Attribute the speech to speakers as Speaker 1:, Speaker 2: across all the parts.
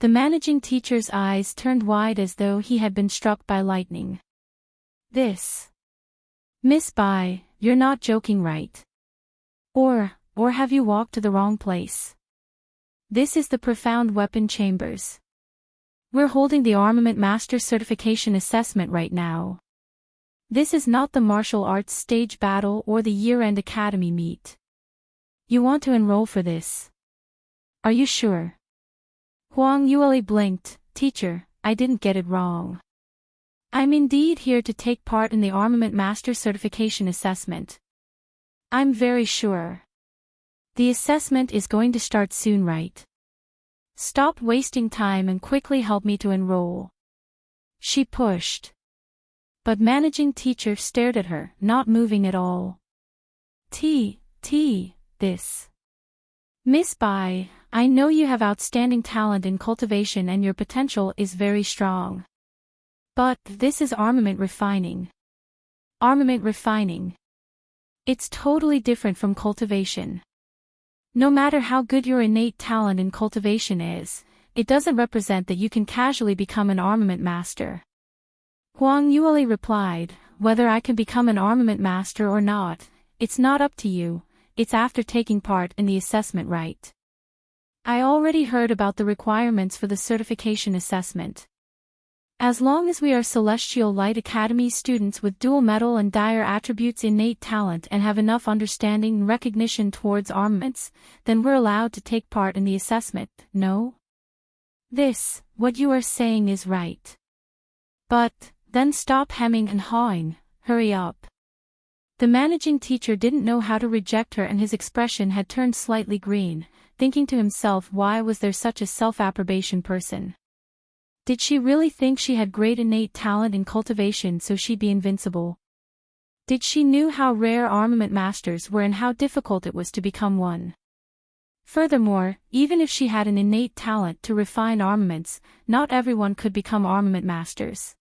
Speaker 1: The managing teacher's eyes turned wide as though he had been struck by lightning. This. Miss Bai, you're not joking, right? Or have you walked to the wrong place? This is the Profound Weapon Chambers. We're holding the Armament Master Certification Assessment right now. This is not the martial arts stage battle or the year-end academy meet. You want to enroll for this? Are you sure? Huang Yueli blinked. Teacher, I didn't get it wrong. I'm indeed here to take part in the Armament Master Certification Assessment. I'm very sure. The assessment is going to start soon, right? Stop wasting time and quickly help me to enroll. She pushed. But managing teacher stared at her, not moving at all. This. Miss Bai, I know you have outstanding talent in cultivation and your potential is very strong. But this is armament refining. Armament refining. It's totally different from cultivation. No matter how good your innate talent in cultivation is, it doesn't represent that you can casually become an armament master. Huang Yueli replied, whether I can become an armament master or not, it's not up to you, it's after taking part in the assessment, right? I already heard about the requirements for the certification assessment. As long as we are Celestial Light Academy students with dual metal and dire attributes, innate talent, and have enough understanding and recognition towards armaments, then we're allowed to take part in the assessment, no? What you are saying is right. But, then stop hemming and hawing, hurry up. The managing teacher didn't know how to reject her and his expression had turned slightly green, thinking to himself, why was there such a self-approbation person? Did she really think she had great innate talent in cultivation so she'd be invincible? Did she knew how rare armament masters were and how difficult it was to become one? Furthermore, even if she had an innate talent to refine armaments, not everyone could become armament masters.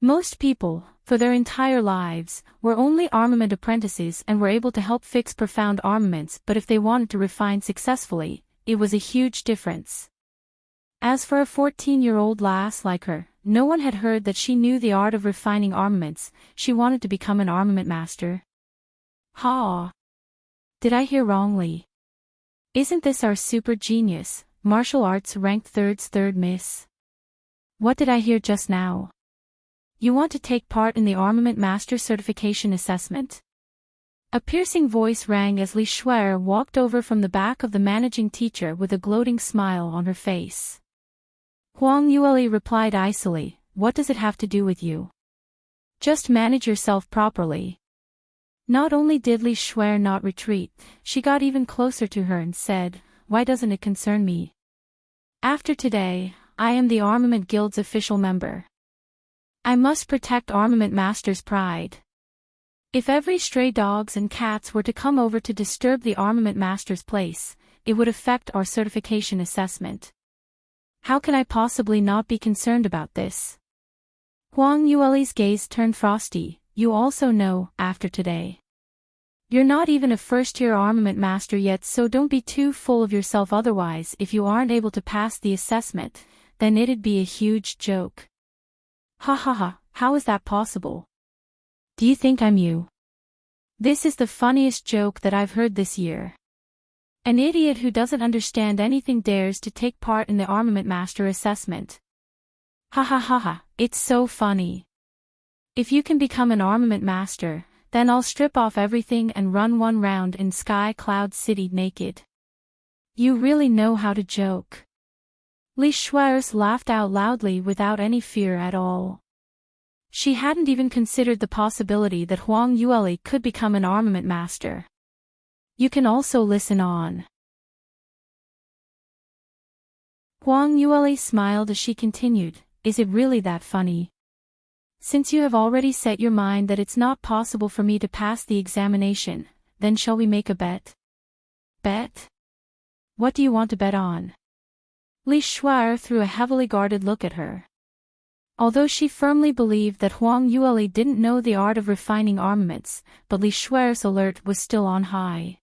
Speaker 1: Most people, for their entire lives, were only armament apprentices and were able to help fix profound armaments, but if they wanted to refine successfully, it was a huge difference. As for a 14-year-old lass like her, no one had heard that she knew the art of refining armaments. She wanted to become an armament master. Ha! Did I hear wrongly? Isn't this our super genius, martial arts ranked 3rd miss? What did I hear just now? You want to take part in the Armament Master Certification Assessment? A piercing voice rang as Li Shuer walked over from the back of the managing teacher with a gloating smile on her face. Huang Yueli replied icily, what does it have to do with you? Just manage yourself properly. Not only did Li Shuer not retreat, she got even closer to her and said, why doesn't it concern me? After today, I am the Armament Guild's official member. I must protect Armament Master's pride. If every stray dogs and cats were to come over to disturb the Armament Master's place, it would affect our certification assessment. How can I possibly not be concerned about this? Huang Yueli's gaze turned frosty. You also know, after today. You're not even a first-year armament master yet, so don't be too full of yourself, otherwise if you aren't able to pass the assessment, then it'd be a huge joke. Ha ha ha, how is that possible? Do you think I'm you? This is the funniest joke that I've heard this year. An idiot who doesn't understand anything dares to take part in the Armament Master assessment. Ha ha ha ha, it's so funny. If you can become an Armament Master, then I'll strip off everything and run one round in Sky Cloud City naked. You really know how to joke. Li Shuers laughed out loudly without any fear at all. She hadn't even considered the possibility that Huang Yueli could become an Armament Master. You can also listen on. Huang Yueli smiled as she continued, is it really that funny? Since you have already set your mind that it's not possible for me to pass the examination, then shall we make a bet? Bet? What do you want to bet on? Li Shuer threw a heavily guarded look at her. Although she firmly believed that Huang Yueli didn't know the art of refining armaments, but Li Shuer's alert was still on high.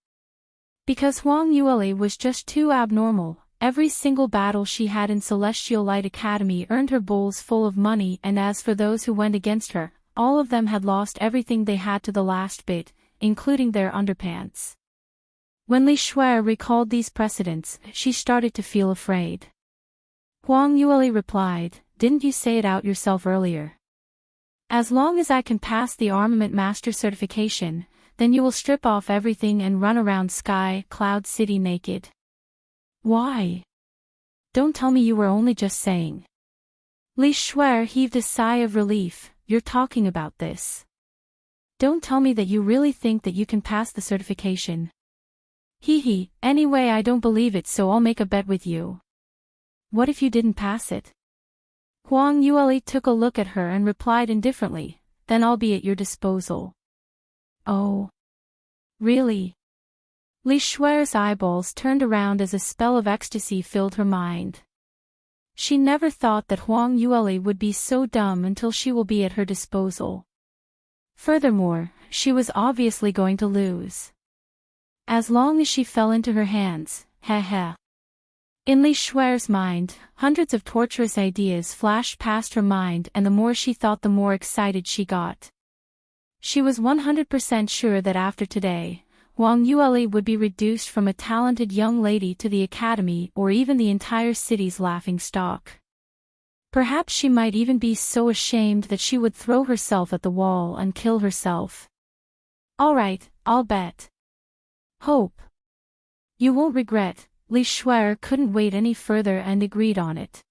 Speaker 1: Because Huang Yueli was just too abnormal, every single battle she had in Celestial Light Academy earned her bowls full of money, and as for those who went against her, all of them had lost everything they had to the last bit, including their underpants. When Li Shuai recalled these precedents, she started to feel afraid. Huang Yueli replied, "Didn't you say it out yourself earlier? As long as I can pass the Armament Master certification, then you will strip off everything and run around Sky Cloud City naked." Why? Don't tell me you were only just saying. Li Shuai heaved a sigh of relief. You're talking about this. Don't tell me that you really think that you can pass the certification. Hee, anyway I don't believe it, so I'll make a bet with you. What if you didn't pass it? Huang Yueli took a look at her and replied indifferently, then I'll be at your disposal. Oh. Really? Li Shuai's eyeballs turned around as a spell of ecstasy filled her mind. She never thought that Huang Yueli would be so dumb until she will be at her disposal. Furthermore, she was obviously going to lose. As long as she fell into her hands, heh. In Li Shuai's mind, hundreds of torturous ideas flashed past her mind, and the more she thought the more excited she got. She was 100% sure that after today, Huang Yueli would be reduced from a talented young lady to the academy or even the entire city's laughingstock. Perhaps she might even be so ashamed that she would throw herself at the wall and kill herself. Alright, I'll bet. Hope. You won't regret. Li Shuai couldn't wait any further and agreed on it.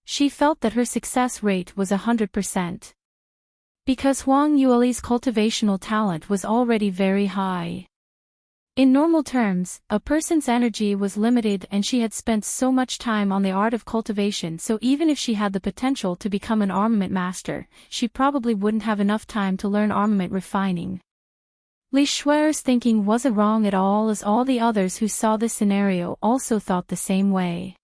Speaker 1: She felt that her success rate was 100%. Because Huang Yueli's cultivational talent was already very high. In normal terms, a person's energy was limited and she had spent so much time on the art of cultivation, so even if she had the potential to become an armament master, she probably wouldn't have enough time to learn armament refining. Li Shuai's thinking wasn't wrong at all, as all the others who saw this scenario also thought the same way.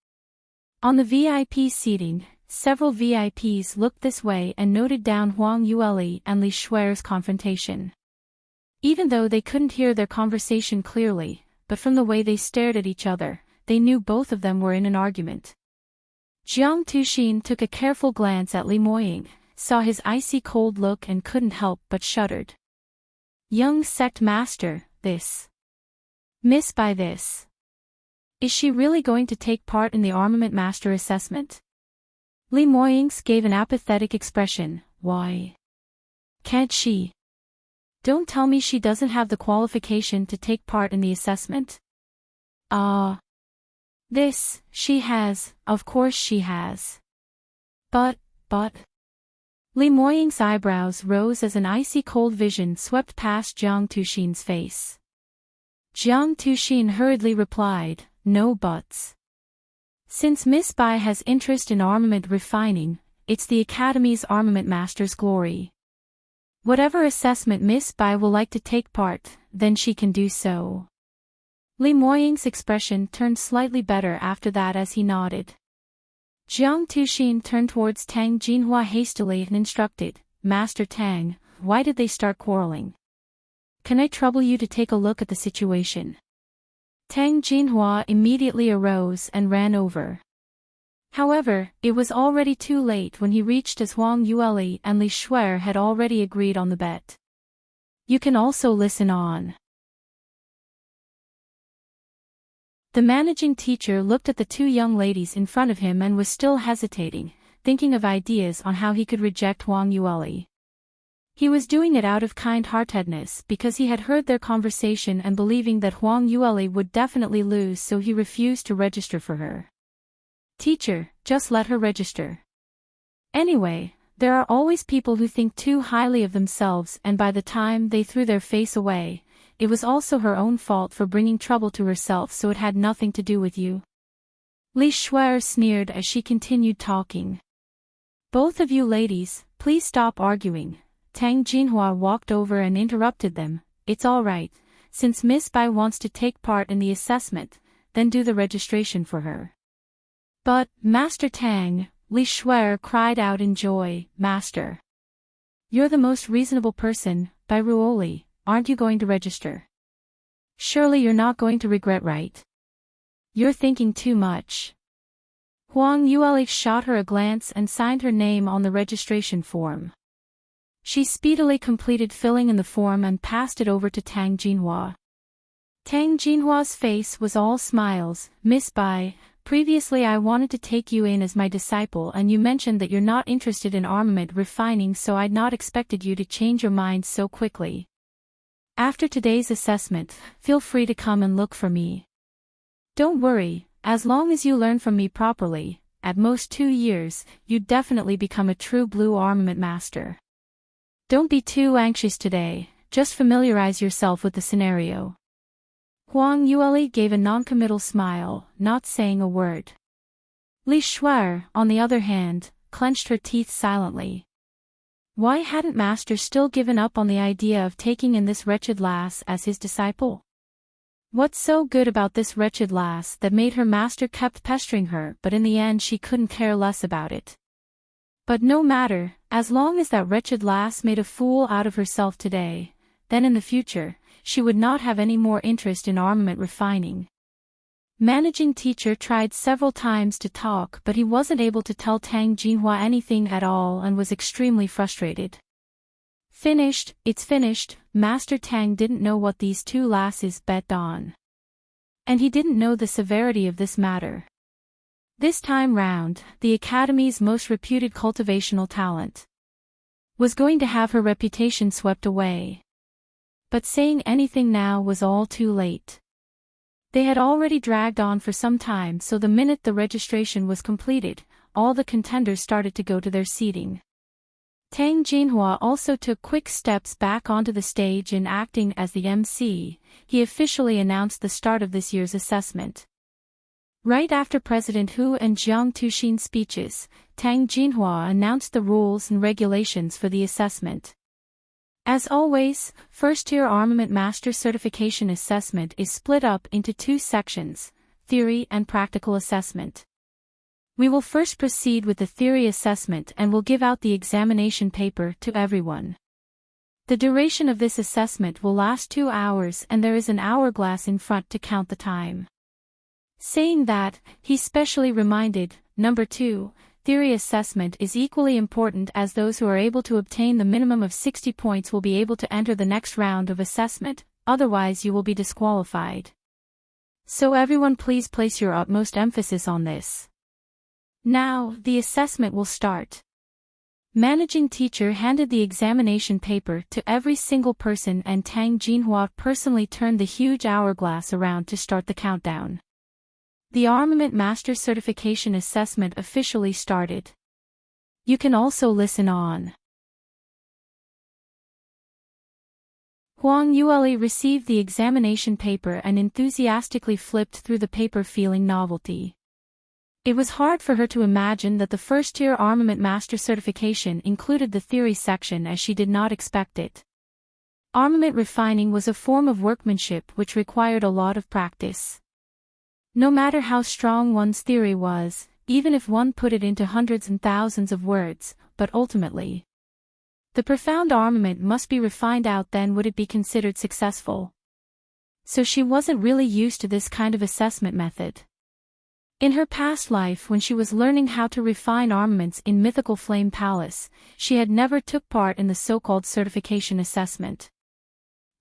Speaker 1: On the VIP seating, several VIPs looked this way and noted down Huang Yueli and Li Shuai's confrontation. Even though they couldn't hear their conversation clearly, but from the way they stared at each other, they knew both of them were in an argument. Jiang Tuxin took a careful glance at Li Moying, saw his icy cold look and couldn't help but shuddered. Young sect master, this. Miss by this. Is she really going to take part in the armament master assessment? Li Moying gave an apathetic expression. Why? Can't she? Don't tell me she doesn't have the qualification to take part in the assessment. This, she has, of course she has. But. Li Moying's eyebrows rose as an icy cold vision swept past Jiang Tuxin's face. Jiang Tuxin hurriedly replied, no buts. Since Miss Bai has interest in armament refining, it's the Academy's armament master's glory. Whatever assessment Miss Bai will like to take part, then she can do so. Li Moying's expression turned slightly better after that as he nodded. Jiang Tuxin turned towards Tang Jinhua hastily and instructed, Master Tang, why did they start quarreling? Can I trouble you to take a look at the situation? Tang Jinhua immediately arose and ran over. However, it was already too late when he reached, as Huang Yueli and Li Shuai had already agreed on the bet. You can also listen on. The managing teacher looked at the two young ladies in front of him and was still hesitating, thinking of ideas on how he could reject Huang Yueli. He was doing it out of kind-heartedness because he had heard their conversation and believing that Huang Yueli would definitely lose, so he refused to register for her. Teacher, just let her register. Anyway, there are always people who think too highly of themselves, and by the time they threw their face away, it was also her own fault for bringing trouble to herself, so it had nothing to do with you. Li Shuai sneered as she continued talking. Both of you ladies, please stop arguing. Tang Jinhua walked over and interrupted them. It's all right, since Miss Bai wants to take part in the assessment, then do the registration for her. But, Master Tang, Li Shuai cried out in joy, Master. You're the most reasonable person, Bai Ruoli. Aren't you going to register? Surely you're not going to regret, right? You're thinking too much. Huang Yueli shot her a glance and signed her name on the registration form. She speedily completed filling in the form and passed it over to Tang Jinhua. Tang Jinhua's face was all smiles. Miss Bai, previously I wanted to take you in as my disciple and you mentioned that you're not interested in armament refining, so I'd not expected you to change your mind so quickly. After today's assessment, feel free to come and look for me. Don't worry, as long as you learn from me properly, at most 2 years, you'd definitely become a true blue armament master. Don't be too anxious today, just familiarize yourself with the scenario. Huang Yueli gave a non-committal smile, not saying a word. Li Shuer, on the other hand, clenched her teeth silently. Why hadn't Master still given up on the idea of taking in this wretched lass as his disciple? What's so good about this wretched lass that made her master kept pestering her, but in the end she couldn't care less about it? But no matter, as long as that wretched lass made a fool out of herself today, then in the future, she would not have any more interest in armament refining. Managing teacher tried several times to talk, but he wasn't able to tell Tang Jinhua anything at all and was extremely frustrated. Finished, it's finished. Master Tang didn't know what these two lasses bet on. And he didn't know the severity of this matter. This time round, the Academy's most reputed cultivational talent was going to have her reputation swept away. But saying anything now was all too late. They had already dragged on for some time, so the minute the registration was completed, all the contenders started to go to their seating. Tang Jinhua also took quick steps back onto the stage and acting as the MC, he officially announced the start of this year's assessment. Right after President Hu and Jiang Tuxin's speeches, Tang Jinhua announced the rules and regulations for the assessment. As always, first-tier Armament Master Certification Assessment is split up into 2 sections, Theory and Practical Assessment. We will first proceed with the theory assessment and will give out the examination paper to everyone. The duration of this assessment will last 2 hours and there is an hourglass in front to count the time. Saying that, he specially reminded, Number 2, theory assessment is equally important as those who are able to obtain the minimum of 60 points will be able to enter the next round of assessment, otherwise you will be disqualified. So everyone please place your utmost emphasis on this. Now, the assessment will start. Managing teacher handed the examination paper to every single person and Tang Jinhua personally turned the huge hourglass around to start the countdown. The Armament Master Certification Assessment officially started. You can also listen on. Huang Yueli received the examination paper and enthusiastically flipped through the paper feeling novelty. It was hard for her to imagine that the first-tier Armament Master Certification included the theory section as she did not expect it. Armament refining was a form of workmanship which required a lot of practice. No matter how strong one's theory was, even if one put it into hundreds and thousands of words, but ultimately, the profound armament must be refined out, then would it be considered successful. So she wasn't really used to this kind of assessment method. In her past life, when she was learning how to refine armaments in Mythical Flame Palace, she had never took part in the so-called certification assessment.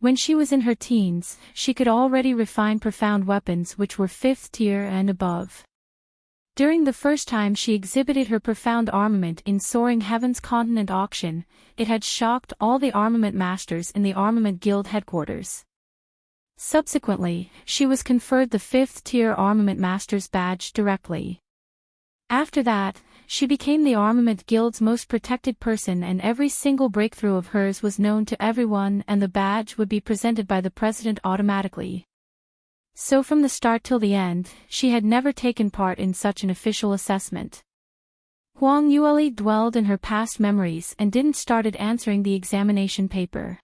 Speaker 1: When she was in her teens, she could already refine profound weapons which were 5th tier and above. During the first time she exhibited her profound armament in Soaring Heavens Continent auction, it had shocked all the armament masters in the Armament Guild headquarters. Subsequently, she was conferred the 5th tier Armament Master's badge directly. After that, she became the Armament Guild's most protected person and every single breakthrough of hers was known to everyone and the badge would be presented by the president automatically. So from the start till the end, she had never taken part in such an official assessment. Huang Yueli dwelled in her past memories and didn't started answering the examination paper.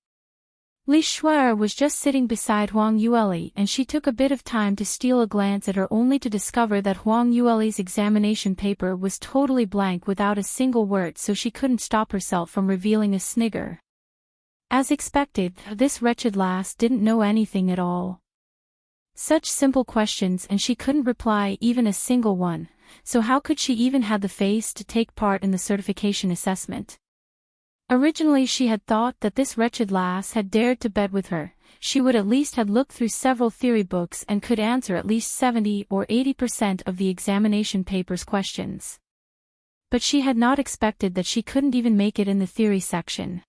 Speaker 1: Li Shuer was just sitting beside Huang Yueli and she took a bit of time to steal a glance at her only to discover that Huang Yueli's examination paper was totally blank without a single word, so she couldn't stop herself from revealing a snigger. As expected, this wretched lass didn't know anything at all. Such simple questions and she couldn't reply even a single one, so how could she even have the face to take part in the certification assessment? Originally she had thought that this wretched lass had dared to bet with her. She would at least have looked through several theory books and could answer at least 70 or 80% of the examination paper's questions. But she had not expected that she couldn't even make it in the theory section.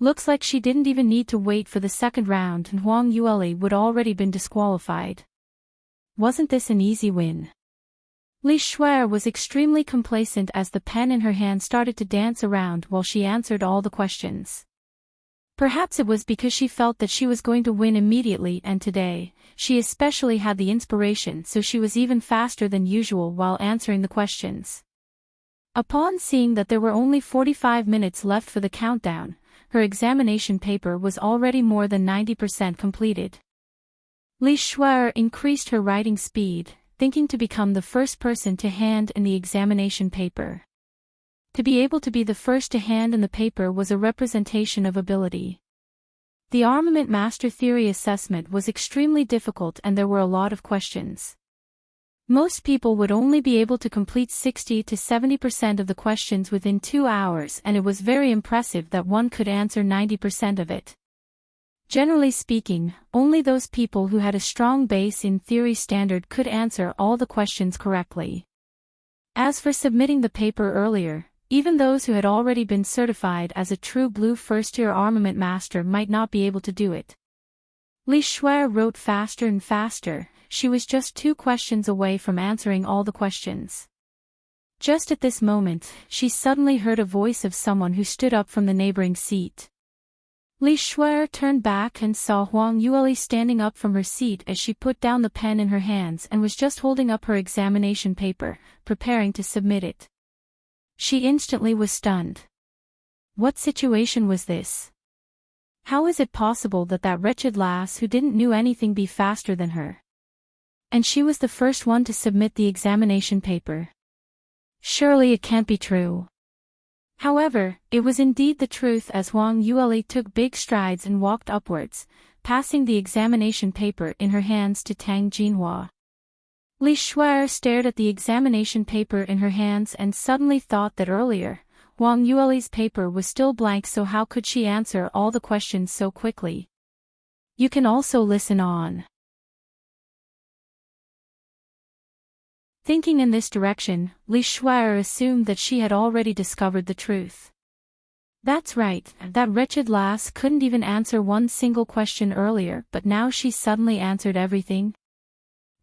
Speaker 1: Looks like she didn't even need to wait for the second round and Huang Yueli would already been disqualified. Wasn't this an easy win? Li Shuer was extremely complacent as the pen in her hand started to dance around while she answered all the questions. Perhaps it was because she felt that she was going to win immediately, and today, she especially had the inspiration, so she was even faster than usual while answering the questions. Upon seeing that there were only 45 minutes left for the countdown, her examination paper was already more than 90% completed. Li Shuer increased her writing speed, thinking to become the first person to hand in the examination paper. To be able to be the first to hand in the paper was a representation of ability. The Armament Master Theory assessment was extremely difficult and there were a lot of questions. Most people would only be able to complete 60 to 70% of the questions within 2 hours, and it was very impressive that one could answer 90% of it. Generally speaking, only those people who had a strong base in theory standard could answer all the questions correctly. As for submitting the paper earlier, even those who had already been certified as a true blue first-year armament master might not be able to do it. Li Shuer wrote faster and faster. She was just 2 questions away from answering all the questions. Just at this moment, she suddenly heard a voice of someone who stood up from the neighboring seat. Li Shuer turned back and saw Huang Yueli standing up from her seat as she put down the pen in her hands and was just holding up her examination paper, preparing to submit it. She instantly was stunned. What situation was this? How is it possible that that wretched lass who didn't know anything be faster than her? And she was the first one to submit the examination paper. Surely it can't be true. However, it was indeed the truth as Huang Yueli took big strides and walked upwards, passing the examination paper in her hands to Tang Jinhua. Li Shuer stared at the examination paper in her hands and suddenly thought that earlier, Huang Yueli's paper was still blank, so how could she answer all the questions so quickly? You can also listen on. Thinking in this direction, Li Shuer assumed that she had already discovered the truth. That's right, that wretched lass couldn't even answer one single question earlier, but now she suddenly answered everything.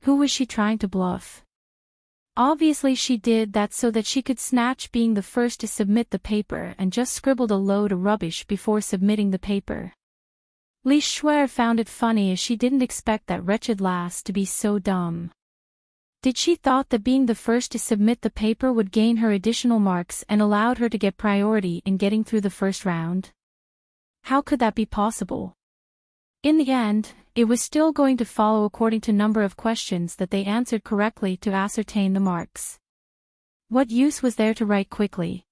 Speaker 1: Who was she trying to bluff? Obviously she did that so that she could snatch being the first to submit the paper and just scribbled a load of rubbish before submitting the paper. Li Shuer found it funny as she didn't expect that wretched lass to be so dumb. Did she thought that being the first to submit the paper would gain her additional marks and allowed her to get priority in getting through the first round? How could that be possible? In the end, it was still going to follow according to number of questions that they answered correctly to ascertain the marks. What use was there to write quickly?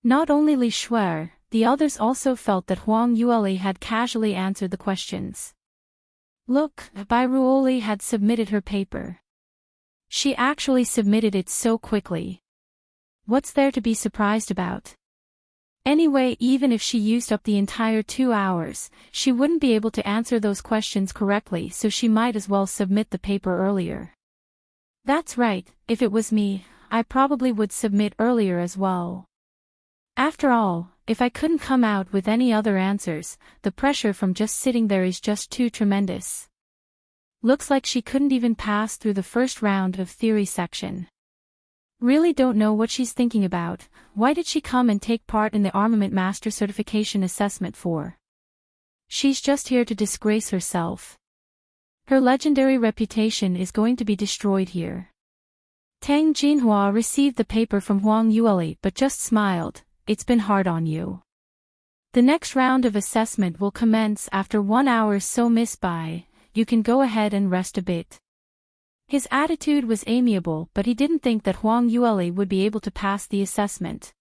Speaker 1: Not only Li Shuer, the others also felt that Huang Yueli had casually answered the questions. Look, Bai Ruoli had submitted her paper. She actually submitted it so quickly. What's there to be surprised about? Anyway, even if she used up the entire 2 hours, she wouldn't be able to answer those questions correctly, so she might as well submit the paper earlier. That's right, if it was me, I probably would submit earlier as well. After all, if I couldn't come out with any other answers, the pressure from just sitting there is just too tremendous. Looks like she couldn't even pass through the first round of theory section. Really don't know what she's thinking about. Why did she come and take part in the Armament Master Certification Assessment for? She's just here to disgrace herself. Her legendary reputation is going to be destroyed here. Tang Jinhua received the paper from Huang Yueli but just smiled. It's been hard on you. The next round of assessment will commence after 1 hour, so Miss Bai, you can go ahead and rest a bit. His attitude was amiable, but he didn't think that Huang Yueli would be able to pass the assessment.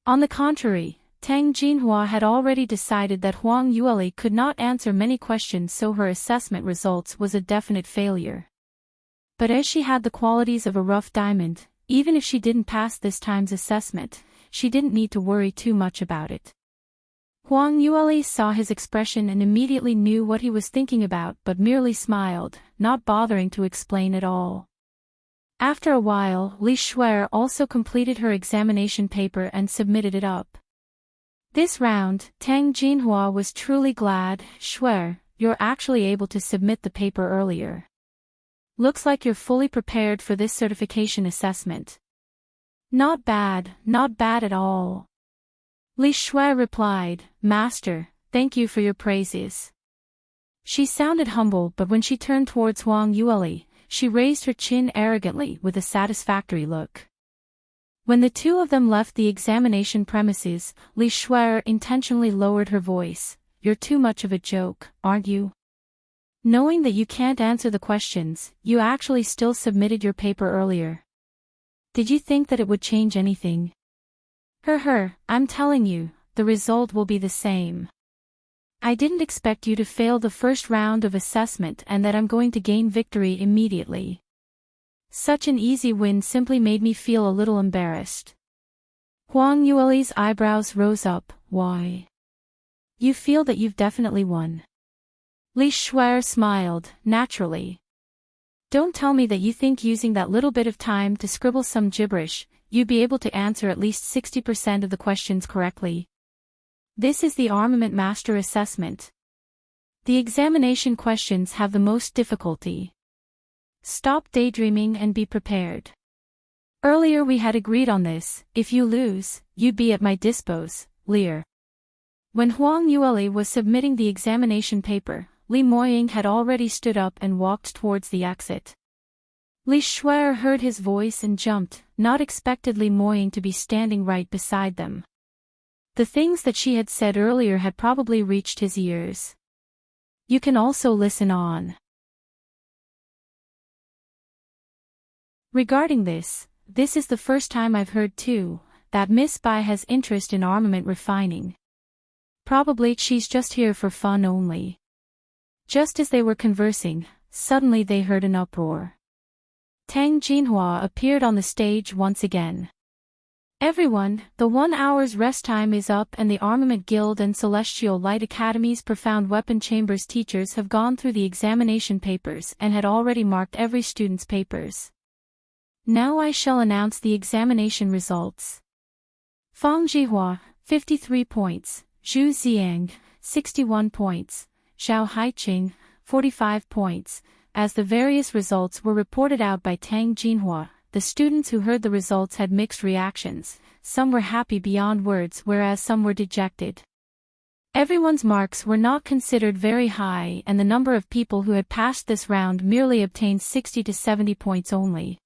Speaker 1: On the contrary, Tang Jinhua had already decided that Huang Yueli could not answer many questions, so her assessment results was a definite failure. But as she had the qualities of a rough diamond, even if she didn't pass this time's assessment, she didn't need to worry too much about it. Huang Yueli saw his expression and immediately knew what he was thinking about, but merely smiled, not bothering to explain at all. After a while, Li Shuer also completed her examination paper and submitted it up. This round, Tang Jinhua was truly glad. Shuer, you're actually able to submit the paper earlier. Looks like you're fully prepared for this certification assessment. Not bad at all. Li Shuer replied, Master, thank you for your praises. She sounded humble, but when she turned towards Huang Yueli, she raised her chin arrogantly with a satisfactory look. When the two of them left the examination premises, Li Shuer intentionally lowered her voice. You're too much of a joke, aren't you? Knowing that you can't answer the questions, you actually still submitted your paper earlier. Did you think that it would change anything? I'm telling you, the result will be the same. I didn't expect you to fail the first round of assessment and that I'm going to gain victory immediately. Such an easy win simply made me feel a little embarrassed. Huang Yueli's eyebrows rose up. Why? You feel that you've definitely won. Li Shuer smiled, naturally. Don't tell me that you think using that little bit of time to scribble some gibberish, you'd be able to answer at least 60% of the questions correctly. This is the Armament Master Assessment. The examination questions have the most difficulty. Stop daydreaming and be prepared. Earlier we had agreed on this. If you lose, you'd be at my dispose, Lear. When Huang Yueli was submitting the examination paper, Li Moying had already stood up and walked towards the exit. Li Shuer heard his voice and jumped, not expected Li Moying to be standing right beside them. The things that she had said earlier had probably reached his ears. You can also listen on. Regarding this is the first time I've heard too, that Miss Bai has interest in armament refining. Probably she's just here for fun only. Just as they were conversing, suddenly they heard an uproar. Tang Jinhua appeared on the stage once again. Everyone, the 1 hour's rest time is up and the Armament Guild and Celestial Light Academy's Profound Weapon Chambers teachers have gone through the examination papers and had already marked every student's papers. Now I shall announce the examination results. Fang Jihua, 53 points, Zhu Xiang, 61 points, Zhao Haiqing, 45 points. As the various results were reported out by Tang Jinhua, the students who heard the results had mixed reactions. Some were happy beyond words, whereas some were dejected. Everyone's marks were not considered very high, and the number of people who had passed this round merely obtained 60 to 70 points only.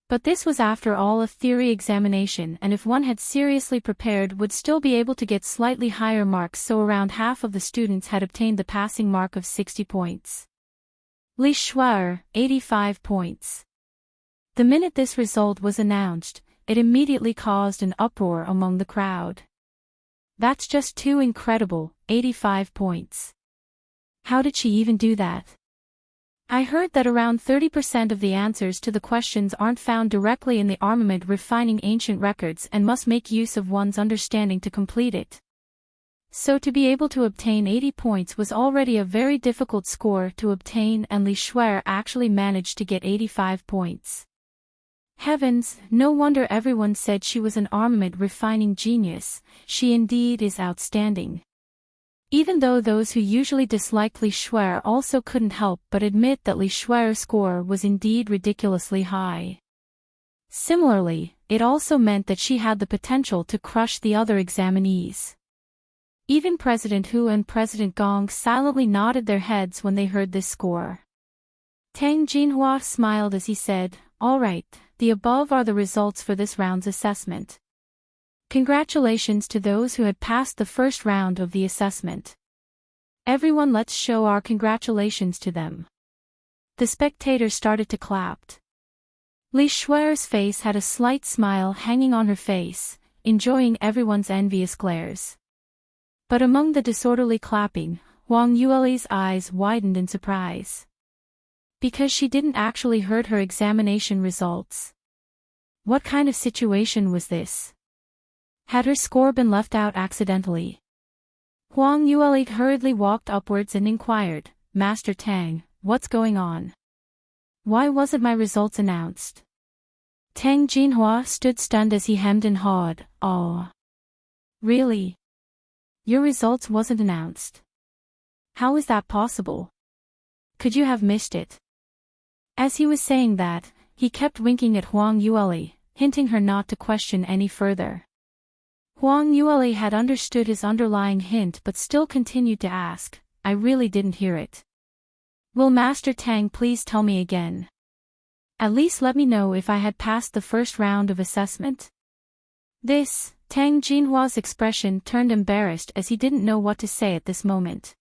Speaker 1: But this was after all a theory examination, and if one had seriously prepared would still be able to get slightly higher marks, so around half of the students had obtained the passing mark of 60 points. Li Shuer, 85 points. The minute this result was announced, it immediately caused an uproar among the crowd. That's just too incredible, 85 points. How did she even do that? I heard that around 30% of the answers to the questions aren't found directly in the armament refining ancient records and must make use of one's understanding to complete it. So to be able to obtain 80 points was already a very difficult score to obtain, and Li Shuer actually managed to get 85 points. Heavens, no wonder everyone said she was an armament refining genius. She indeed is outstanding. Even though those who usually disliked Li Shuer also couldn't help but admit that Li Shuer's score was indeed ridiculously high. Similarly, it also meant that she had the potential to crush the other examinees. Even President Hu and President Gong silently nodded their heads when they heard this score. Tang Jinhua smiled as he said, "All right, the above are the results for this round's assessment. Congratulations to those who had passed the first round of the assessment. Everyone, let's show our congratulations to them." The spectators started to clap. Li Shuer's face had a slight smile hanging on her face. enjoying everyone's envious glares. But among the disorderly clapping, Huang Yueli's eyes widened in surprise. Because she didn't actually heard her examination results. What kind of situation was this? Had her score been left out accidentally? Huang Yueli hurriedly walked upwards and inquired, Master Tang, what's going on? Why wasn't my results announced? Tang Jinhua stood stunned as he hemmed and hawed, oh. Really? Your results wasn't announced? How is that possible? Could you have missed it? As he was saying that, he kept winking at Huang Yueli, hinting her not to question any further. Huang Yueli had understood his underlying hint but still continued to ask, I really didn't hear it. Will Master Tang please tell me again? At least let me know if I had passed the first round of assessment? Tang Jinhua's expression turned embarrassed as he didn't know what to say at this moment.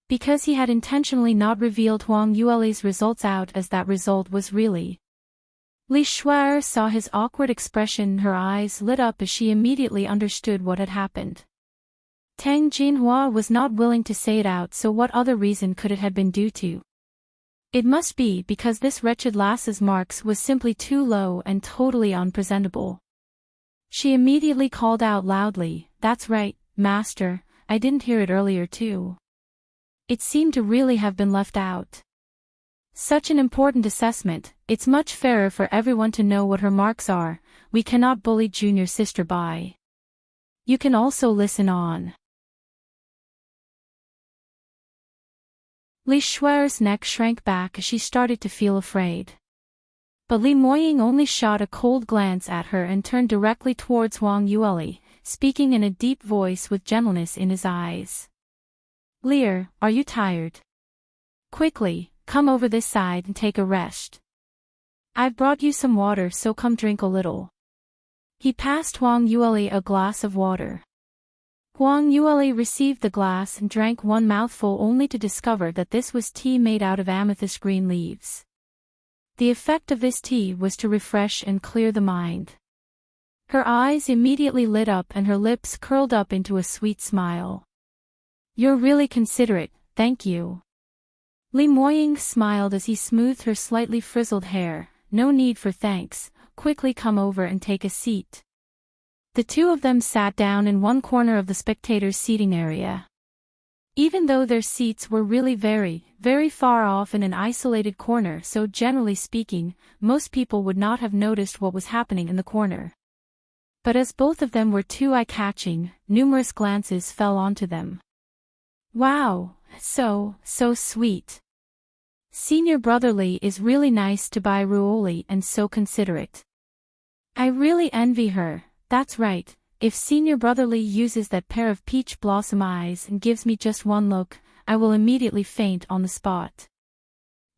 Speaker 1: Because he had intentionally not revealed Huang Yueli's results out as that result was really. Li Shuer saw his awkward expression, her eyes lit up as she immediately understood what had happened. Tang Jinhua was not willing to say it out, so what other reason could it have been due to? It must be because this wretched lass's marks was simply too low and totally unpresentable. She immediately called out loudly, That's right, Master, I didn't hear it earlier too. It seemed to really have been left out. Such an important assessment, it's much fairer for everyone to know what her marks are, we cannot bully junior sister by. You can also listen on. Li Shuer's neck shrank back as she started to feel afraid. But Li Moying only shot a cold glance at her and turned directly towards Huang Yueli, speaking in a deep voice with gentleness in his eyes. Lear, are you tired? Quickly, come over this side and take a rest. I've brought you some water, so come drink a little. He passed Huang Yueli a glass of water. Huang Yueli received the glass and drank one mouthful only to discover that this was tea made out of amethyst green leaves. The effect of this tea was to refresh and clear the mind. Her eyes immediately lit up and her lips curled up into a sweet smile. You're really considerate, thank you. Li Moying smiled as he smoothed her slightly frizzled hair. No need for thanks, quickly come over and take a seat. The two of them sat down in one corner of the spectators' seating area. Even though their seats were really very, very far off in an isolated corner, so generally speaking, most people would not have noticed what was happening in the corner. But as both of them were too eye-catching, numerous glances fell onto them. Wow, so sweet. Senior Brotherly is really nice to buy Ruoli and so considerate. I really envy her, that's right. If Senior Brotherly uses that pair of peach blossom eyes and gives me just one look, I will immediately faint on the spot.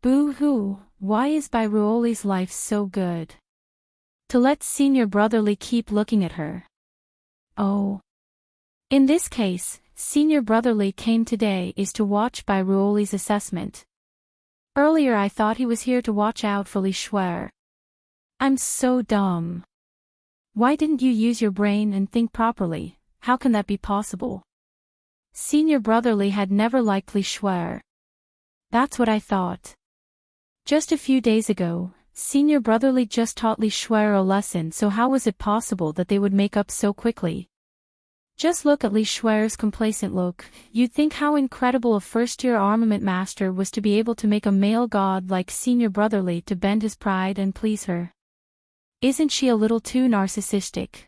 Speaker 1: Boo-hoo, why is Bairuoli's life so good? To let Senior Brotherly keep looking at her. Oh. In this case, Senior Brotherly came today is to watch Bairuoli's assessment. Earlier I thought he was here to watch out for Li Shuer. I'm so dumb. Why didn't you use your brain and think properly? How can that be possible? Senior Brotherly had never liked Li Shuer. That's what I thought. Just a few days ago, Senior Brotherly just taught Li Shuer a lesson, so how was it possible that they would make up so quickly? Just look at Li Shuer's complacent look, you'd think how incredible a first-year armament master was to be able to make a male god like Senior Brotherly to bend his pride and please her. Isn't she a little too narcissistic?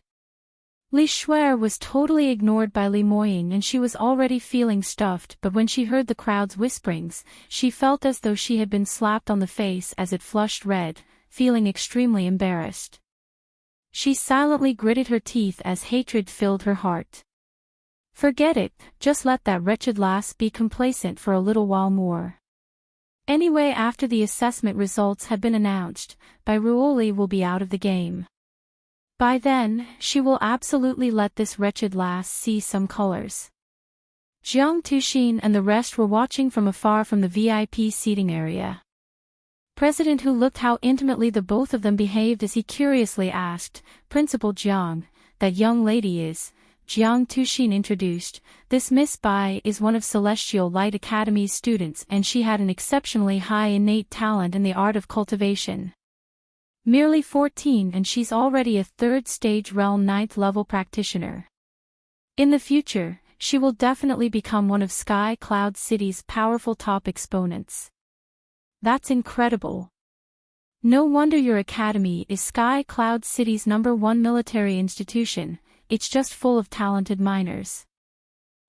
Speaker 1: Li Shuer was totally ignored by Li Moying and she was already feeling stuffed, but when she heard the crowd's whisperings, she felt as though she had been slapped on the face as it flushed red, feeling extremely embarrassed. She silently gritted her teeth as hatred filled her heart. Forget it, just let that wretched lass be complacent for a little while more. Anyway, after the assessment results had been announced, Bairuoli will be out of the game. By then, she will absolutely let this wretched lass see some colors. Jiang Tuxin and the rest were watching from afar from the VIP seating area. President Hu looked how intimately the both of them behaved as he curiously asked, Principal Jiang, that young lady is, Jiang Tuxin introduced. This Miss Bai is one of Celestial Light Academy's students and she had an exceptionally high innate talent in the art of cultivation. Merely 14 and she's already a 3rd stage realm 9th level practitioner. In the future, she will definitely become one of Sky Cloud City's powerful top exponents. That's incredible. No wonder your academy is Sky Cloud City's #1 military institution, it's just full of talented miners.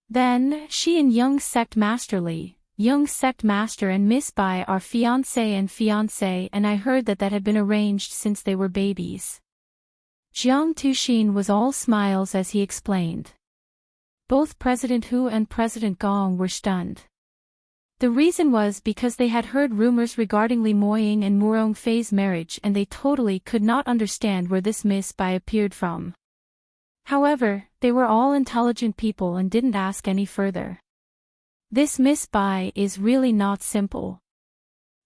Speaker 1: Then, she and Young Sect Master Li, Young Sect Master and Miss Bai are fiancé and fiancée and I heard that had been arranged since they were babies. Jiang Tuxin was all smiles as he explained. Both President Hu and President Gong were stunned. The reason was because they had heard rumors regarding Li Moying and Murong Fei's marriage and they totally could not understand where this Miss Bai appeared from. However, they were all intelligent people and didn't ask any further. This Miss Bai is really not simple.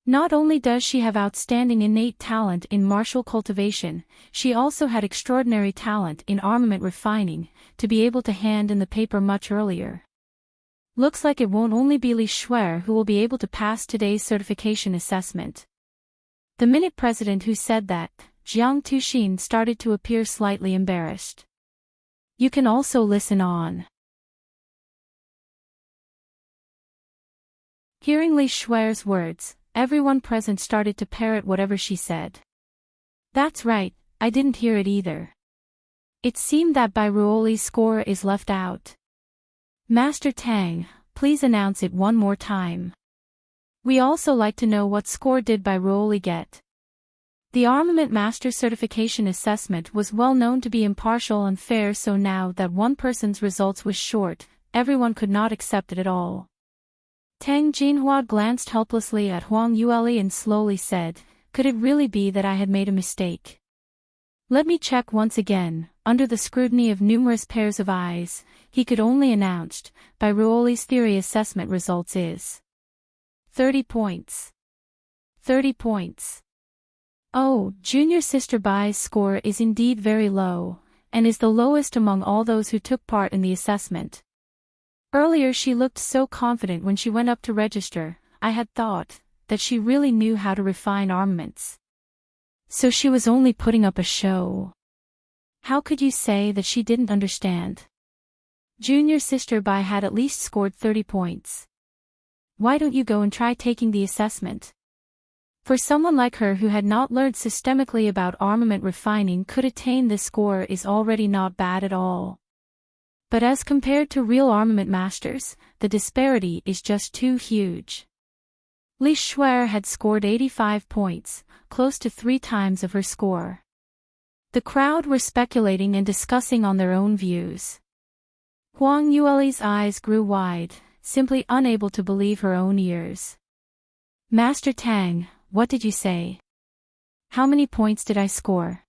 Speaker 1: Not only does she have outstanding innate talent in martial cultivation, she also had extraordinary talent in armament refining, to be able to hand in the paper much earlier. Looks like it won't only be Li Shuer who will be able to pass today's certification assessment. The minute President Hu said that, Jiang Tuxin started to appear slightly embarrassed. You can also listen on. Hearing Li Shuer's words, everyone present started to parrot whatever she said. That's right, I didn't hear it either. It seemed that Bai Ruoli's score is left out. Master Tang, please announce it one more time. We also like to know what score did Bai Ruoli get. The Armament Master Certification Assessment was well known to be impartial and fair, so now that one person's results was short, everyone could not accept it at all. Tang Jinhua glanced helplessly at Huang Yueli and slowly said, could it really be that I had made a mistake? Let me check once again. Under the scrutiny of numerous pairs of eyes, he could only announce, Bai Ruoli's theory assessment results is 30 points. 30 points. Oh, junior sister Bai's score is indeed very low, and is the lowest among all those who took part in the assessment. Earlier she looked so confident when she went up to register, I had thought that she really knew how to refine armaments. So she was only putting up a show. How could you say that she didn't understand? Junior sister Bai had at least scored 30 points. Why don't you go and try taking the assessment? For someone like her who had not learned systemically about armament refining could attain this score is already not bad at all. But as compared to real armament masters, the disparity is just too huge. Li Shuer had scored 85 points, close to 3 times of her score. The crowd were speculating and discussing on their own views. Huang Yueli's eyes grew wide, simply unable to believe her own ears. Master Tang, what did you say? How many points did I score?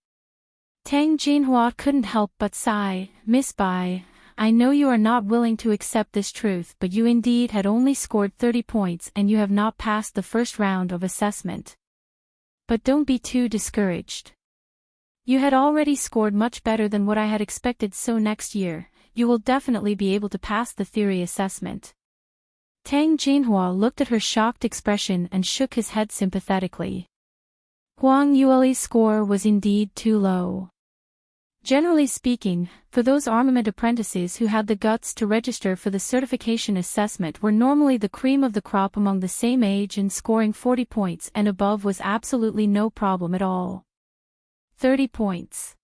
Speaker 1: Tang Jinhua couldn't help but sigh. Miss Bai, I know you are not willing to accept this truth, but you indeed had only scored 30 points and you have not passed the first round of assessment. But don't be too discouraged. You had already scored much better than what I had expected, so next year, you will definitely be able to pass the theory assessment. Tang Jinhua looked at her shocked expression and shook his head sympathetically. Huang Yueli's score was indeed too low. Generally speaking, for those armament apprentices who had the guts to register for the certification assessment were normally the cream of the crop among the same age, and scoring 40 points and above was absolutely no problem at all. 30 points.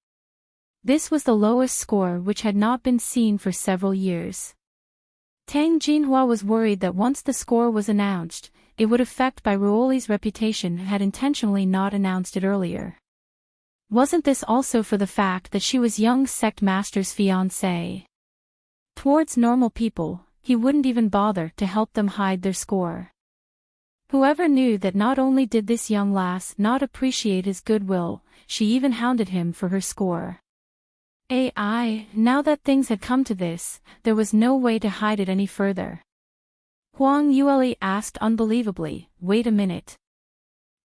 Speaker 1: This was the lowest score which had not been seen for several years. Tang Jinhua was worried that once the score was announced, it would affect Bai Ruoli's reputation and had intentionally not announced it earlier. Wasn't this also for the fact that she was young sect master's fiancée? Towards normal people, he wouldn't even bother to help them hide their score. Whoever knew that not only did this young lass not appreciate his goodwill, she even hounded him for her score. Now that things had come to this, there was no way to hide it any further. Huang Yueli asked unbelievably, wait a minute.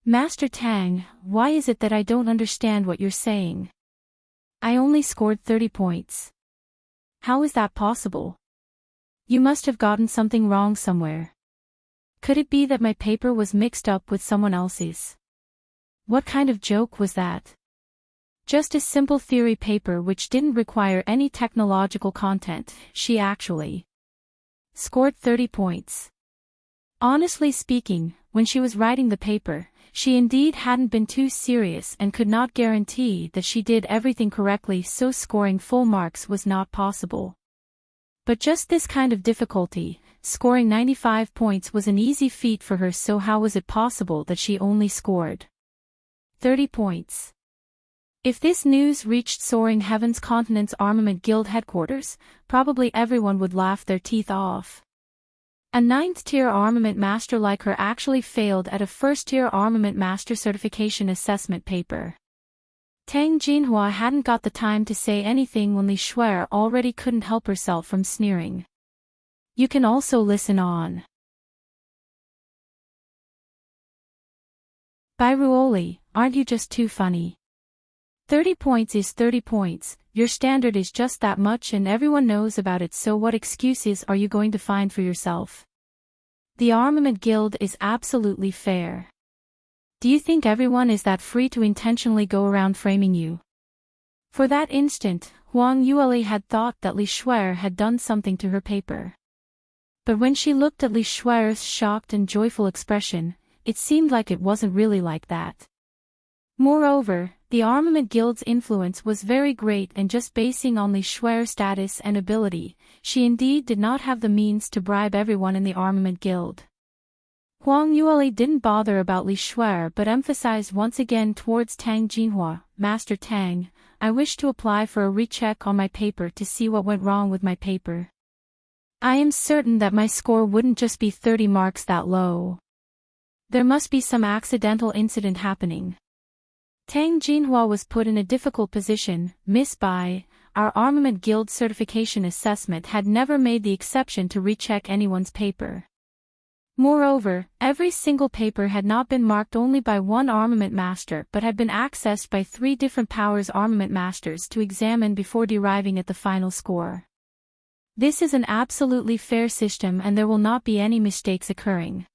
Speaker 1: Master Tang, why is it that I don't understand what you're saying? I only scored 30 points. How is that possible? You must have gotten something wrong somewhere. Could it be that my paper was mixed up with someone else's? What kind of joke was that? Just a simple theory paper which didn't require any technological content. She actually scored 30 points. Honestly speaking, when she was writing the paper, she indeed hadn't been too serious and could not guarantee that she did everything correctly, so scoring full marks was not possible. But just this kind of difficulty, scoring 95 points, was an easy feat for her, so how was it possible that she only scored 30 points? If this news reached Soaring Heavens Continent's Armament Guild headquarters, probably everyone would laugh their teeth off. A 9th-tier armament master like her actually failed at a 1st-tier armament master certification assessment paper. Tang Jinhua hadn't got the time to say anything when Li Shuer already couldn't help herself from sneering. You can also listen on. By Ruoli, aren't you just too funny? 30 points is 30 points, your standard is just that much and everyone knows about it, so what excuses are you going to find for yourself? The Armament Guild is absolutely fair. Do you think everyone is that free to intentionally go around framing you? For that instant, Huang Yueli had thought that Li Shuer had done something to her paper. But when she looked at Li Shuer's shocked and joyful expression, it seemed like it wasn't really like that. Moreover, the Armament Guild's influence was very great, and just basing on Li Shuer's status and ability, she indeed did not have the means to bribe everyone in the Armament Guild. Huang Yueli didn't bother about Li Shuer but emphasized once again towards Tang Jinhua, Master Tang, I wish to apply for a recheck on my paper to see what went wrong with my paper. I am certain that my score wouldn't just be 30 marks that low. There must be some accidental incident happening. Tang Jinhua was put in a difficult position, Miss Bai. Our Armament Guild certification assessment had never made the exception to recheck anyone's paper. Moreover, every single paper had not been marked only by one armament master but had been accessed by 3 different powers armament masters to examine before deriving at the final score. This is an absolutely fair system and there will not be any mistakes occurring.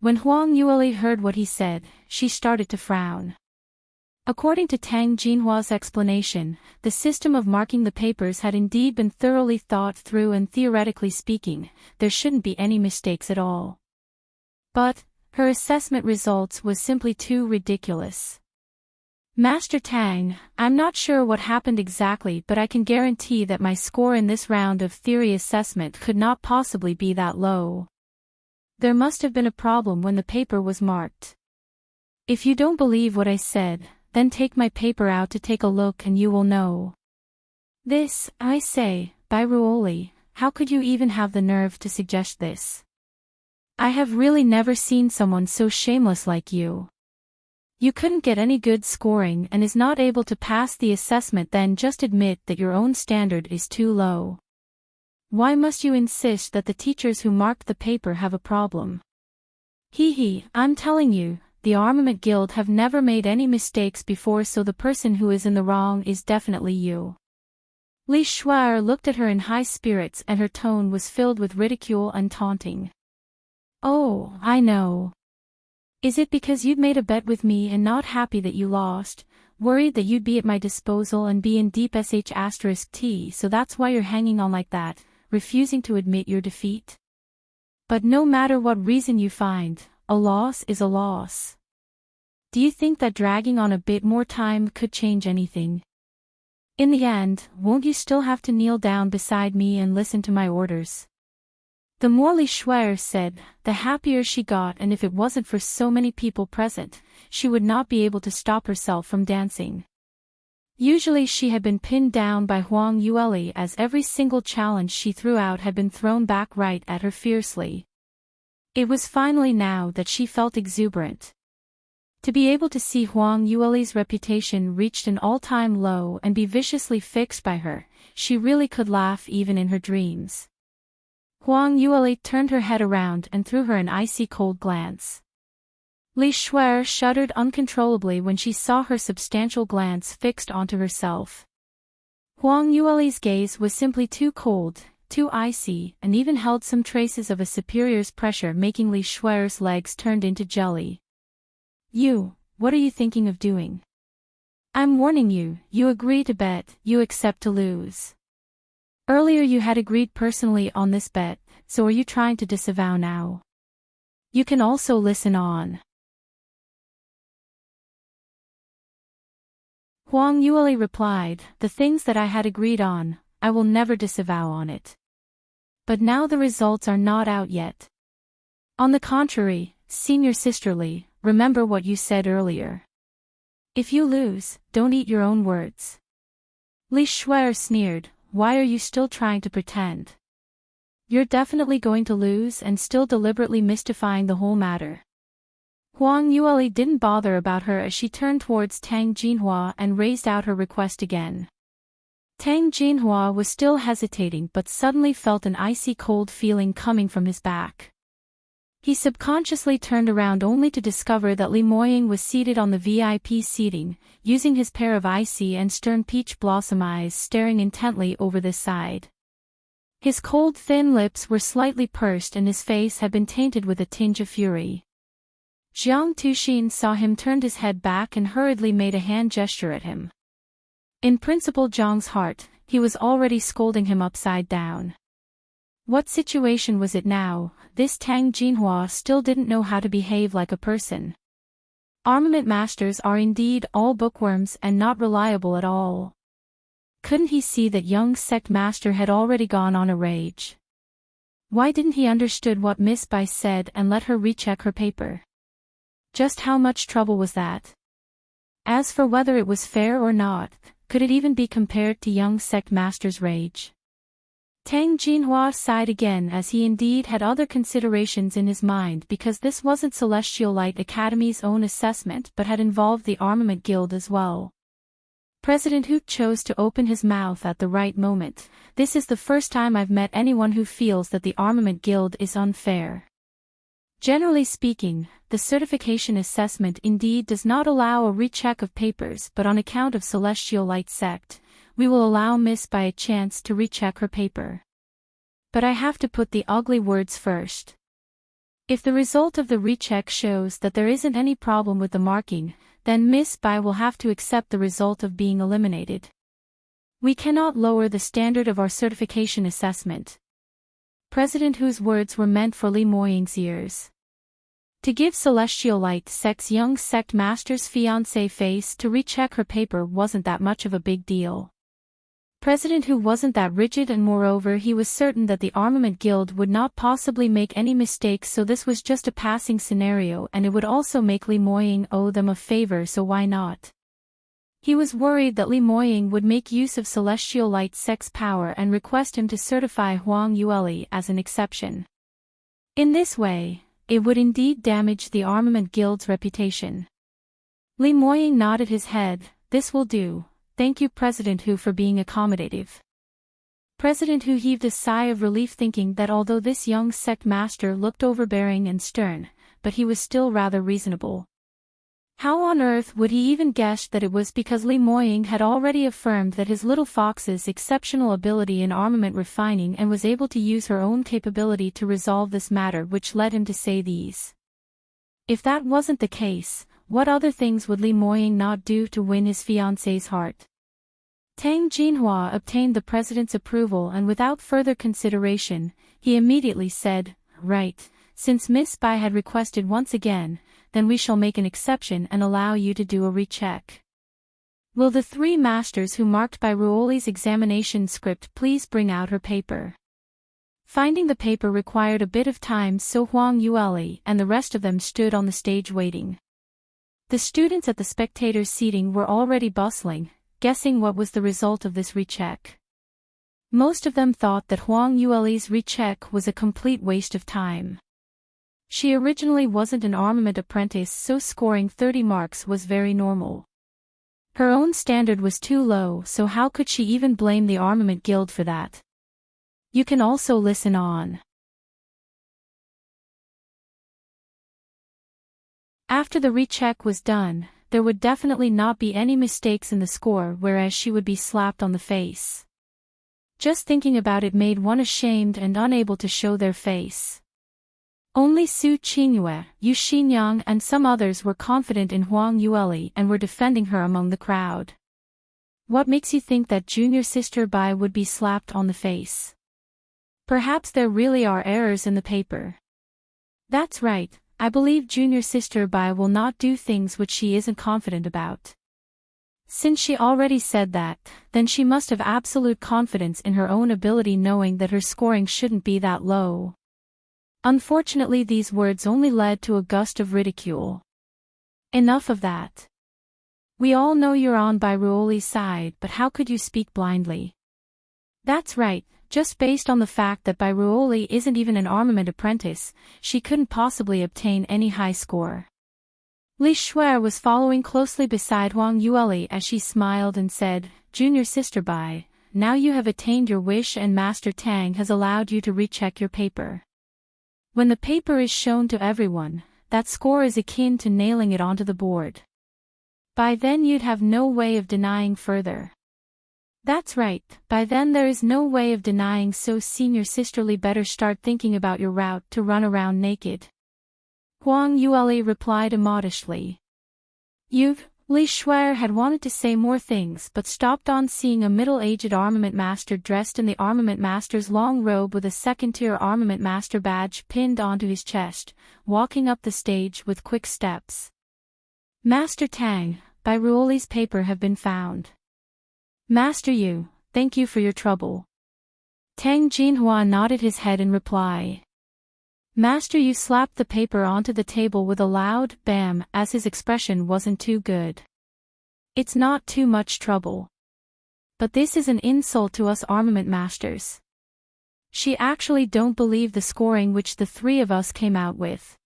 Speaker 1: When Huang Yueli heard what he said, she started to frown. According to Tang Jinhua's explanation, the system of marking the papers had indeed been thoroughly thought through and theoretically speaking, there shouldn't be any mistakes at all. But, her assessment results was simply too ridiculous. Master Tang, I'm not sure what happened exactly, but I can guarantee that my score in this round of theory assessment could not possibly be that low. There must have been a problem when the paper was marked. If you don't believe what I said, then take my paper out to take a look and you will know. This, I say, by Ruoli, how could you even have the nerve to suggest this? I have really never seen someone so shameless like you. You couldn't get any good scoring and is not able to pass the assessment, then just admit that your own standard is too low. Why must you insist that the teachers who marked the paper have a problem? I'm telling you, the Armament Guild have never made any mistakes before, so the person who is in the wrong is definitely you. Li Shuer looked at her in high spirits and her tone was filled with ridicule and taunting. Oh, I know. Is it because you'd made a bet with me and not happy that you lost, worried that you'd be at my disposal and be in deep sh*t, so that's why you're hanging on like that, refusing to admit your defeat? But no matter what reason you find, a loss is a loss. Do you think that dragging on a bit more time could change anything? In the end, won't you still have to kneel down beside me and listen to my orders? The more Li Shuer said, the happier she got, and if it wasn't for so many people present, she would not be able to stop herself from dancing. Usually she had been pinned down by Huang Yueli, as every single challenge she threw out had been thrown back right at her fiercely. It was finally now that she felt exuberant. To be able to see Huang Yueli's reputation reached an all-time low and be viciously fixed by her, she really could laugh even in her dreams. Huang Yueli turned her head around and threw her an icy cold glance. Li Shuer shuddered uncontrollably when she saw her substantial glance fixed onto herself. Huang Yueli's gaze was simply too cold, too icy, and even held some traces of a superior's pressure, making Li Shuer's legs turned into jelly. What are you thinking of doing? I'm warning you, you agree to bet, you accept to lose. Earlier you had agreed personally on this bet, so are you trying to disavow now? You can also listen on. Huang Yueli replied, the things that I had agreed on, I will never disavow on it. But now the results are not out yet. On the contrary, senior sisterly, remember what you said earlier. If you lose, don't eat your own words. Li Shuer sneered, why are you still trying to pretend? You're definitely going to lose and still deliberately mystifying the whole matter. Huang Yueli didn't bother about her as she turned towards Tang Jinhua and raised out her request again. Tang Jinhua was still hesitating but suddenly felt an icy cold feeling coming from his back. He subconsciously turned around only to discover that Li Moying was seated on the VIP seating, using his pair of icy and stern peach blossom eyes staring intently over this side. His cold thin lips were slightly pursed and his face had been tainted with a tinge of fury. Jiang Tuxin saw him, turned his head back and hurriedly made a hand gesture at him. In Principal Zhang's heart, he was already scolding him upside down. What situation was it now? This Tang Jinhua still didn't know how to behave like a person. Armament masters are indeed all bookworms and not reliable at all. Couldn't he see that young sect master had already gone on a rage? Why didn't he understood what Miss Bai said and let her recheck her paper? Just how much trouble was that? As for whether it was fair or not, could it even be compared to young sect master's rage? Tang Jinhua sighed again as he indeed had other considerations in his mind, because this wasn't Celestial Light Academy's own assessment but had involved the Armament Guild as well. President Hu chose to open his mouth at the right moment. This is the first time I've met anyone who feels that the Armament Guild is unfair. Generally speaking, the certification assessment indeed does not allow a recheck of papers, but on account of Celestial Light Sect, we will allow Miss Bai a chance to recheck her paper. But I have to put the ugly words first. If the result of the recheck shows that there isn't any problem with the marking, then Miss Bai will have to accept the result of being eliminated. We cannot lower the standard of our certification assessment. President Hu's words were meant for Li Moying's ears. To give Celestial Light Sect's young sect master's fiancée face to recheck her paper wasn't that much of a big deal. President Hu wasn't that rigid, and moreover he was certain that the Armament Guild would not possibly make any mistakes, so this was just a passing scenario and it would also make Li Moying owe them a favor, so why not? He was worried that Li Moying would make use of Celestial Light Sect's power and request him to certify Huang Yueli as an exception. In this way, it would indeed damage the Armament Guild's reputation. Li Moying nodded his head. This will do. Thank you, President Hu, for being accommodative. President Hu heaved a sigh of relief, thinking that although this young sect master looked overbearing and stern, but he was still rather reasonable. How on earth would he even guess that it was because Li Moying had already affirmed that his little fox's exceptional ability in armament refining and was able to use her own capability to resolve this matter, which led him to say these. If that wasn't the case, what other things would Li Moying not do to win his fiancée's heart? Tang Jinhua obtained the president's approval, and without further consideration, he immediately said, right, since Miss Bai had requested once again, then we shall make an exception and allow you to do a recheck. Will the three masters who marked Bai Ruoli's examination script please bring out her paper? Finding the paper required a bit of time, so Huang Yueli and the rest of them stood on the stage waiting. The students at the spectators' seating were already bustling, guessing what was the result of this recheck. Most of them thought that Huang Yueli's recheck was a complete waste of time. She originally wasn't an armament apprentice, so scoring 30 marks was very normal. Her own standard was too low, so how could she even blame the Armament Guild for that? You can also listen on. After the recheck was done, there would definitely not be any mistakes in the score, whereas she would be slapped on the face. Just thinking about it made one ashamed and unable to show their face. Only Su Qingyue, Yu Xinyang and some others were confident in Huang Yueli and were defending her among the crowd. What makes you think that junior sister Bai would be slapped on the face? Perhaps there really are errors in the paper. That's right, I believe junior sister Bai will not do things which she isn't confident about. Since she already said that, then she must have absolute confidence in her own ability, knowing that her scoring shouldn't be that low. Unfortunately, these words only led to a gust of ridicule. Enough of that. We all know you're on Bairuoli's side, but how could you speak blindly? That's right, just based on the fact that Bairuoli isn't even an armament apprentice, she couldn't possibly obtain any high score. Li Shuer was following closely beside Huang Yueli as she smiled and said, Junior sister Bai, now you have attained your wish and Master Tang has allowed you to recheck your paper. When the paper is shown to everyone, that score is akin to nailing it onto the board. By then you'd have no way of denying further. That's right, by then there is no way of denying, so senior sisterly better start thinking about your route to run around naked. Huang Yueli replied immodestly. Li Shuer had wanted to say more things but stopped on seeing a middle-aged armament master dressed in the armament master's long robe with a second-tier armament master badge pinned onto his chest, walking up the stage with quick steps. Master Tang, Bairuoli's paper have been found. Master Yu, thank you for your trouble. Tang Jinhua nodded his head in reply. Master Yu slapped the paper onto the table with a loud bam as his expression wasn't too good. It's not too much trouble. But this is an insult to us armament masters. She actually don't believe the scoring which the three of us came out with.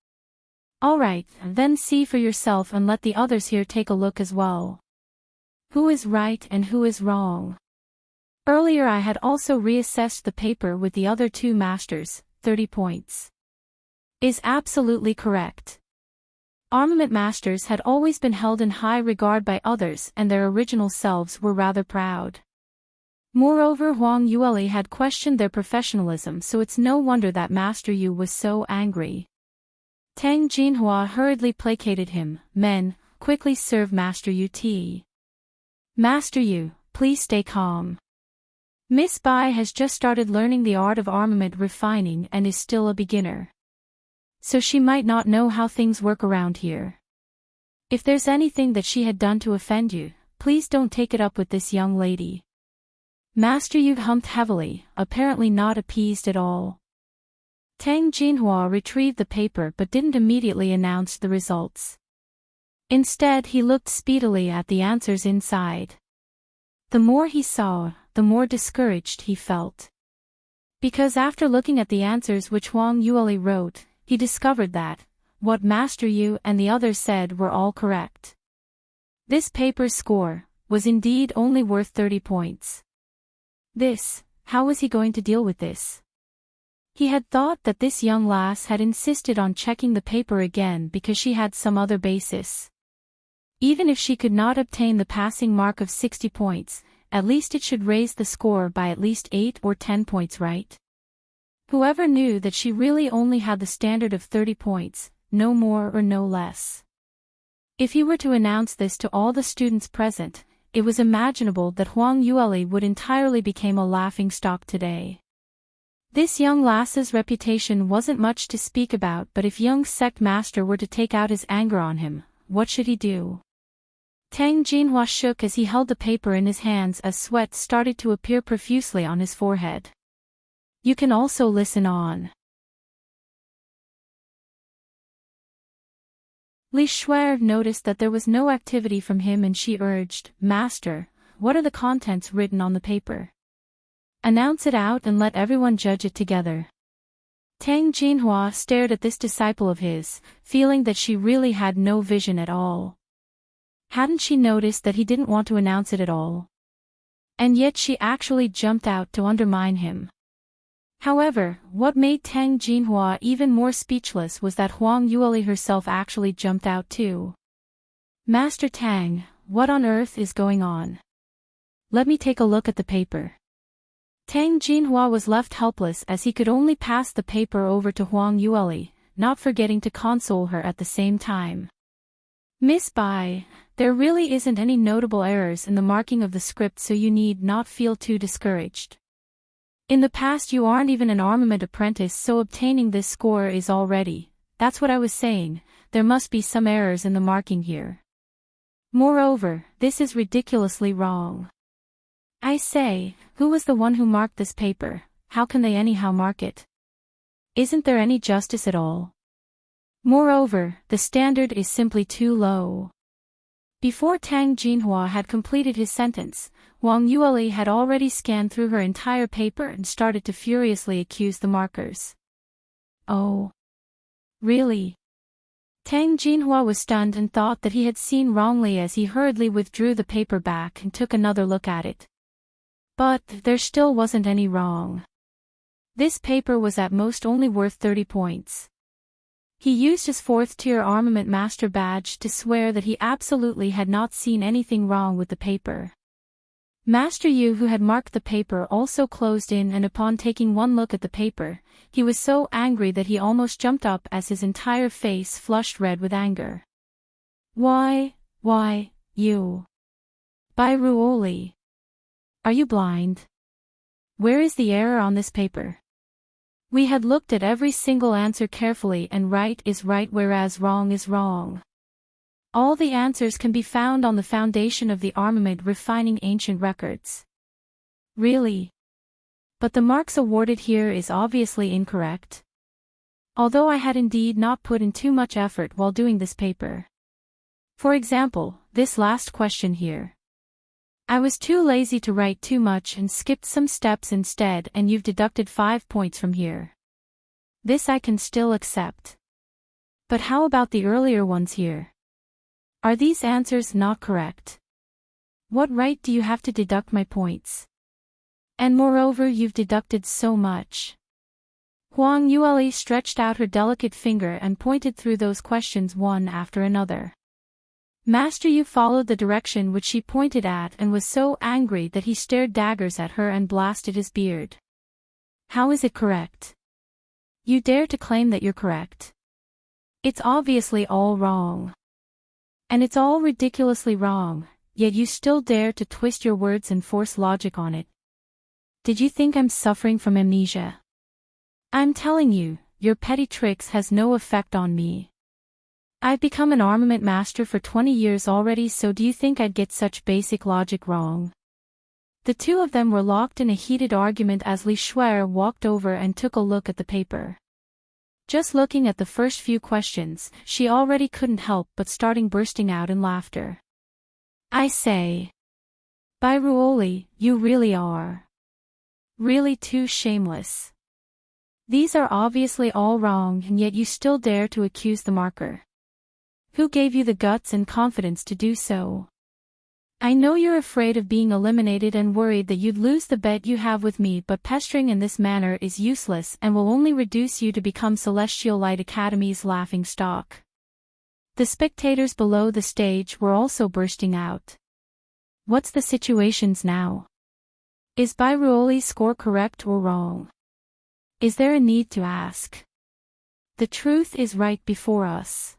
Speaker 1: Alright, then see for yourself and let the others here take a look as well. Who is right and who is wrong? Earlier I had also reassessed the paper with the other two masters, 30 points. Is absolutely correct. Armament masters had always been held in high regard by others and their original selves were rather proud. Moreover, Huang Yueli had questioned their professionalism, so it's no wonder that Master Yu was so angry. Tang Jinhua hurriedly placated him. Men, quickly serve Master Yu tea. Master Yu, please stay calm. Miss Bai has just started learning the art of armament refining and is still a beginner. So she might not know how things work around here. If there's anything that she had done to offend you, please don't take it up with this young lady. Master Yu humped heavily, apparently not appeased at all. Tang Jinhua retrieved the paper but didn't immediately announce the results. Instead he looked speedily at the answers inside. The more he saw, the more discouraged he felt. Because after looking at the answers which Huang Yueli wrote, he discovered that what Master Yu and the others said were all correct. This paper's score was indeed only worth 30 points. How was he going to deal with this? He had thought that this young lass had insisted on checking the paper again because she had some other basis. Even if she could not obtain the passing mark of 60 points, at least it should raise the score by at least 8 or 10 points, right? Whoever knew that she really only had the standard of 30 points, no more or no less. If he were to announce this to all the students present, it was imaginable that Huang Yueli would entirely become a laughingstock today. This young lass's reputation wasn't much to speak about, but if young sect master were to take out his anger on him, what should he do? Tang Jinhua shook as he held the paper in his hands as sweat started to appear profusely on his forehead. You can also listen on. Li Shuer noticed that there was no activity from him and she urged, Master, what are the contents written on the paper? Announce it out and let everyone judge it together. Tang Jinhua stared at this disciple of his, feeling that she really had no vision at all. Hadn't she noticed that he didn't want to announce it at all? And yet she actually jumped out to undermine him. However, what made Tang Jinhua even more speechless was that Huang Yueli herself actually jumped out too. Master Tang, what on earth is going on? Let me take a look at the paper. Tang Jinhua was left helpless as he could only pass the paper over to Huang Yueli, not forgetting to console her at the same time. Miss Bai, there really isn't any notable errors in the marking of the script, so you need not feel too discouraged. In the past you aren't even an armament apprentice, so obtaining this score is already, that's what I was saying, there must be some errors in the marking here. Moreover, this is ridiculously wrong. I say, who was the one who marked this paper? How can they anyhow mark it? Isn't there any justice at all? Moreover, the standard is simply too low. Before Tang Jinhua had completed his sentence, Wang Yueli had already scanned through her entire paper and started to furiously accuse the markers. Oh. Really? Tang Jinhua was stunned and thought that he had seen wrongly as he hurriedly withdrew the paper back and took another look at it. But there still wasn't any wrong. This paper was at most only worth 30 points. He used his 4th-tier armament master badge to swear that he absolutely had not seen anything wrong with the paper. Master Yu, who had marked the paper, also closed in, and upon taking one look at the paper, he was so angry that he almost jumped up as his entire face flushed red with anger. Why, you? Bai Ruoli. Are you blind? Where is the error on this paper? We had looked at every single answer carefully, and right is right whereas wrong is wrong. All the answers can be found on the foundation of the armament refining ancient records. Really? But the marks awarded here is obviously incorrect. Although I had indeed not put in too much effort while doing this paper. For example, this last question here. I was too lazy to write too much and skipped some steps instead, and you've deducted 5 points from here. This I can still accept. But how about the earlier ones here? Are these answers not correct? What right do you have to deduct my points? And moreover, you've deducted so much. Huang Yueli stretched out her delicate finger and pointed through those questions one after another. Master Yu followed the direction which she pointed at and was so angry that he stared daggers at her and blasted his beard. How is it correct? You dare to claim that you're correct? It's obviously all wrong. And it's all ridiculously wrong, yet you still dare to twist your words and force logic on it. Did you think I'm suffering from amnesia? I'm telling you, your petty tricks has no effect on me. I've become an armament master for 20 years already, so do you think I'd get such basic logic wrong? The two of them were locked in a heated argument as Li Shuer walked over and took a look at the paper. Just looking at the first few questions, she already couldn't help but bursting out in laughter. I say. Bai Ruoli, you really are. Really too shameless. These are obviously all wrong, and yet you still dare to accuse the marker. Who gave you the guts and confidence to do so? I know you're afraid of being eliminated and worried that you'd lose the bet you have with me, but pestering in this manner is useless and will only reduce you to become Celestial Light Academy's laughing stock. The spectators below the stage were also bursting out. What's the situations now? Is Bai Ruoli's score correct or wrong? Is there a need to ask? The truth is right before us.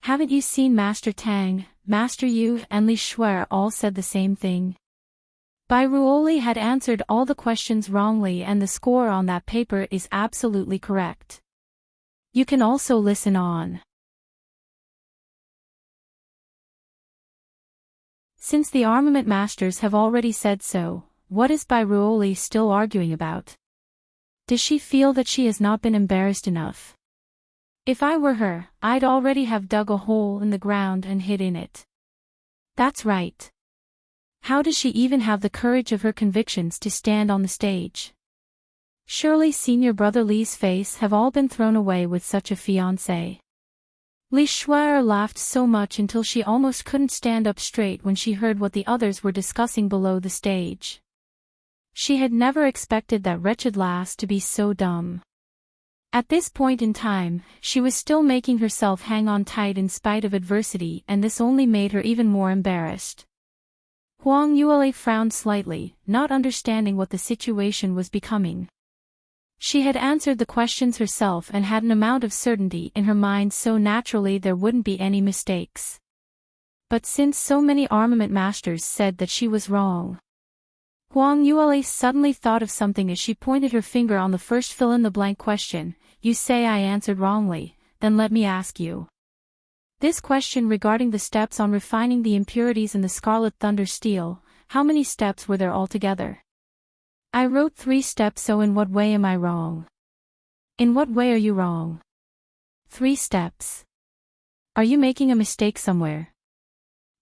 Speaker 1: Haven't you seen Master Tang, Master Yu, and Li Shuer all said the same thing? Bai Ruoli had answered all the questions wrongly, and the score on that paper is absolutely correct. You can also listen on. Since the armament masters have already said so, what is Bai Ruoli still arguing about? Does she feel that she has not been embarrassed enough? If I were her, I'd already have dug a hole in the ground and hid in it. That's right. How does she even have the courage of her convictions to stand on the stage? Surely senior brother Li's face have all been thrown away with such a fiancé. Li Shuer laughed so much until she almost couldn't stand up straight when she heard what the others were discussing below the stage. She had never expected that wretched lass to be so dumb. At this point in time, she was still making herself hang on tight in spite of adversity, and this only made her even more embarrassed. Huang Yuele frowned slightly, not understanding what the situation was becoming. She had answered the questions herself and had an amount of certainty in her mind, so naturally there wouldn't be any mistakes. But since so many armament masters said that she was wrong, Huang Yuele suddenly thought of something as she pointed her finger on the first fill-in-the-blank question. You say I answered wrongly, then let me ask you. This question regarding the steps on refining the impurities in the Scarlet Thunder steel, how many steps were there altogether? I wrote 3 steps, so in what way am I wrong? In what way are you wrong? 3 steps. Are you making a mistake somewhere?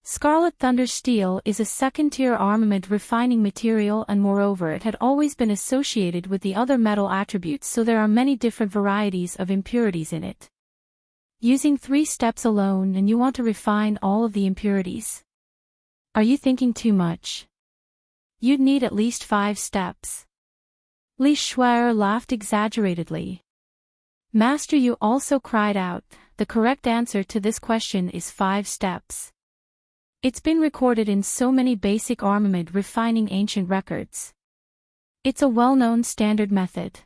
Speaker 1: Scarlet Thunder steel is a second-tier armament refining material, and moreover it had always been associated with the other metal attributes, so there are many different varieties of impurities in it. Using 3 steps alone, and you want to refine all of the impurities? Are you thinking too much? You'd need at least 5 steps. Li Shuer laughed exaggeratedly. Master Yu also cried out, the correct answer to this question is 5 steps. It's been recorded in so many basic armament refining ancient records. It's a well-known standard method.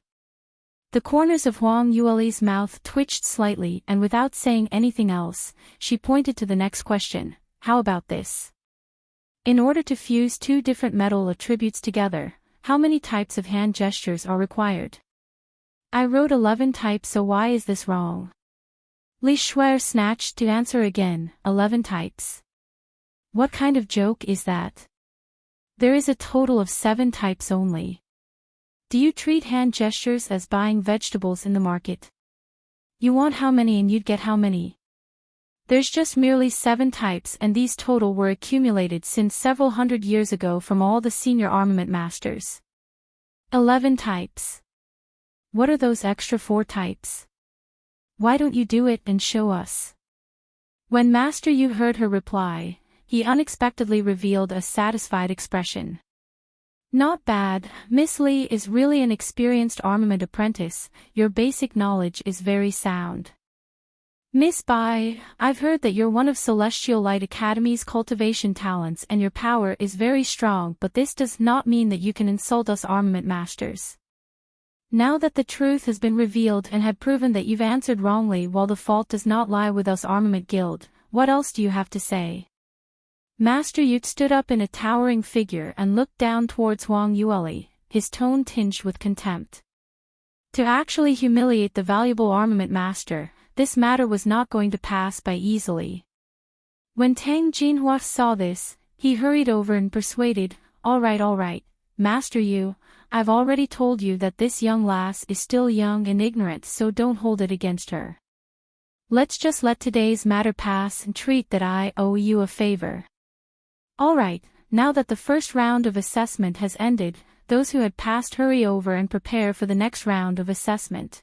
Speaker 1: The corners of Huang Yueli's mouth twitched slightly, and without saying anything else, she pointed to the next question. How about this? In order to fuse 2 different metal attributes together, how many types of hand gestures are required? I wrote 11 types, so why is this wrong? Li Shuer snatched to answer again, 11 types. What kind of joke is that? There is a total of 7 types only. Do you treat hand gestures as buying vegetables in the market? You want how many and you'd get how many? There's just merely 7 types, and these total were accumulated since several hundred years ago from all the senior armament masters. 11 types. What are those extra 4 types? Why don't you do it and show us? When Master Yu heard her reply, he unexpectedly revealed a satisfied expression. Not bad, Miss Li is really an experienced armament apprentice, your basic knowledge is very sound. Miss Bai, I've heard that you're one of Celestial Light Academy's cultivation talents and your power is very strong, but this does not mean that you can insult us armament masters. Now that the truth has been revealed and had proven that you've answered wrongly, while the fault does not lie with us Armament Guild, what else do you have to say? Master Yu stood up in a towering figure and looked down towards Huang Yueli, his tone tinged with contempt. To actually humiliate the valuable armament master, this matter was not going to pass by easily. When Tang Jinhua saw this, he hurried over and persuaded, all right, Master Yu, I've already told you that this young lass is still young and ignorant, so don't hold it against her. Let's just let today's matter pass and treat that I owe you a favor. Alright, now that the first round of assessment has ended, those who had passed hurry over and prepare for the next round of assessment.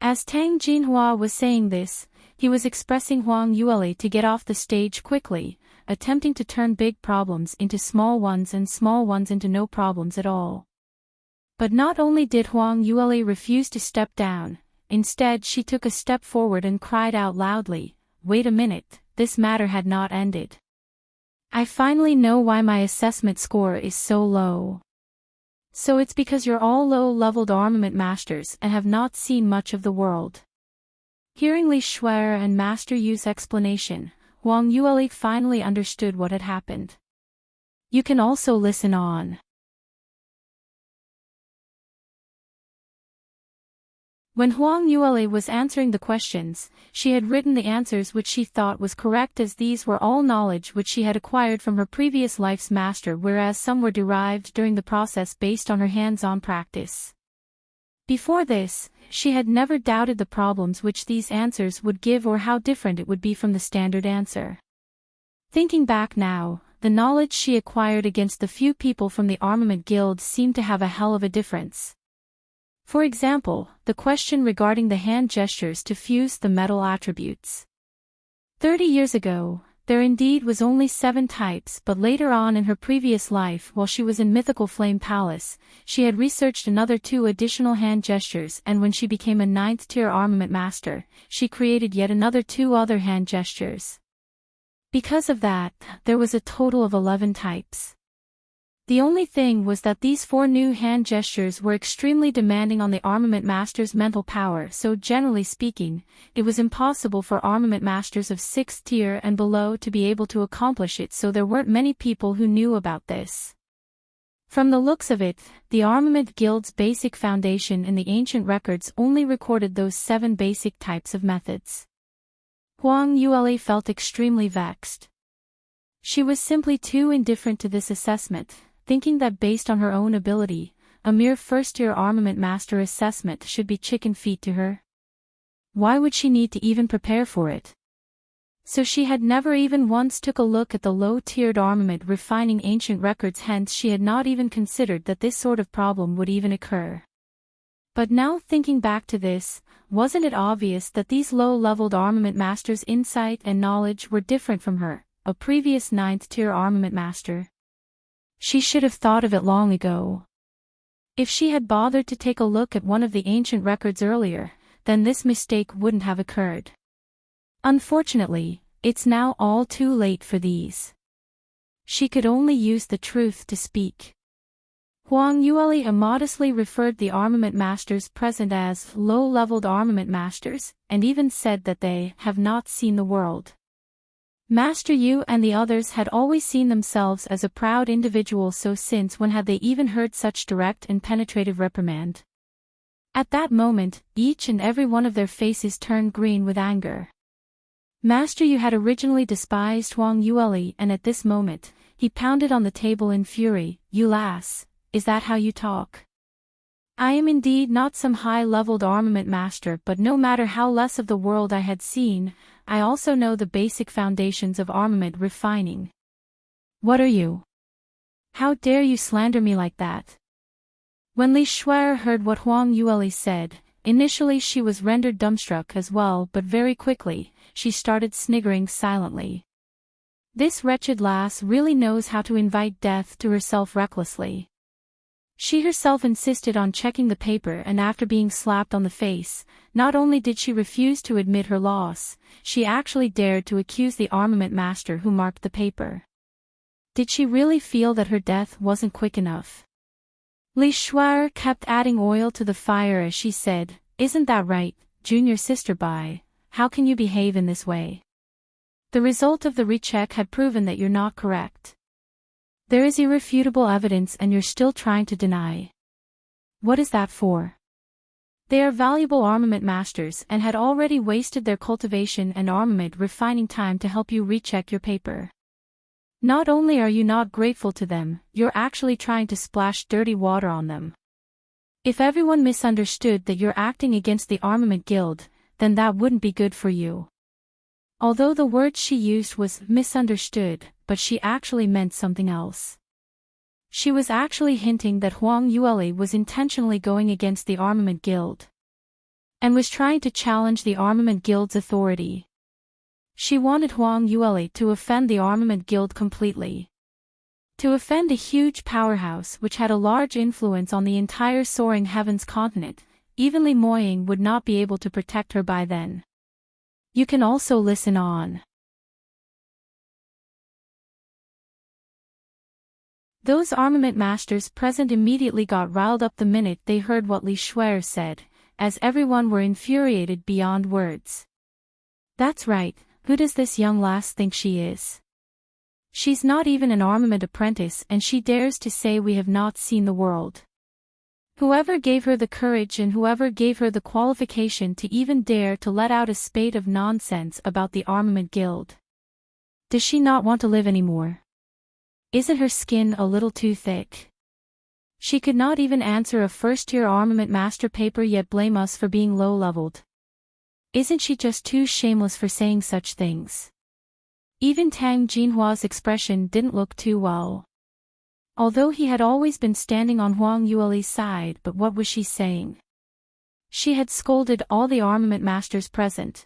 Speaker 1: As Tang Jinhua was saying this, he was expressing Huang Yueli to get off the stage quickly, attempting to turn big problems into small ones and small ones into no problems at all. But not only did Huang Yueli refuse to step down, instead she took a step forward and cried out loudly, wait a minute, this matter had not ended. I finally know why my assessment score is so low. So it's because you're all low-leveled armament masters and have not seen much of the world. Hearing Li Shuer and Master Yu's explanation, Huang Yueli finally understood what had happened. You can also listen on. When Huang Yueli was answering the questions, she had written the answers which she thought was correct, as these were all knowledge which she had acquired from her previous life's master, whereas some were derived during the process based on her hands-on practice. Before this, she had never doubted the problems which these answers would give or how different it would be from the standard answer. Thinking back now, the knowledge she acquired against the few people from the Armament Guild seemed to have a hell of a difference. For example, the question regarding the hand gestures to fuse the metal attributes. 30 years ago, There indeed was only 7 types, but later on in her previous life while she was in Mythical Flame Palace, she had researched another 2 additional hand gestures, and when she became a 9th tier armament master, she created yet another 2 other hand gestures. Because of that, there was a total of 11 types. The only thing was that these 4 new hand gestures were extremely demanding on the armament master's mental power, so generally speaking, it was impossible for armament masters of 6th tier and below to be able to accomplish it, so there weren't many people who knew about this. From the looks of it, the Armament Guild's basic foundation in the ancient records only recorded those 7 basic types of methods. Huang Yueli felt extremely vexed. She was simply too indifferent to this assessment, thinking that based on her own ability, a mere first-tier armament master assessment should be chicken feet to her. Why would she need to even prepare for it? So she had never even once took a look at the low-tiered armament refining ancient records, hence she had not even considered that this sort of problem would even occur. But now thinking back to this, wasn't it obvious that these low-leveled armament masters' insight and knowledge were different from her, a previous 9th-tier armament master? She should have thought of it long ago. If she had bothered to take a look at one of the ancient records earlier, then this mistake wouldn't have occurred. Unfortunately, it's now all too late for these. She could only use the truth to speak. Huang Yueli immodestly referred the armament masters present as low-leveled armament masters, and even said that they have not seen the world. Master Yu and the others had always seen themselves as a proud individual, so since when had they even heard such direct and penetrative reprimand? At that moment, each and every one of their faces turned green with anger. Master Yu had originally despised Huang Yueli, and at this moment, he pounded on the table in fury. "You lass, is that how you talk? I am indeed not some high-leveled armament master, but no matter how less of the world I had seen, I also know the basic foundations of armament refining. What are you? How dare you slander me like that?" When Li Shuer heard what Huang Yueli said, initially she was rendered dumbstruck as well, but very quickly, she started sniggering silently. This wretched lass really knows how to invite death to herself recklessly. She herself insisted on checking the paper, and after being slapped on the face, not only did she refuse to admit her loss, she actually dared to accuse the armament master who marked the paper. Did she really feel that her death wasn't quick enough? Li Shuer kept adding oil to the fire as she said, "Isn't that right, junior sister Bai? How can you behave in this way? The result of the recheck had proven that you're not correct. There is irrefutable evidence and you're still trying to deny. What is that for? They are valuable armament masters and had already wasted their cultivation and armament refining time to help you recheck your paper. Not only are you not grateful to them, you're actually trying to splash dirty water on them. If everyone misunderstood that you're acting against the Armament Guild, then that wouldn't be good for you." Although the word she used was misunderstood, but she actually meant something else. She was actually hinting that Huang Yueli was intentionally going against the Armament Guild and was trying to challenge the Armament Guild's authority. She wanted Huang Yueli to offend the Armament Guild completely. To offend a huge powerhouse which had a large influence on the entire Soaring Heavens continent. Even Li Moying would not be able to protect her by then. You can also listen on. Those armament masters present immediately got riled up the minute they heard what Li Shuer said, as everyone were infuriated beyond words. That's right, who does this young lass think she is? She's not even an armament apprentice and she dares to say we have not seen the world. Whoever gave her the courage and whoever gave her the qualification to even dare to let out a spate of nonsense about the Armament Guild? Does she not want to live anymore? Isn't her skin a little too thick? She could not even answer a first-tier armament master paper yet blame us for being low-leveled. Isn't she just too shameless for saying such things? Even Tang Jinhua's expression didn't look too well. Although he had always been standing on Huang Yueli's side, but what was she saying? She had scolded all the armament masters present.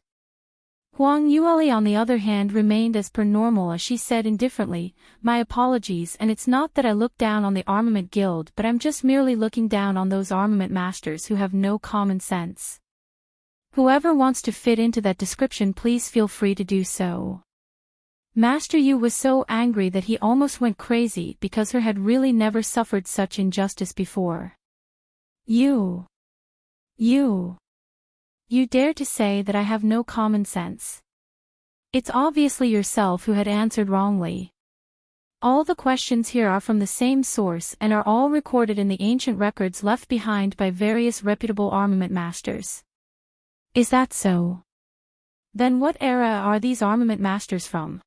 Speaker 1: Huang Yueli on the other hand remained as per normal as she said indifferently, "My apologies, and it's not that I look down on the Armament Guild, but I'm just merely looking down on those armament masters who have no common sense. Whoever wants to fit into that description, please feel free to do so." Master Yu was so angry that he almost went crazy because her had really never suffered such injustice before. You dare to say that I have no common sense. It's obviously yourself who had answered wrongly. All the questions here are from the same source and are all recorded in the ancient records left behind by various reputable armament masters. Is that so? Then what era are these armament masters from?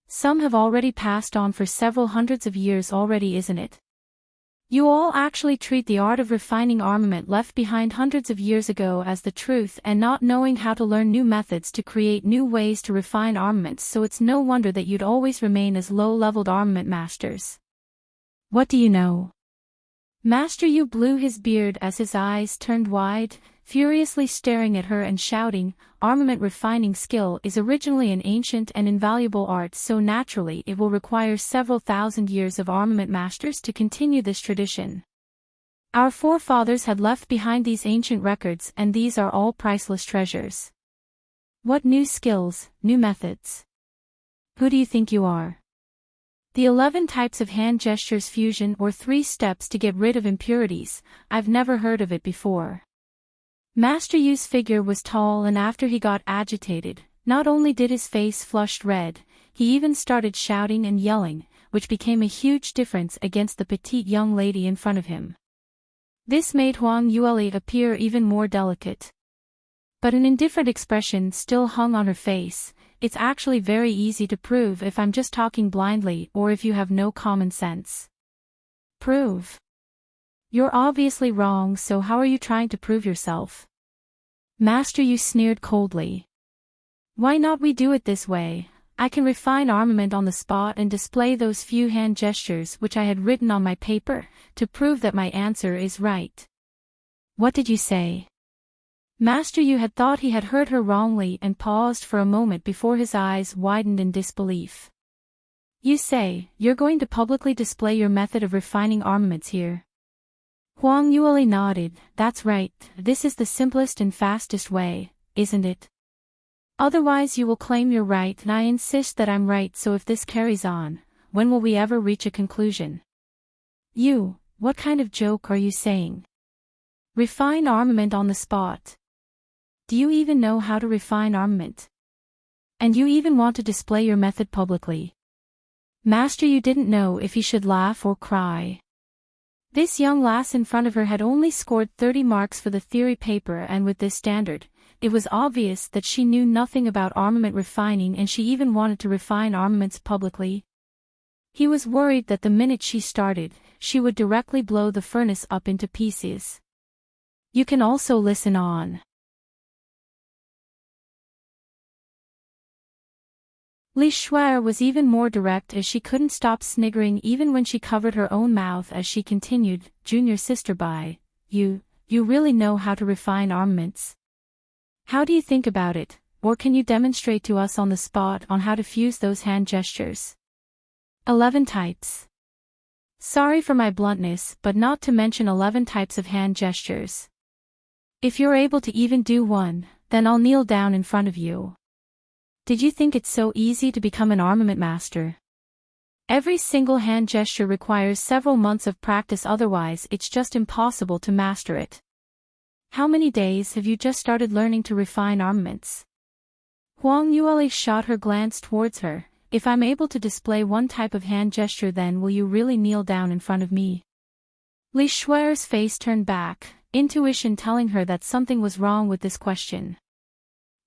Speaker 1: Some have already passed on for several hundreds of years already, isn't it? You all actually treat the art of refining armament left behind hundreds of years ago as the truth, and not knowing how to learn new methods to create new ways to refine armaments, so it's no wonder that you'd always remain as low-leveled armament masters. What do you know? Master Yu blew his beard as his eyes turned wide, furiously staring at her and shouting, "Armament refining skill is originally an ancient and invaluable art, so naturally it will require several thousand years of armament masters to continue this tradition. Our forefathers had left behind these ancient records, and these are all priceless treasures. What new skills, new methods? Who do you think you are? The 11 types of hand gestures fusion, or 3 steps to get rid of impurities, I've never heard of it before." Master Yu's figure was tall, and after he got agitated, not only did his face flush red, he even started shouting and yelling, which became a huge difference against the petite young lady in front of him. This made Huang Yueli appear even more delicate. But an indifferent expression still hung on her face. "It's actually very easy to prove if I'm just talking blindly or if you have no common sense." Prove? You're obviously wrong, so how are you trying to prove yourself? Master Yu sneered coldly. "Why not we do it this way? I can refine armament on the spot and display those few hand gestures which I had written on my paper, to prove that my answer is right." What did you say? Master Yu had thought he had heard her wrongly and paused for a moment before his eyes widened in disbelief. "You say, you're going to publicly display your method of refining armaments here?" Huang Yueli nodded. "That's right, this is the simplest and fastest way, isn't it? Otherwise you will claim you're right and I insist that I'm right, so if this carries on, when will we ever reach a conclusion?" "You, what kind of joke are you saying? Refine armament on the spot? Do you even know how to refine armament? And you even want to display your method publicly?" Master Yu didn't know if he should laugh or cry. This young lass in front of her had only scored 30 marks for the theory paper, and with this standard, it was obvious that she knew nothing about armament refining, and she even wanted to refine armaments publicly. He was worried that the minute she started, she would directly blow the furnace up into pieces. You can also listen on. Li Shuer was even more direct, as she couldn't stop sniggering even when she covered her own mouth as she continued, "Junior sister Bai, you really know how to refine armaments? How do you think about it, or can you demonstrate to us on the spot on how to fuse those hand gestures? 11 types. Sorry for my bluntness, but not to mention 11 types of hand gestures. If you're able to even do one, then I'll kneel down in front of you. Did you think it's so easy to become an armament master? Every single hand gesture requires several months of practice, otherwise it's just impossible to master it. How many days have you just started learning to refine armaments?" Huang Yueli shot her glance towards her. "If I'm able to display one type of hand gesture, then will you really kneel down in front of me?" Li Shuer's face turned back, intuition telling her that something was wrong with this question.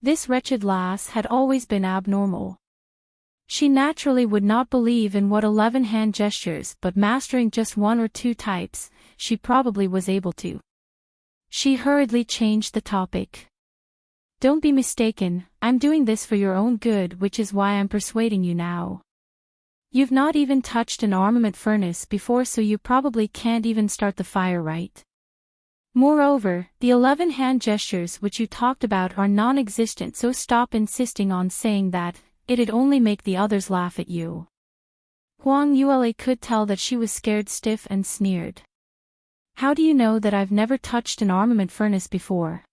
Speaker 1: This wretched lass had always been abnormal. She naturally would not believe in what 11 hand gestures, but mastering just 1 or 2 types, she probably was able to. She hurriedly changed the topic. "Don't be mistaken, I'm doing this for your own good, which is why I'm persuading you now. You've not even touched an armament furnace before, so you probably can't even start the fire right. Moreover, the 11 hand gestures which you talked about are non-existent, so stop insisting on saying that. It'd only make the others laugh at you. Huang Yule could tell that she was scared stiff and sneered. How do you know that I've never touched an armament furnace before?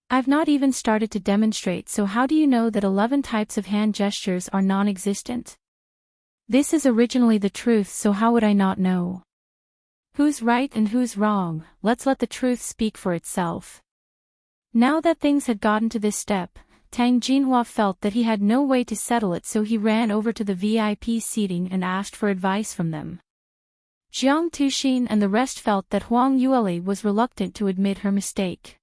Speaker 1: I've not even started to demonstrate, so how do you know that 11 types of hand gestures are non-existent? This is originally the truth, so how would I not know? Who's right and who's wrong? Let's let the truth speak for itself. Now that things had gotten to this step, Tang Jinhua felt that he had no way to settle it, so he ran over to the VIP seating and asked for advice from them. Jiang Tuxin and the rest felt that Huang Yule was reluctant to admit her mistake.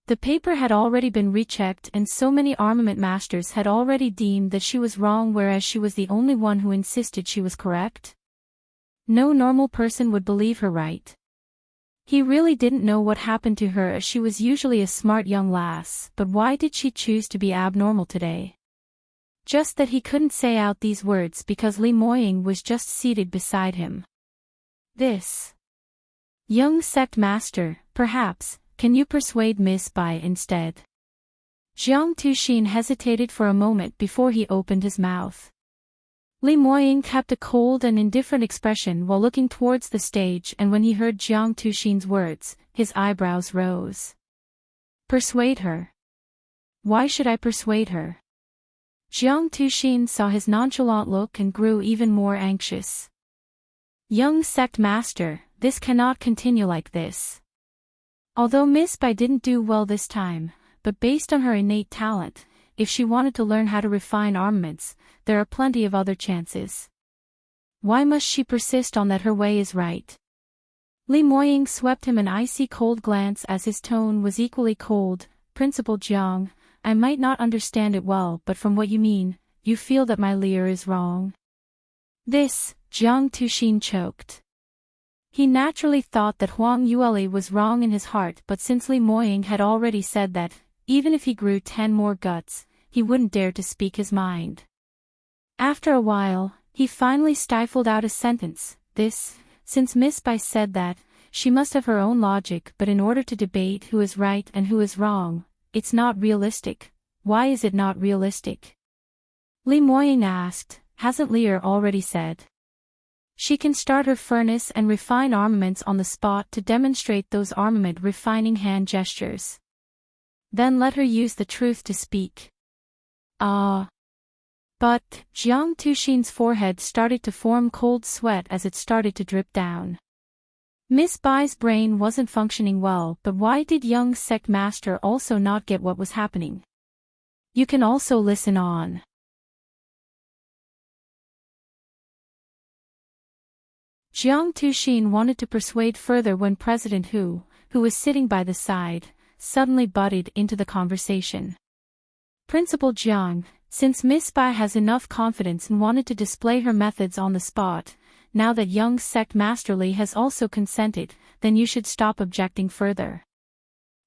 Speaker 1: The paper had already been rechecked and so many armament masters had already deemed that she was wrong, whereas she was the only one who insisted she was correct. No normal person would believe her, right? He really didn't know what happened to her, as she was usually a smart young lass, but why did she choose to be abnormal today? Just that he couldn't say out these words because Li Moying was just seated beside him. This young sect master, perhaps, can you persuade Miss Bai instead? Jiang Tuxin hesitated for a moment before he opened his mouth. Li Moying kept a cold and indifferent expression while looking towards the stage, and when he heard Jiang Tuxin's words, his eyebrows rose. Persuade her? Why should I persuade her? Jiang Tuxin saw his nonchalant look and grew even more anxious. Young sect master, this cannot continue like this. Although Miss Bai didn't do well this time, but based on her innate talent, if she wanted to learn how to refine armaments, there are plenty of other chances. Why must she persist on that her way is right? Li Moying swept him an icy cold glance as his tone was equally cold. Principal Jiang, I might not understand it well, but from what you mean, you feel that my leer is wrong. This, Jiang Tuxin choked. He naturally thought that Huang Yule was wrong in his heart, but since Li Moying had already said that, even if he grew 10 more guts, he wouldn't dare to speak his mind. After a while, he finally stifled out a sentence. Since Miss Bai said that, she must have her own logic, but in order to debate who is right and who is wrong, it's not realistic. Why is it not realistic? Li Moying asked. Hasn't Lear already said? She can start her furnace and refine armaments on the spot to demonstrate those armament refining hand gestures. Then let her use the truth to speak. But, Jiang Tuxin's forehead started to form cold sweat as it started to drip down. Miss Bai's brain wasn't functioning well, but why did young sect master also not get what was happening? You can also listen on. Jiang Tuxin wanted to persuade further when President Hu was sitting by the side, suddenly butted into the conversation. Principal Jiang, since Miss Bai has enough confidence and wanted to display her methods on the spot, now that young sect master Li has also consented, then you should stop objecting further.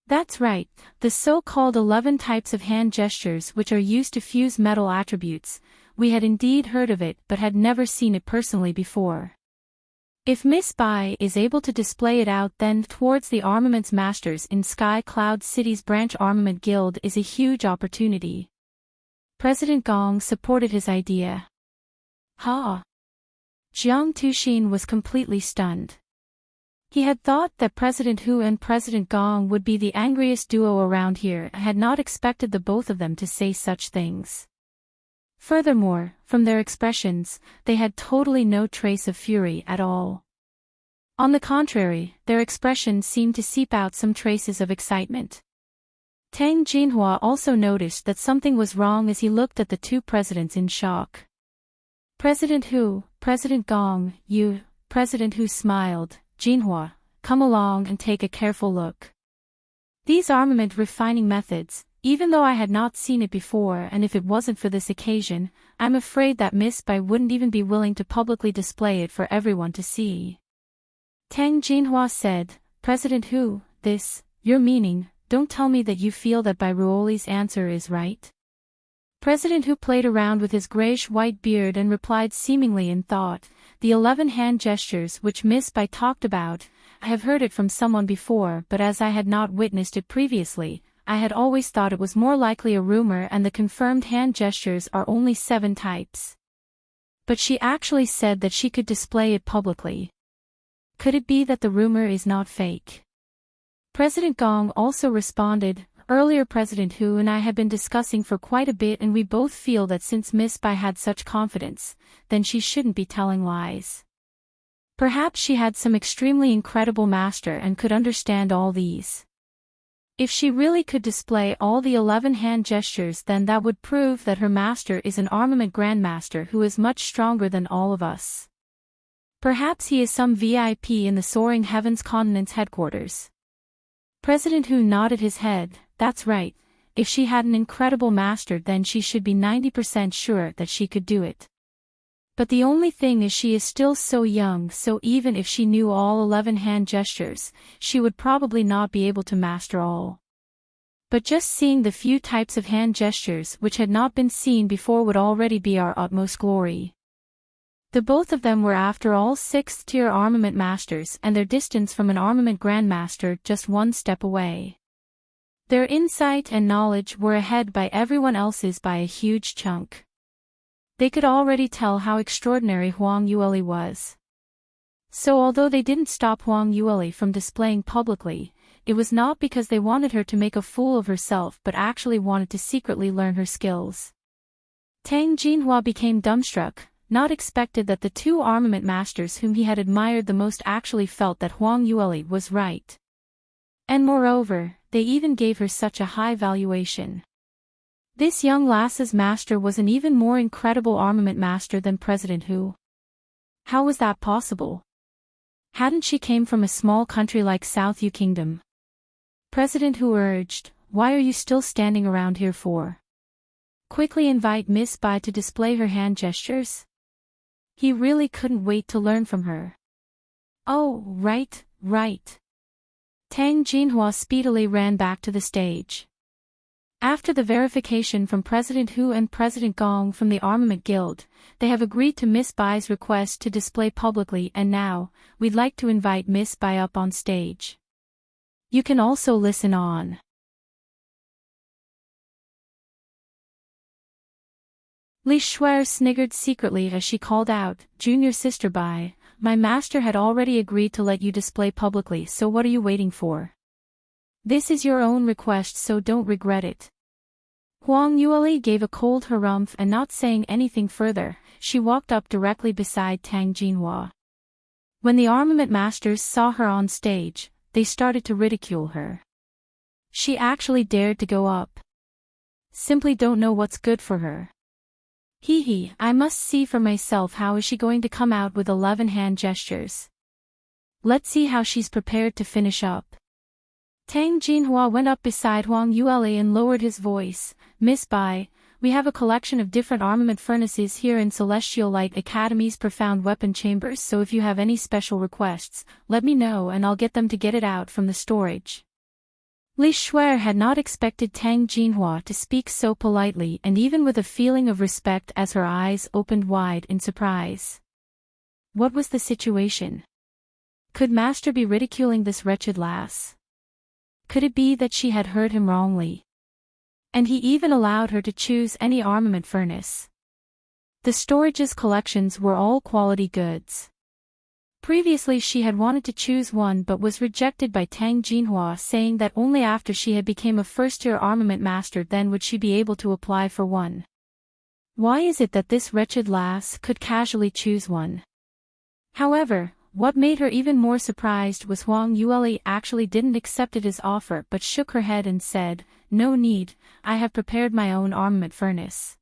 Speaker 1: That's right, the so-called 11 types of hand gestures which are used to fuse metal attributes, we had indeed heard of it but had never seen it personally before. If Miss Bai is able to display it out then towards the armaments masters in Sky Cloud City's branch armament guild is a huge opportunity. President Gong supported his idea. Ha! Jiang Tuxin was completely stunned. He had thought that President Hu and President Gong would be the angriest duo around here and had not expected the both of them to say such things. Furthermore, from their expressions, they had totally no trace of fury at all. On the contrary, their expressions seemed to seep out some traces of excitement. Tang Jinhua also noticed that something was wrong as he looked at the two presidents in shock. President Hu, President Gong, you, President Hu smiled. Jinhua, come along and take a careful look. These armament refining methods, even though I had not seen it before, and if it wasn't for this occasion, I'm afraid that Miss Bai wouldn't even be willing to publicly display it for everyone to see. Tang Jinhua said, President Hu, your meaning, don't tell me that you feel that Bai Ruoli's answer is right? President Hu played around with his grayish-white beard and replied seemingly in thought, the 11 hand gestures which Miss Bai talked about. I have heard it from someone before, but as I had not witnessed it previously, I had always thought it was more likely a rumor, and the confirmed hand gestures are only 7 types. But she actually said that she could display it publicly. Could it be that the rumor is not fake? President Gong also responded, earlier President Hu and I have been discussing for quite a bit, and we both feel that since Miss Bai had such confidence, then she shouldn't be telling lies. Perhaps she had some extremely incredible master and could understand all these. If she really could display all the 11 hand gestures, then that would prove that her master is an armament grandmaster who is much stronger than all of us. Perhaps he is some VIP in the Soaring Heavens Continent's headquarters. President Hu nodded his head. That's right. If she had an incredible master, then she should be 90% sure that she could do it. But the only thing is she is still so young, so even if she knew all 11 hand gestures, she would probably not be able to master all. But just seeing the few types of hand gestures which had not been seen before would already be our utmost glory. The both of them were after all 6th tier armament masters, and their distance from an armament grandmaster just 1 step away. Their insight and knowledge were ahead by everyone else's by a huge chunk. They could already tell how extraordinary Huang Yueli was. So although they didn't stop Huang Yueli from displaying publicly, it was not because they wanted her to make a fool of herself, but actually wanted to secretly learn her skills. Tang Jinhua became dumbstruck, not expected that the 2 armament masters whom he had admired the most actually felt that Huang Yueli was right. And moreover, they even gave her such a high valuation. This young lass's master was an even more incredible armament master than President Hu. How was that possible? Hadn't she came from a small country like South Yu Kingdom? President Hu urged, why are you still standing around here for? Quickly invite Miss Bai to display her hand gestures? He really couldn't wait to learn from her. Oh, right. Tang Jinhua speedily ran back to the stage. After the verification from President Hu and President Gong from the Armament Guild, they have agreed to Miss Bai's request to display publicly, and now, we'd like to invite Miss Bai up on stage. You can also listen on. Li Shuer sniggered secretly as she called out, Junior Sister Bai, my master had already agreed to let you display publicly, so what are you waiting for? This is your own request, so don't regret it. Huang Yueli gave a cold harumph, and not saying anything further, she walked up directly beside Tang Jinhua. When the armament masters saw her on stage, they started to ridicule her. She actually dared to go up. Simply don't know what's good for her. Hee, I must see for myself how is she going to come out with 11 hand gestures. Let's see how she's prepared to finish up. Tang Jinhua went up beside Huang Yueli and lowered his voice. Miss Bai, we have a collection of different armament furnaces here in Celestial Light Academy's profound weapon chambers, so if you have any special requests, let me know and I'll get them to get it out from the storage. Li Shuer had not expected Tang Jinhua to speak so politely, and even with a feeling of respect as her eyes opened wide in surprise. What was the situation? Could Master be ridiculing this wretched lass? Could it be that she had heard him wrongly? And he even allowed her to choose any armament furnace. The storage's collections were all quality goods. Previously she had wanted to choose one but was rejected by Tang Jinhua, saying that only after she had become a first-tier armament master then would she be able to apply for one. Why is it that this wretched lass could casually choose one? However, what made her even more surprised was Huang Yueli actually didn't accept his offer but shook her head and said, no need, I have prepared my own armament furnace.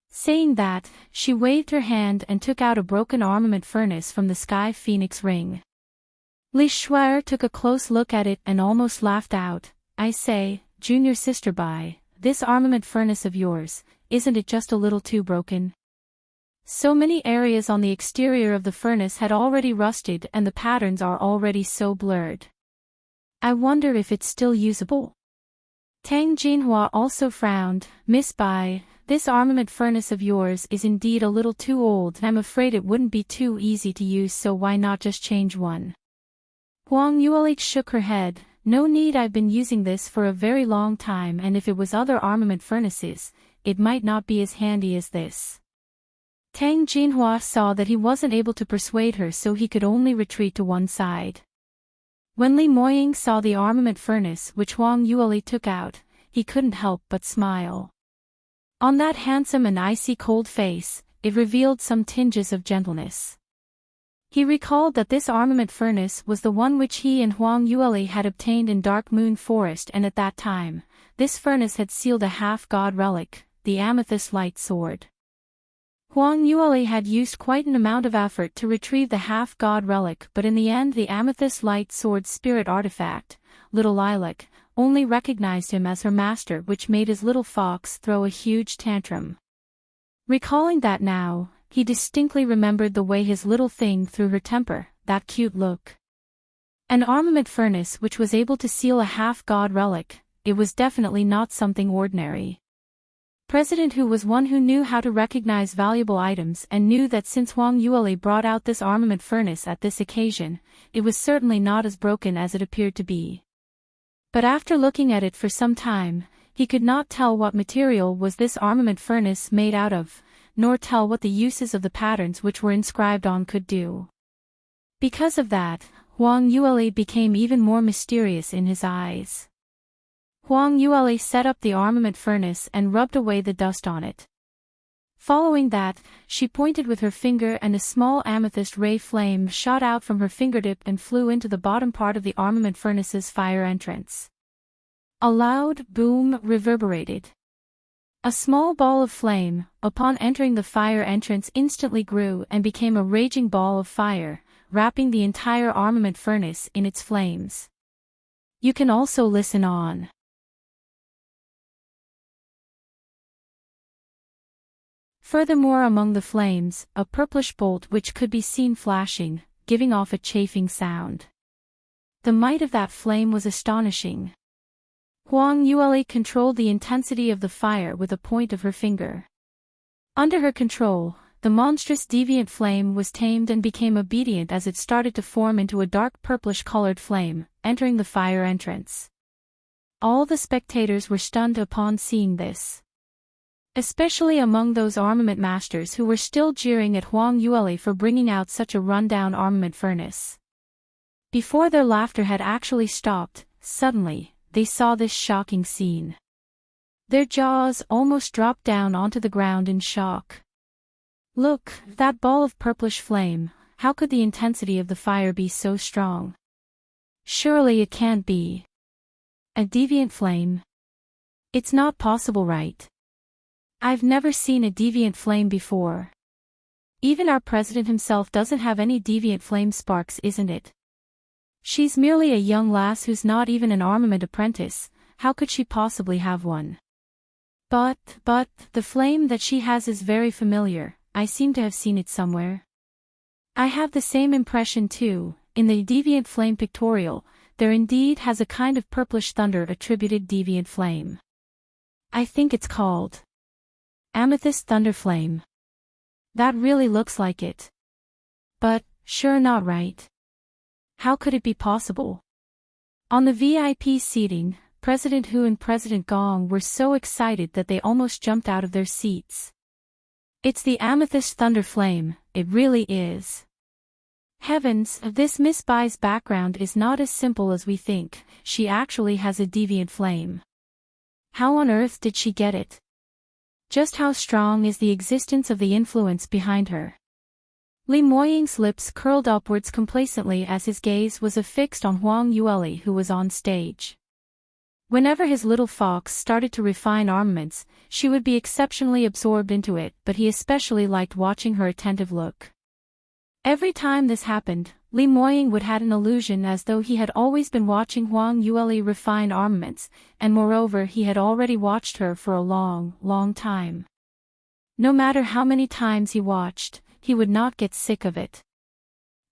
Speaker 1: Saying that, she waved her hand and took out a broken armament furnace from the Sky Phoenix ring. Li Shuer took a close look at it and almost laughed out. I say, Junior Sister Bai, this armament furnace of yours, isn't it just a little too broken? So many areas on the exterior of the furnace had already rusted and the patterns are already so blurred. I wonder if it's still usable. Tang Jinhua also frowned. Miss Bai, this armament furnace of yours is indeed a little too old. I'm afraid it wouldn't be too easy to use, so why not just change one? Huang Yuelei shook her head. No need, I've been using this for a very long time, and if it was other armament furnaces, it might not be as handy as this. Tang Jinhua saw that he wasn't able to persuade her, so he could only retreat to one side. When Li Moying saw the armament furnace which Huang Yuelei took out, he couldn't help but smile. On that handsome and icy cold face, it revealed some tinges of gentleness. He recalled that this armament furnace was the one which he and Huang Yuelei had obtained in Dark Moon Forest, and at that time, this furnace had sealed a half-god relic, the amethyst light sword. Huang Yuelei had used quite an amount of effort to retrieve the half-god relic, but in the end the amethyst light sword's spirit artifact, Little Lilac, only recognized him as her master, which made his little fox throw a huge tantrum. Recalling that now, he distinctly remembered the way his little thing threw her temper, that cute look. An armament furnace which was able to seal a half-god relic, it was definitely not something ordinary. President Hu was one who knew how to recognize valuable items and knew that since Huang Yuelei brought out this armament furnace at this occasion, it was certainly not as broken as it appeared to be. But after looking at it for some time, he could not tell what material was this armament furnace made out of, nor tell what the uses of the patterns which were inscribed on could do. Because of that, Huang Yuelei became even more mysterious in his eyes. Huang Yuelei set up the armament furnace and rubbed away the dust on it. Following that, she pointed with her finger and a small amethyst ray flame shot out from her fingertip and flew into the bottom part of the armament furnace's fire entrance. A loud boom reverberated. A small ball of flame, upon entering the fire entrance, instantly grew and became a raging ball of fire, wrapping the entire armament furnace in its flames. You can also listen on. Furthermore, among the flames, a purplish bolt which could be seen flashing, giving off a chafing sound. The might of that flame was astonishing. Huang Yuelei controlled the intensity of the fire with a point of her finger. Under her control, the monstrous deviant flame was tamed and became obedient as it started to form into a dark purplish-colored flame, entering the fire entrance. All the spectators were stunned upon seeing this. Especially among those armament masters who were still jeering at Huang Yuelei for bringing out such a run-down armament furnace. Before their laughter had actually stopped, suddenly, they saw this shocking scene. Their jaws almost dropped down onto the ground in shock. Look, that ball of purplish flame, how could the intensity of the fire be so strong? Surely it can't be. A deviant flame? It's not possible, right? I've never seen a deviant flame before. Even our president himself doesn't have any deviant flame sparks, isn't it? She's merely a young lass who's not even an armament apprentice, how could she possibly have one? But, the flame that she has is very familiar, I seem to have seen it somewhere. I have the same impression too, in the deviant flame pictorial, there indeed has a kind of purplish thunder attributed deviant flame. I think it's called Amethyst Thunder Flame. That really looks like it. But, sure not right. How could it be possible? On the VIP seating, President Hu and President Gong were so excited that they almost jumped out of their seats. It's the Amethyst Thunder Flame, it really is. Heavens, this Miss Bai's background is not as simple as we think, she actually has a deviant flame. How on earth did she get it? Just how strong is the existence of the influence behind her? Li Moying's lips curled upwards complacently as his gaze was affixed on Huang Yuelei, who was on stage. Whenever his little fox started to refine armaments, she would be exceptionally absorbed into it, but he especially liked watching her attentive look. Every time this happened, Li Moying would have an illusion as though he had always been watching Huang Yuelei refine armaments, and moreover he had already watched her for a long, long time. No matter how many times he watched, he would not get sick of it.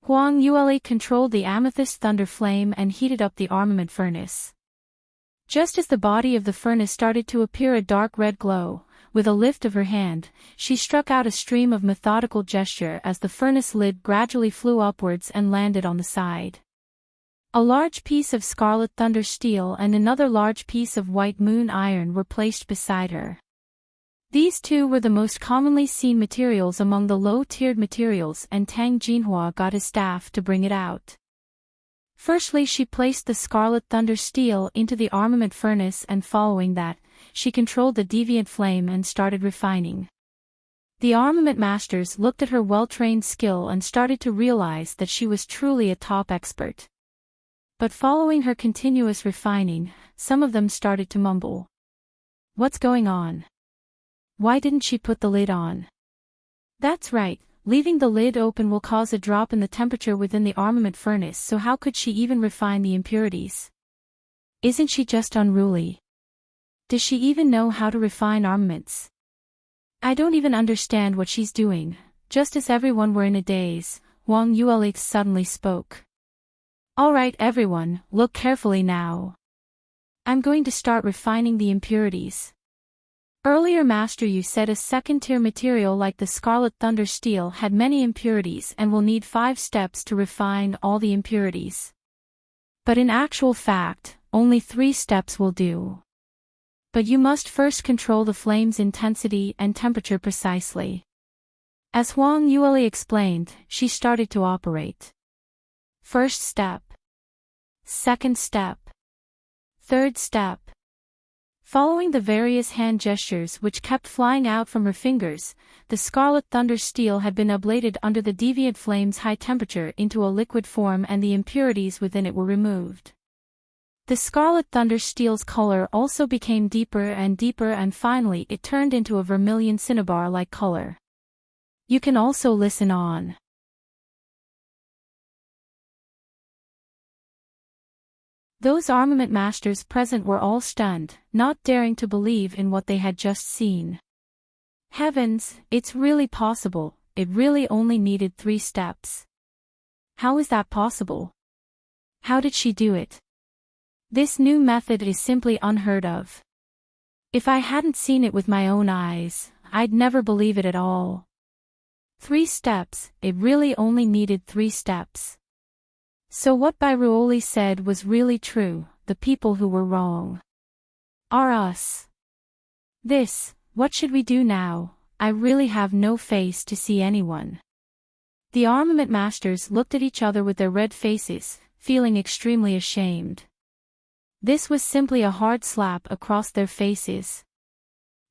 Speaker 1: Huang Yuelei controlled the Amethyst Thunder Flame and heated up the armament furnace. Just as the body of the furnace started to appear a dark red glow, with a lift of her hand, she struck out a stream of methodical gesture as the furnace lid gradually flew upwards and landed on the side. A large piece of scarlet thunder steel and another large piece of white moon iron were placed beside her. These two were the most commonly seen materials among the low-tiered materials, and Tang Jinhua got his staff to bring it out. Firstly, she placed the scarlet thunder steel into the armament furnace, and following that, she controlled the deviant flame and started refining. The armament masters looked at her well-trained skill and started to realize that she was truly a top expert. But following her continuous refining, some of them started to mumble. What's going on? Why didn't she put the lid on? That's right, leaving the lid open will cause a drop in the temperature within the armament furnace, so how could she even refine the impurities? Isn't she just unruly? Does she even know how to refine armaments? I don't even understand what she's doing. Just as everyone were in a daze, Huang Yueli suddenly spoke. Alright everyone, look carefully now. I'm going to start refining the impurities. Earlier Master Yu said a second-tier material like the Scarlet Thunder Steel had many impurities and will need 5 steps to refine all the impurities. But in actual fact, only 3 steps will do. But you must first control the flame's intensity and temperature precisely. As Huang Yueli explained, she started to operate. First step. Second step. Third step. Following the various hand gestures which kept flying out from her fingers, the Scarlet Thunder Steel had been ablated under the deviant flame's high temperature into a liquid form, and the impurities within it were removed. The Scarlet Thunder Steel's color also became deeper and deeper, and finally it turned into a vermilion cinnabar-like color. You can also listen on. Those armament masters present were all stunned, not daring to believe in what they had just seen. Heavens, it's really possible, it really only needed 3 steps. How is that possible? How did she do it? This new method is simply unheard of. If I hadn't seen it with my own eyes, I'd never believe it at all. 3 steps, it really only needed 3 steps. So what Bairuoli said was really true, the people who were wrong are us. What should we do now? I really have no face to see anyone. The armament masters looked at each other with their red faces, feeling extremely ashamed. This was simply a hard slap across their faces.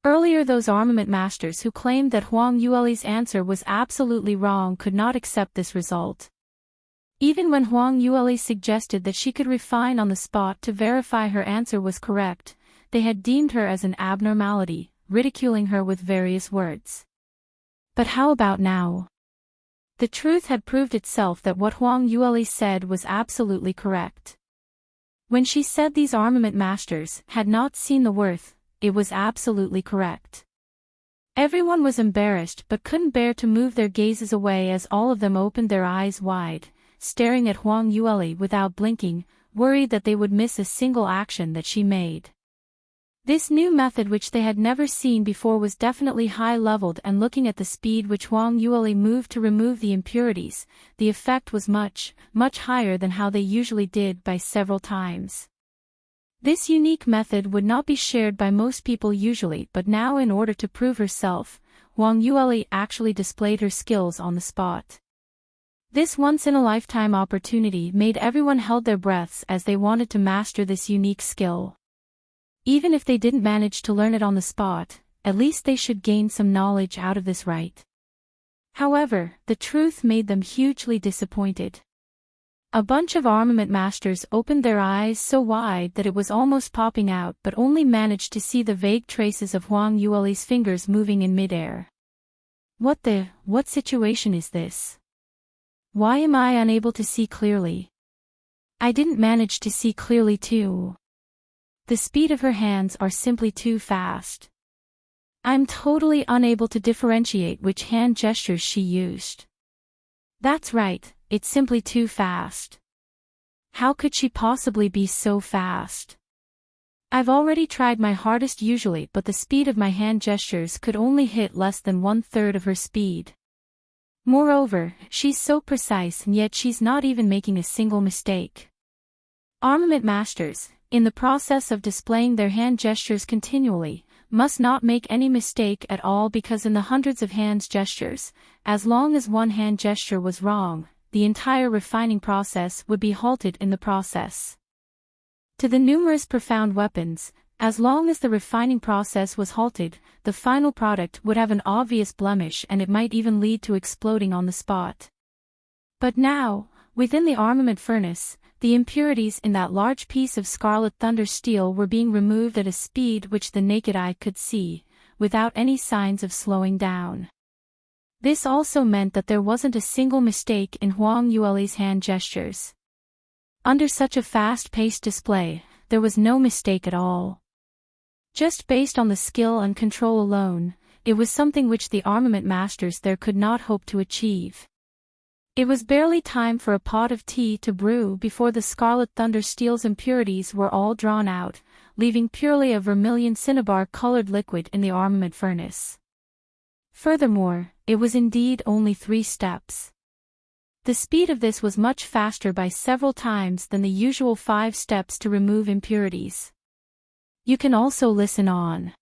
Speaker 1: Earlier those armament masters who claimed that Huang Yueli's answer was absolutely wrong could not accept this result. Even when Huang Yueli suggested that she could refine on the spot to verify her answer was correct, they had deemed her as an abnormality, ridiculing her with various words. But how about now? The truth had proved itself that what Huang Yueli said was absolutely correct. When she said these armament masters had not seen the worth, it was absolutely correct. Everyone was embarrassed but couldn't bear to move their gazes away as all of them opened their eyes wide, staring at Huang Yueli without blinking, worried that they would miss a single action that she made. This new method which they had never seen before was definitely high-leveled, and looking at the speed which Huang Yueli moved to remove the impurities, the effect was much, much higher than how they usually did by several times. This unique method would not be shared by most people usually, but now in order to prove herself, Huang Yueli actually displayed her skills on the spot. This once-in-a-lifetime opportunity made everyone held their breaths as they wanted to master this unique skill. Even if they didn't manage to learn it on the spot, at least they should gain some knowledge out of this right. However, the truth made them hugely disappointed. A bunch of armament masters opened their eyes so wide that it was almost popping out, but only managed to see the vague traces of Huang Yueli's fingers moving in midair. What situation is this? Why am I unable to see clearly? I didn't manage to see clearly too. The speed of her hands are simply too fast. I'm totally unable to differentiate which hand gestures she used. That's right, it's simply too fast. How could she possibly be so fast? I've already tried my hardest usually, but the speed of my hand gestures could only hit less than 1/3 of her speed. Moreover, she's so precise and yet she's not even making a single mistake. Armament masters, in the process of displaying their hand gestures continually, must not make any mistake at all, because in the hundreds of hand gestures, as long as one hand gesture was wrong, the entire refining process would be halted in the process. To the numerous profound weapons, as long as the refining process was halted, the final product would have an obvious blemish and it might even lead to exploding on the spot. But now, within the armament furnace, the impurities in that large piece of scarlet thunder steel were being removed at a speed which the naked eye could see, without any signs of slowing down. This also meant that there wasn't a single mistake in Huang Yueli's hand gestures. Under such a fast-paced display, there was no mistake at all. Just based on the skill and control alone, it was something which the armament masters there could not hope to achieve. It was barely time for a pot of tea to brew before the scarlet thunder steel's impurities were all drawn out, leaving purely a vermilion cinnabar-colored liquid in the armament furnace. Furthermore, it was indeed only 3 steps. The speed of this was much faster by several times than the usual 5 steps to remove impurities. You can also listen on.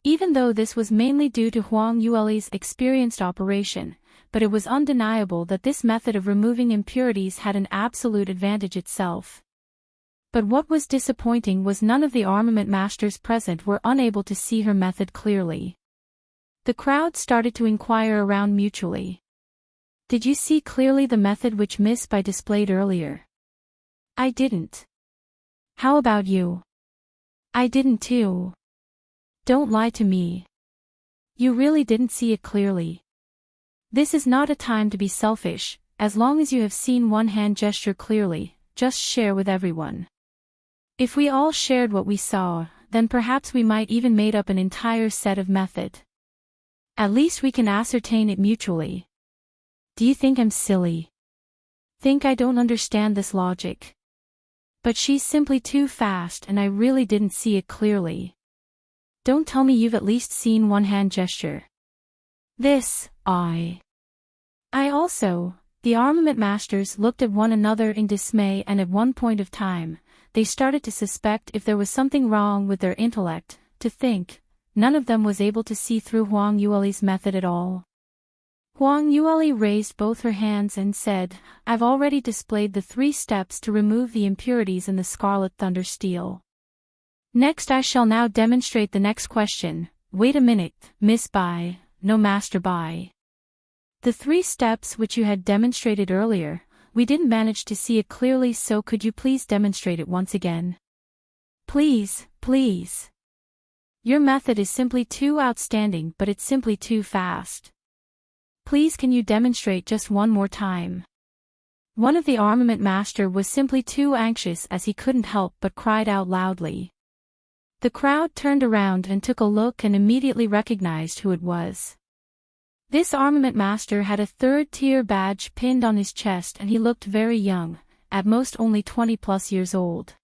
Speaker 1: Even though this was mainly due to Huang Yueli's experienced operation, but it was undeniable that this method of removing impurities had an absolute advantage itself. But what was disappointing was none of the armament masters present were unable to see her method clearly. The crowd started to inquire around mutually. Did you see clearly the method which Miss Bai displayed earlier? I didn't. How about you? I didn't too. Don't lie to me. You really didn't see it clearly. This is not a time to be selfish. As long as you have seen one hand gesture clearly, just share with everyone. If we all shared what we saw, then perhaps we might even made up an entire set of method. At least we can ascertain it mutually. Do you think I'm silly? Think I don't understand this logic? But she's simply too fast and I really didn't see it clearly. Don't tell me you've at least seen one hand gesture. I also, the armament masters looked at one another in dismay, and at one point of time, they started to suspect if there was something wrong with their intellect. To think, none of them was able to see through Huang Yueli's method at all. Huang Yueli raised both her hands and said, I've already displayed the 3 steps to remove the impurities in the scarlet thunder steel. Next I shall now demonstrate the next question. Wait a minute, Miss Bai, no Master Bai. The 3 steps which you had demonstrated earlier, we didn't manage to see it clearly, so could you please demonstrate it once again? Please. Your method is simply too outstanding, but it's simply too fast. Please, can you demonstrate just one more time? One of the armament master was simply too anxious, as he couldn't help but cried out loudly. The crowd turned around and took a look and immediately recognized who it was. This armament master had a 3rd-tier badge pinned on his chest and he looked very young, at most only 20+ years old.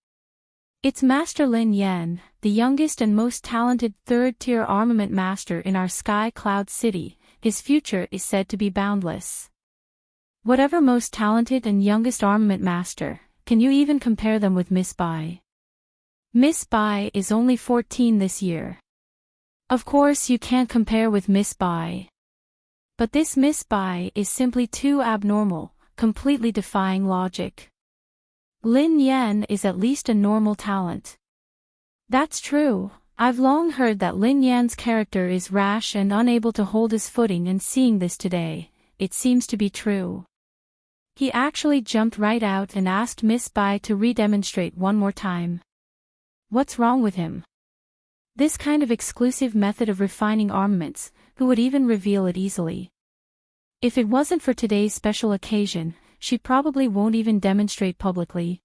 Speaker 1: It's Master Lin Yan, the youngest and most talented 3rd-tier armament master in our Sky Cloud City. His future is said to be boundless. Whatever most talented and youngest armament master, can you even compare them with Miss Bai? Miss Bai is only 14 this year. Of course you can't compare with Miss Bai. But this Miss Bai is simply too abnormal, completely defying logic. Lin Yan is at least a normal talent. That's true. I've long heard that Lin Yan's character is rash and unable to hold his footing, and seeing this today, it seems to be true. He actually jumped right out and asked Miss Bai to re-demonstrate one more time. What's wrong with him? This kind of exclusive method of refining armaments, who would even reveal it easily? If it wasn't for today's special occasion, she probably won't even demonstrate publicly.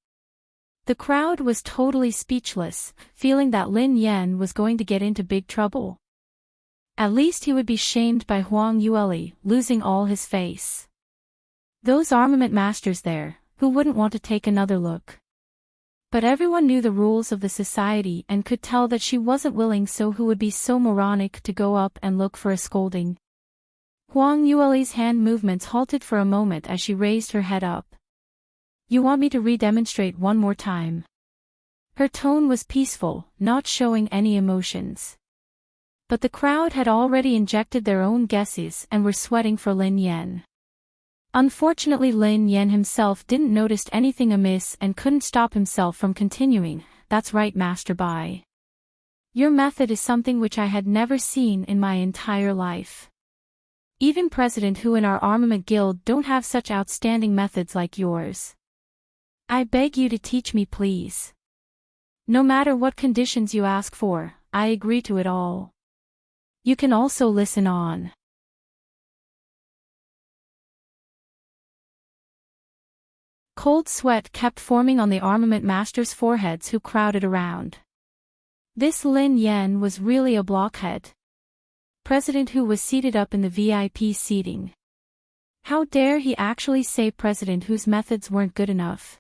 Speaker 1: The crowd was totally speechless, feeling that Lin Yan was going to get into big trouble. At least he would be shamed by Huang Yueli, losing all his face. Those armament masters there, Who wouldn't want to take another look? But everyone knew the rules of the society and could tell that she wasn't willing, so who would be so moronic to go up and look for a scolding? Huang Yueli's hand movements halted for a moment as she raised her head up. You want me to redemonstrate one more time? Her tone was peaceful, not showing any emotions. But the crowd had already injected their own guesses and were sweating for Lin Yan. Unfortunately, Lin Yan himself didn't notice anything amiss and couldn't stop himself from continuing. That's right, Master Bai. Your method is something which I had never seen in my entire life. Even President Hu in our armament guild don't have such outstanding methods like yours. I beg you to teach me, please. No matter what conditions you ask for, I agree to it all. You can also listen on. Cold sweat kept forming on the armament masters' foreheads who crowded around. This Lin Yan was really a blockhead. President Hu was seated up in the VIP seating. How dare he actually say President Hu's methods weren't good enough?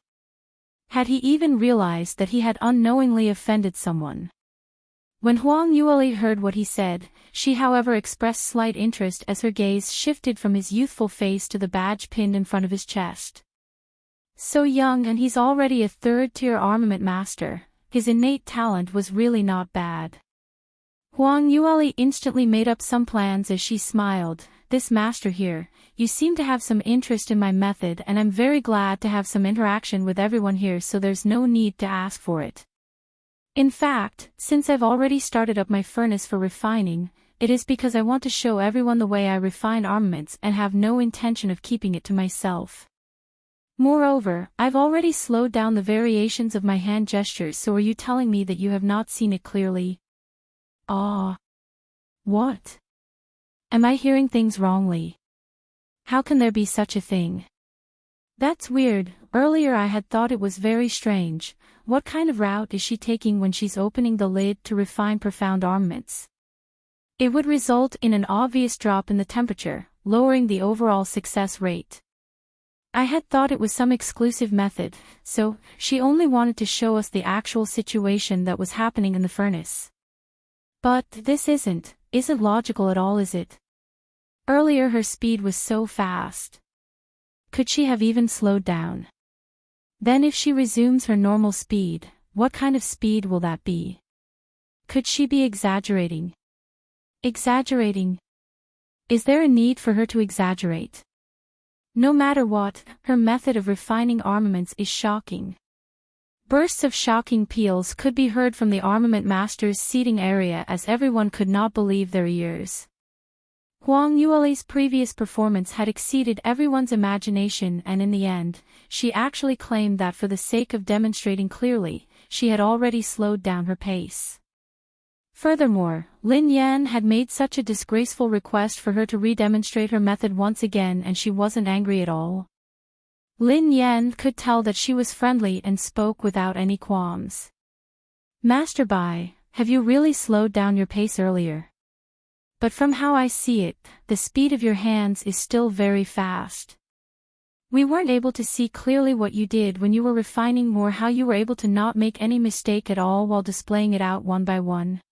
Speaker 1: Had he even realized that he had unknowingly offended someone? When Huang Yueli heard what he said, she however expressed slight interest as her gaze shifted from his youthful face to the badge pinned in front of his chest. So young, and he's already a third-tier armament master. His innate talent was really not bad. Huang Yueli instantly made up some plans as she smiled. This master here, you seem to have some interest in my method, and I'm very glad to have some interaction with everyone here, so there's no need to ask for it. In fact, since I've already started up my furnace for refining, it is because I want to show everyone the way I refine armaments and have no intention of keeping it to myself. Moreover, I've already slowed down the variations of my hand gestures, so are you telling me that you have not seen it clearly? Ah. What? Am I hearing things wrongly? How can there be such a thing? That's weird. Earlier I had thought it was very strange. What kind of route is she taking when she's opening the lid to refine profound armaments? It would result in an obvious drop in the temperature, lowering the overall success rate. I had thought it was some exclusive method, so she only wanted to show us the actual situation that was happening in the furnace. But this isn't logical at all, is it? Earlier her speed was so fast. Could she have even slowed down? Then if she resumes her normal speed, what kind of speed will that be? Could she be exaggerating? Exaggerating? Is there a need for her to exaggerate? No matter what, her method of refining armaments is shocking. Bursts of shocking peals could be heard from the armament master's seating area as everyone could not believe their ears. Huang Yueli's previous performance had exceeded everyone's imagination, and in the end, she actually claimed that for the sake of demonstrating clearly, she had already slowed down her pace. Furthermore, Lin Yan had made such a disgraceful request for her to redemonstrate her method once again, and she wasn't angry at all. Lin Yan could tell that she was friendly and spoke without any qualms. Master Bai, have you really slowed down your pace earlier? But from how I see it, the speed of your hands is still very fast. We weren't able to see clearly what you did when you were refining more, how you were able to not make any mistake at all while displaying it out one by one.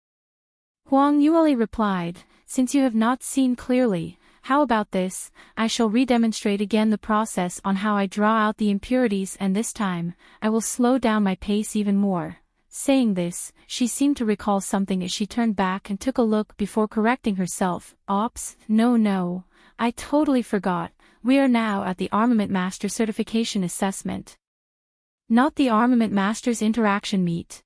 Speaker 1: Huang Yueli replied, since you have not seen clearly, how about this, I shall redemonstrate again the process on how I draw out the impurities, and this time, I will slow down my pace even more. Saying this, she seemed to recall something as she turned back and took a look before correcting herself. Ops, no, I totally forgot, we are now at the Armament Master Certification Assessment. Not the Armament Master's Interaction Meet.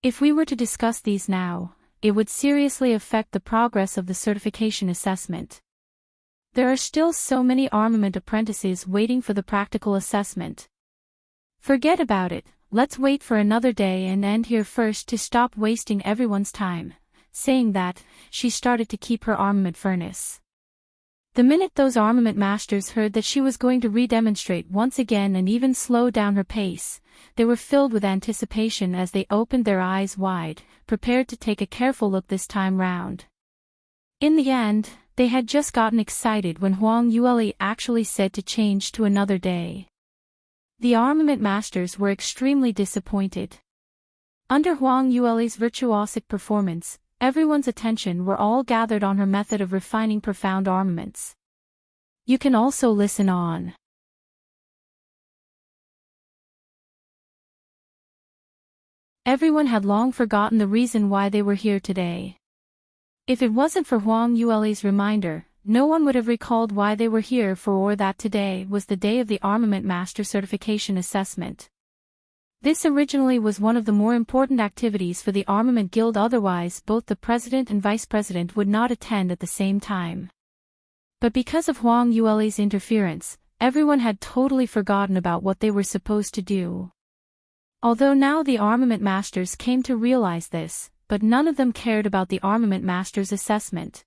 Speaker 1: If we were to discuss these now, it would seriously affect the progress of the certification assessment. There are still so many armament apprentices waiting for the practical assessment. Forget about it, let's wait for another day and end here first to stop wasting everyone's time. Saying that, she started to keep her armament furnace. The minute those armament masters heard that she was going to redemonstrate once again and even slow down her pace, they were filled with anticipation as they opened their eyes wide, prepared to take a careful look this time round. In the end, they had just gotten excited when Huang Yueli actually said to change to another day. The armament masters were extremely disappointed. Under Huang Yueli's virtuosic performance, everyone's attention were all gathered on her method of refining profound armaments. You can also listen on. Everyone had long forgotten the reason why they were here today. If it wasn't for Huang Yueli's reminder, no one would have recalled why they were here or that today was the day of the Armament Master Certification Assessment. This originally was one of the more important activities for the Armament Guild, otherwise both the president and vice president would not attend at the same time. But because of Huang Yueli's interference, everyone had totally forgotten about what they were supposed to do. Although now the Armament Masters came to realize this, but none of them cared about the Armament Master's assessment.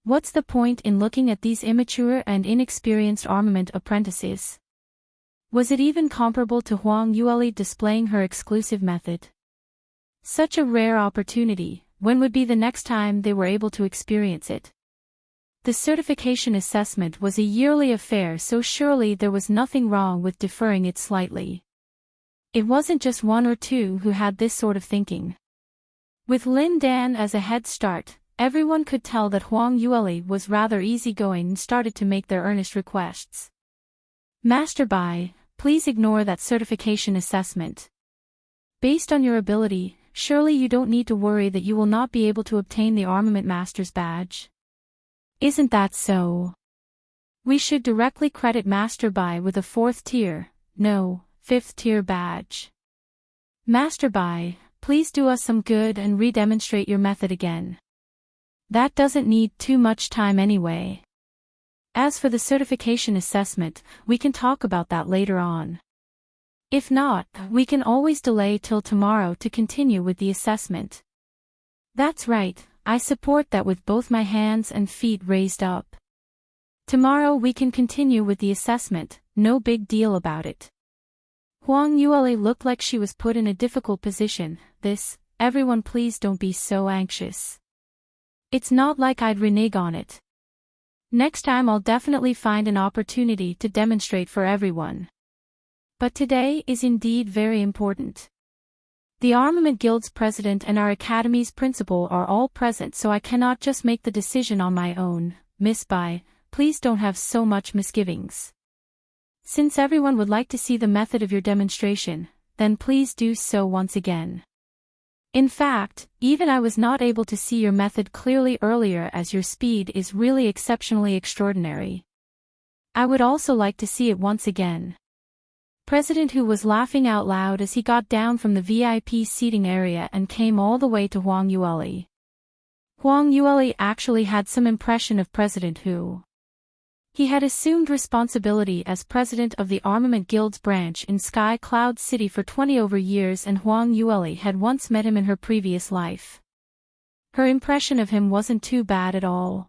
Speaker 1: What's the point in looking at these immature and inexperienced armament apprentices? Was it even comparable to Huang Yueli displaying her exclusive method? Such a rare opportunity, when would be the next time they were able to experience it? The certification assessment was a yearly affair, so surely there was nothing wrong with deferring it slightly. It wasn't just one or two who had this sort of thinking. With Lin Dan as a head start, everyone could tell that Huang Yueli was rather easygoing and started to make their earnest requests. Master Bai, please ignore that certification assessment. Based on your ability, surely you don't need to worry that you will not be able to obtain the Armament Master's badge. Isn't that so? We should directly credit Master Bai with a 4th tier, no, 5th tier badge. Master Bai, please do us some good and re-demonstrate your method again. That doesn't need too much time anyway. As for the certification assessment, we can talk about that later on. If not, we can always delay till tomorrow to continue with the assessment. That's right, I support that with both my hands and feet raised up. Tomorrow we can continue with the assessment, no big deal about it. Huang Yueli looked like she was put in a difficult position. Everyone please don't be so anxious. It's not like I'd renege on it. Next time I'll definitely find an opportunity to demonstrate for everyone. But today is indeed very important. The Armament Guild's president and our academy's principal are all present, so I cannot just make the decision on my own. Miss Bai, please don't have so much misgivings. Since everyone would like to see the method of your demonstration, then please do so once again. In fact, even I was not able to see your method clearly earlier, as your speed is really exceptionally extraordinary. I would also like to see it once again. President Hu was laughing out loud as he got down from the VIP seating area and came all the way to Huang Yueli. Huang Yueli actually had some impression of President Hu. He had assumed responsibility as president of the Armament Guild's branch in Sky Cloud City for 20 over years, and Huang Yueli had once met him in her previous life. Her impression of him wasn't too bad at all.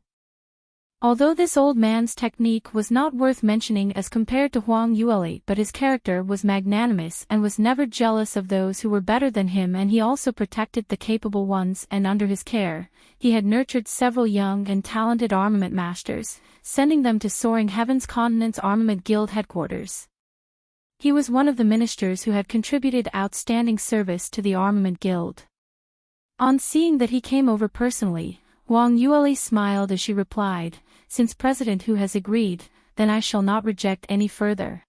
Speaker 1: Although this old man's technique was not worth mentioning as compared to Huang Yueli, but his character was magnanimous and was never jealous of those who were better than him, and he also protected the capable ones, and under his care, he had nurtured several young and talented armament masters, sending them to Soaring Heavens Continent's Armament Guild headquarters. He was one of the ministers who had contributed outstanding service to the Armament Guild. On seeing that he came over personally, Huang Yueli smiled as she replied, "Since President Hu has agreed, then I shall not reject any further."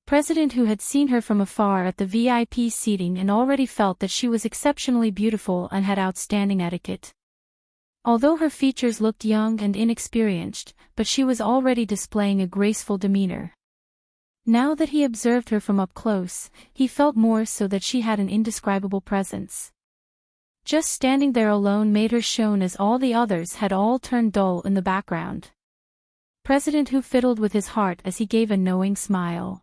Speaker 1: President Hu had seen her from afar at the VIP seating and already felt that she was exceptionally beautiful and had outstanding etiquette. Although her features looked young and inexperienced, but she was already displaying a graceful demeanor. Now that he observed her from up close, he felt more so that she had an indescribable presence. Just standing there alone made her shone, as all the others had all turned dull in the background. President Hu fiddled with his heart as he gave a knowing smile.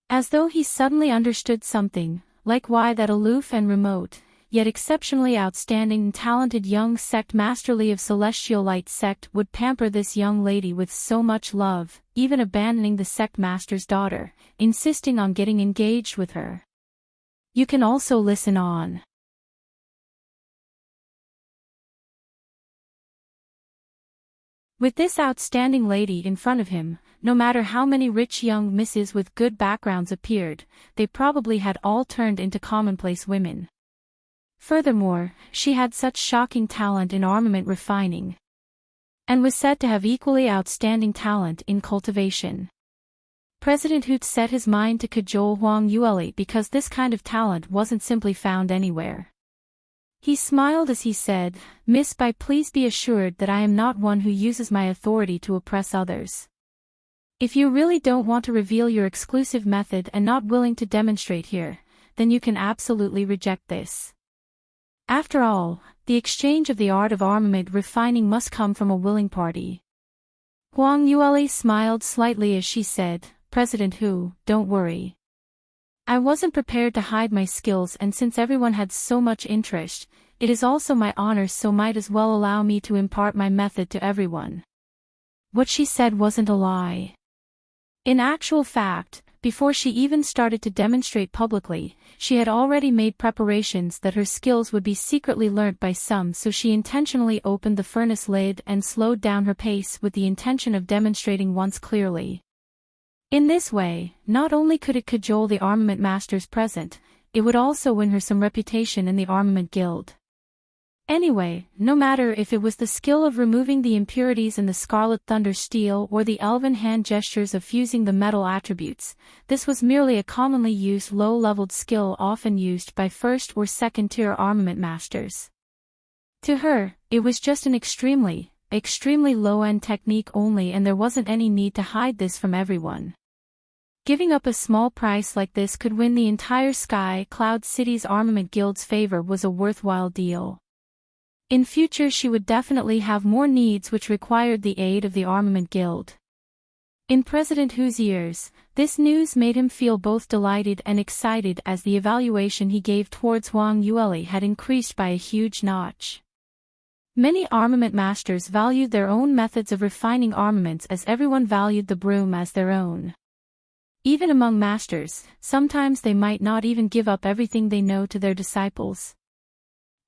Speaker 1: As though he suddenly understood something, like why that aloof and remote, yet exceptionally outstanding and talented young sect masterly of Celestial Light sect would pamper this young lady with so much love, even abandoning the sect master's daughter, insisting on getting engaged with her. You can also listen on. With this outstanding lady in front of him, no matter how many rich young misses with good backgrounds appeared, they probably had all turned into commonplace women. Furthermore, she had such shocking talent in armament refining, and was said to have equally outstanding talent in cultivation. President Hoot set his mind to cajole Huang Yueli because this kind of talent wasn't simply found anywhere. He smiled as he said, "Miss Bai, please be assured that I am not one who uses my authority to oppress others. If you really don't want to reveal your exclusive method and not willing to demonstrate here, then you can absolutely reject this. After all, the exchange of the art of armament refining must come from a willing party." Huang Yueli smiled slightly as she said, "President Hu, don't worry. I wasn't prepared to hide my skills, and since everyone had so much interest, it is also my honor, so might as well allow me to impart my method to everyone." What she said wasn't a lie. In actual fact, before she even started to demonstrate publicly, she had already made preparations that her skills would be secretly learnt by some, so she intentionally opened the furnace lid and slowed down her pace with the intention of demonstrating once clearly. In this way, not only could it cajole the armament masters present, it would also win her some reputation in the armament guild. Anyway, no matter if it was the skill of removing the impurities in the Scarlet Thunder steel or the elven hand gestures of fusing the metal attributes, this was merely a commonly used low-leveled skill often used by first or second-tier armament masters. To her, it was just an extremely low-end technique only, and there wasn't any need to hide this from everyone. Giving up a small price like this could win the entire Sky Cloud City's Armament Guild's favor was a worthwhile deal. In future she would definitely have more needs which required the aid of the Armament Guild. In President Hu's ears, this news made him feel both delighted and excited, as the evaluation he gave towards Huang Yueli had increased by a huge notch. Many armament masters valued their own methods of refining armaments as everyone valued the broom as their own. Even among masters, sometimes they might not even give up everything they know to their disciples.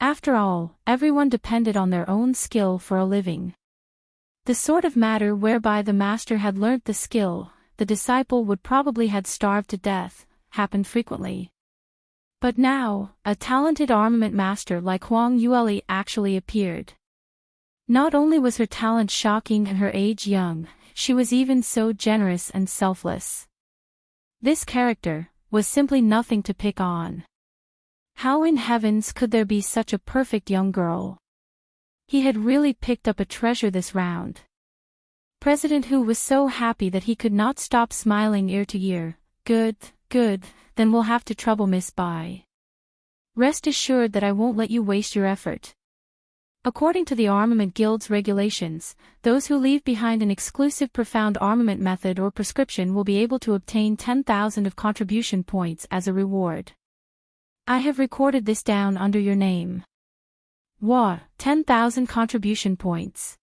Speaker 1: After all, everyone depended on their own skill for a living. The sort of matter whereby the master had learnt the skill, the disciple would probably had starved to death, happened frequently. But now, a talented armament master like Huang Yueli actually appeared. Not only was her talent shocking and her age young, she was even so generous and selfless. This character was simply nothing to pick on. How in heavens could there be such a perfect young girl? He had really picked up a treasure this round. President Hu was so happy that he could not stop smiling ear to ear. Good, then we'll have to trouble Miss Bai. Rest assured that I won't let you waste your effort. According to the Armament Guild's regulations, those who leave behind an exclusive profound armament method or prescription will be able to obtain 10,000 of contribution points as a reward. I have recorded this down under your name. Wah, 10,000 contribution points.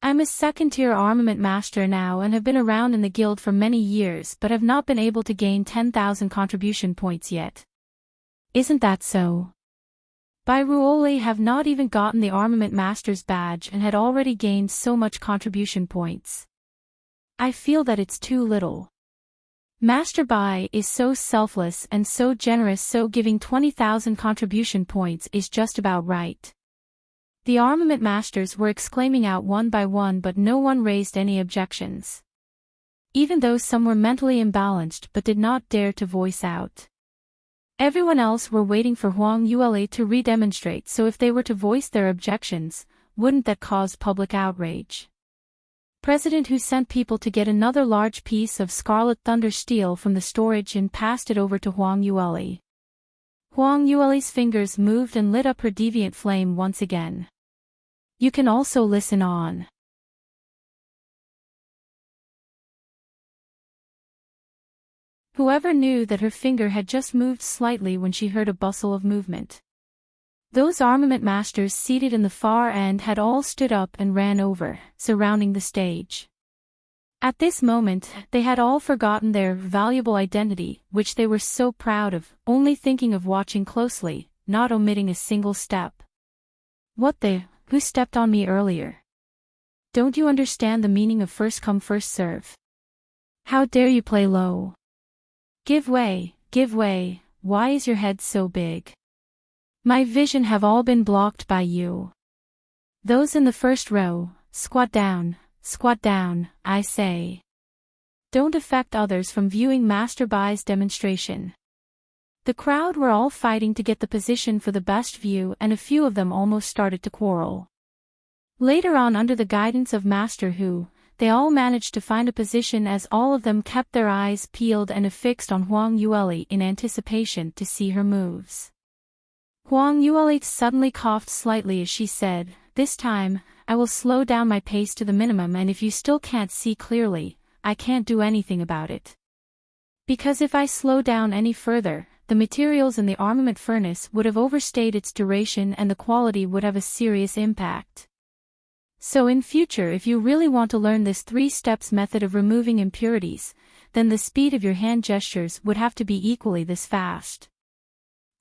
Speaker 1: I'm a second-tier armament master now and have been around in the guild for many years, but have not been able to gain 10,000 contribution points yet. Isn't that so? Bai Ruoli have not even gotten the Armament Master's badge and had already gained so much contribution points. I feel that it's too little. Master Bai is so selfless and so generous, so giving 20,000 contribution points is just about right. The Armament Masters were exclaiming out one by one, but no one raised any objections. Even though some were mentally imbalanced but did not dare to voice out. Everyone else were waiting for Huang Yueli to re-demonstrate, so if they were to voice their objections, wouldn't that cause public outrage? President Hu sent people to get another large piece of Scarlet Thunder steel from the storage and passed it over to Huang Yueli. Huang Yueli's fingers moved and lit up her deviant flame once again. You can also listen on. Whoever knew that her finger had just moved slightly when she heard a bustle of movement. Those armament masters seated in the far end had all stood up and ran over, surrounding the stage. At this moment, they had all forgotten their valuable identity, which they were so proud of, only thinking of watching closely, not omitting a single step. Who stepped on me earlier? Don't you understand the meaning of first come first serve? How dare you play low? Give way, why is your head so big? My vision have all been blocked by you. Those in the first row, squat down, I say. Don't affect others from viewing Master Bai's demonstration. The crowd were all fighting to get the position for the best view, and a few of them almost started to quarrel. Later on, under the guidance of Master Hu, they all managed to find a position as all of them kept their eyes peeled and affixed on Huang Yueli in anticipation to see her moves. Huang Yueli suddenly coughed slightly as she said, "This time, I will slow down my pace to the minimum, and if you still can't see clearly, I can't do anything about it. Because if I slow down any further, the materials in the armament furnace would have overstayed its duration and the quality would have a serious impact. So in future, if you really want to learn this 3 steps method of removing impurities, then the speed of your hand gestures would have to be equally this fast."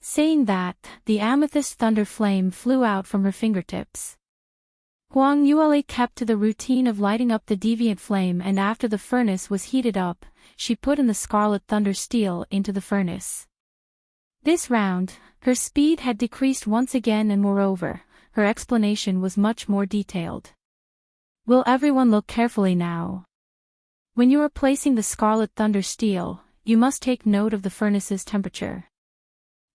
Speaker 1: Saying that, the amethyst thunder flame flew out from her fingertips. Huang Yueli kept to the routine of lighting up the deviant flame, and after the furnace was heated up, she put in the scarlet thunder steel into the furnace. This round, her speed had decreased once again, and moreover, her explanation was much more detailed. Will everyone look carefully now? When you are placing the scarlet thunder steel, you must take note of the furnace's temperature.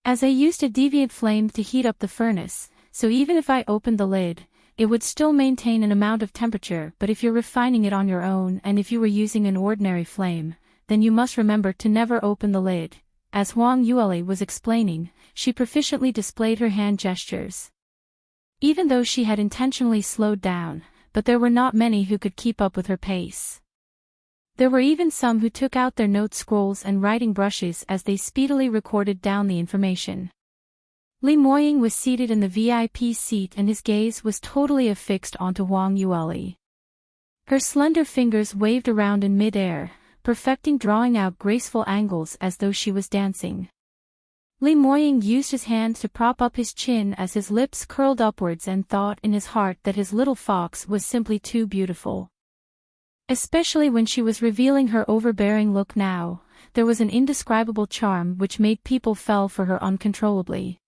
Speaker 1: As I used a deviant flame to heat up the furnace, so even if I opened the lid, it would still maintain an amount of temperature, but if you're refining it on your own and if you were using an ordinary flame, then you must remember to never open the lid. As Huang Yueli was explaining, she proficiently displayed her hand gestures. Even though she had intentionally slowed down, but there were not many who could keep up with her pace. There were even some who took out their note scrolls and writing brushes as they speedily recorded down the information. Li Moying was seated in the VIP seat and his gaze was totally affixed onto Huang Yueli. Her slender fingers waved around in mid-air, perfecting drawing out graceful angles as though she was dancing. Li Moying used his hand to prop up his chin as his lips curled upwards and thought in his heart that his little fox was simply too beautiful. Especially when she was revealing her overbearing look now, there was an indescribable charm which made people fall for her uncontrollably.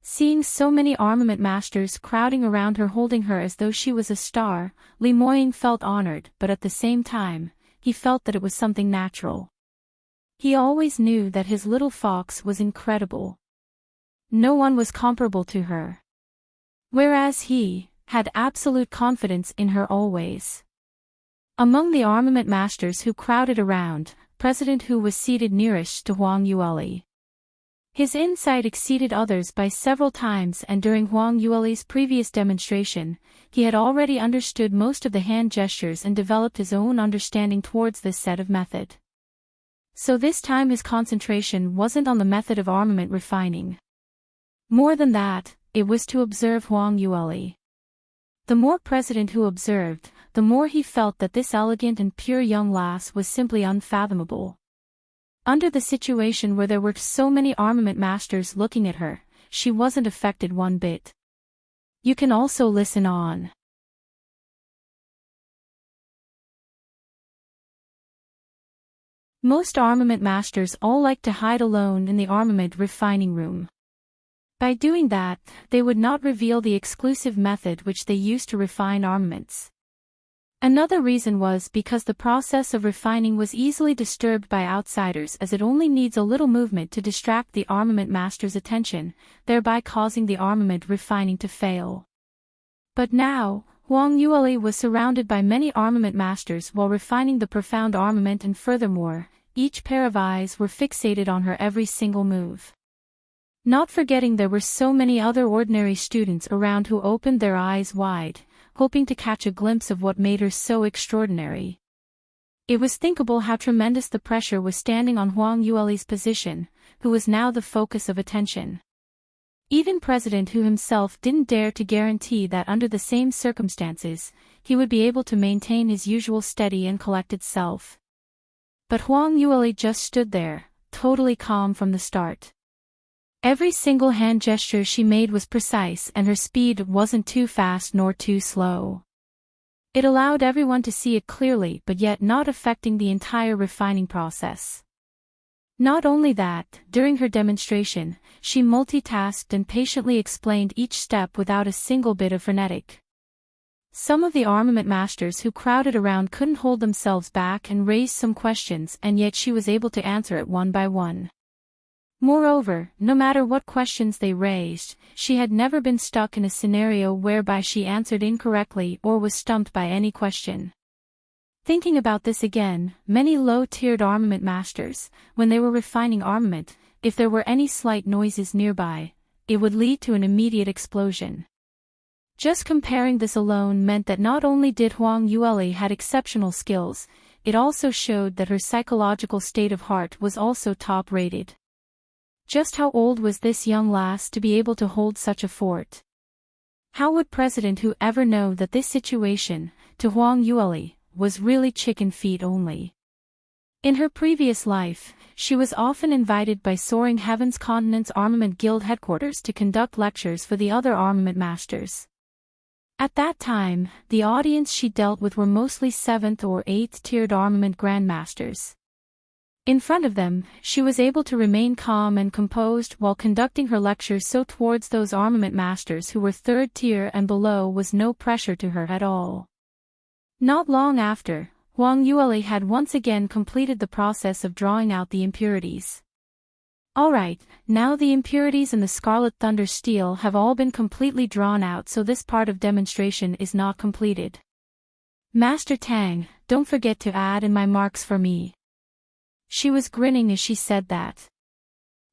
Speaker 1: Seeing so many armament masters crowding around her holding her as though she was a star, Li Moying felt honored, but at the same time, he felt that it was something natural. He always knew that his little fox was incredible. No one was comparable to her. Whereas he had absolute confidence in her always. Among the armament masters who crowded around, President Hu was seated nearest to Huang Yueli. His insight exceeded others by several times, and during Huang Yueli's previous demonstration, he had already understood most of the hand gestures and developed his own understanding towards this set of method. So this time his concentration wasn't on the method of armament refining. More than that, it was to observe Huang Yueli. The more President Hu observed, the more he felt that this elegant and pure young lass was simply unfathomable. Under the situation where there were so many armament masters looking at her, she wasn't affected one bit. You can also listen on. Most armament masters all like to hide alone in the armament refining room. By doing that, they would not reveal the exclusive method which they used to refine armaments. Another reason was because the process of refining was easily disturbed by outsiders, as it only needs a little movement to distract the armament master's attention, thereby causing the armament refining to fail. But now, Huang Yueli was surrounded by many armament masters while refining the profound armament, and furthermore, each pair of eyes were fixated on her every single move. Not forgetting there were so many other ordinary students around who opened their eyes wide, hoping to catch a glimpse of what made her so extraordinary. It was thinkable how tremendous the pressure was standing on Huang Yueli's position, who was now the focus of attention. Even President Hu himself didn't dare to guarantee that under the same circumstances, he would be able to maintain his usual steady and collected self. But Huang Yueli just stood there, totally calm from the start. Every single hand gesture she made was precise, and her speed wasn't too fast nor too slow. It allowed everyone to see it clearly but yet not affecting the entire refining process. Not only that, during her demonstration, she multitasked and patiently explained each step without a single bit of frenetic. Some of the armament masters who crowded around couldn't hold themselves back and raised some questions, and yet she was able to answer it one by one. Moreover, no matter what questions they raised, she had never been stuck in a scenario whereby she answered incorrectly or was stumped by any question. Thinking about this again, many low-tiered armament masters, when they were refining armament, if there were any slight noises nearby, it would lead to an immediate explosion. Just comparing this alone meant that not only did Huang Yueli had exceptional skills, it also showed that her psychological state of heart was also top-rated. Just how old was this young lass to be able to hold such a fort? How would President Hu ever know that this situation, to Huang Yueli, was really chicken feet only? In her previous life, she was often invited by Soaring Heavens Continent's Armament Guild headquarters to conduct lectures for the other armament masters. At that time, the audience she dealt with were mostly 7th or 8th tiered armament grandmasters. In front of them, she was able to remain calm and composed while conducting her lectures, so towards those armament masters who were 3rd tier and below was no pressure to her at all. Not long after, Huang Yueli had once again completed the process of drawing out the impurities. Alright, now the impurities in the Scarlet Thunder steel have all been completely drawn out, so this part of demonstration is not completed. Master Tang, don't forget to add in my marks for me. She was grinning as she said that.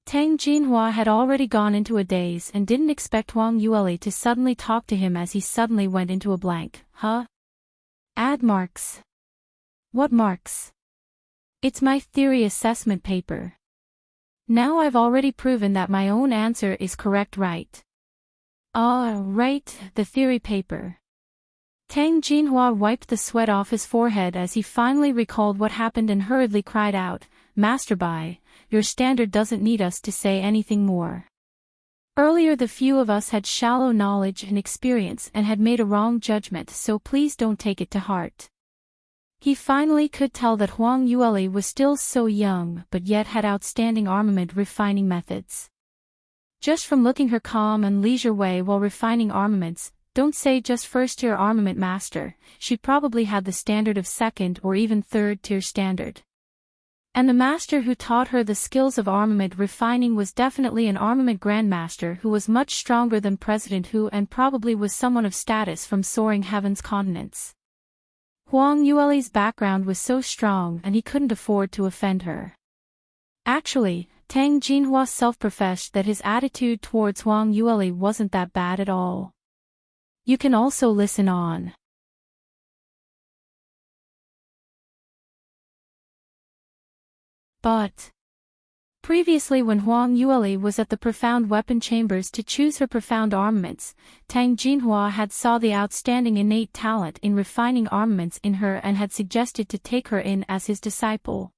Speaker 1: Tang Jinhua had already gone into a daze and didn't expect Huang Yueli to suddenly talk to him, as he suddenly went into a blank. Huh? Add marks. What marks? It's my theory assessment paper. Now I've already proven that my own answer is correct, right? Right, the theory paper. Tang Jinhua wiped the sweat off his forehead as he finally recalled what happened and hurriedly cried out, Master Bai, your standard doesn't need us to say anything more. Earlier the few of us had shallow knowledge and experience and had made a wrong judgment, so please don't take it to heart. He finally could tell that Huang Yueli was still so young but yet had outstanding armament refining methods. Just from looking her calm and leisure way while refining armaments, don't say just 1st tier armament master, she probably had the standard of 2nd or even 3rd tier standard. And the master who taught her the skills of armament refining was definitely an armament grandmaster who was much stronger than President Hu and probably was someone of status from Soaring Heavens Continents. Huang Yueli's background was so strong and he couldn't afford to offend her. Actually, Tang Jinhua self-professed that his attitude towards Huang Yueli wasn't that bad at all. You can also listen on. But previously, when Huang Yueli was at the profound weapon chambers to choose her profound armaments, Tang Jinhua had saw the outstanding innate talent in refining armaments in her and had suggested to take her in as his disciple.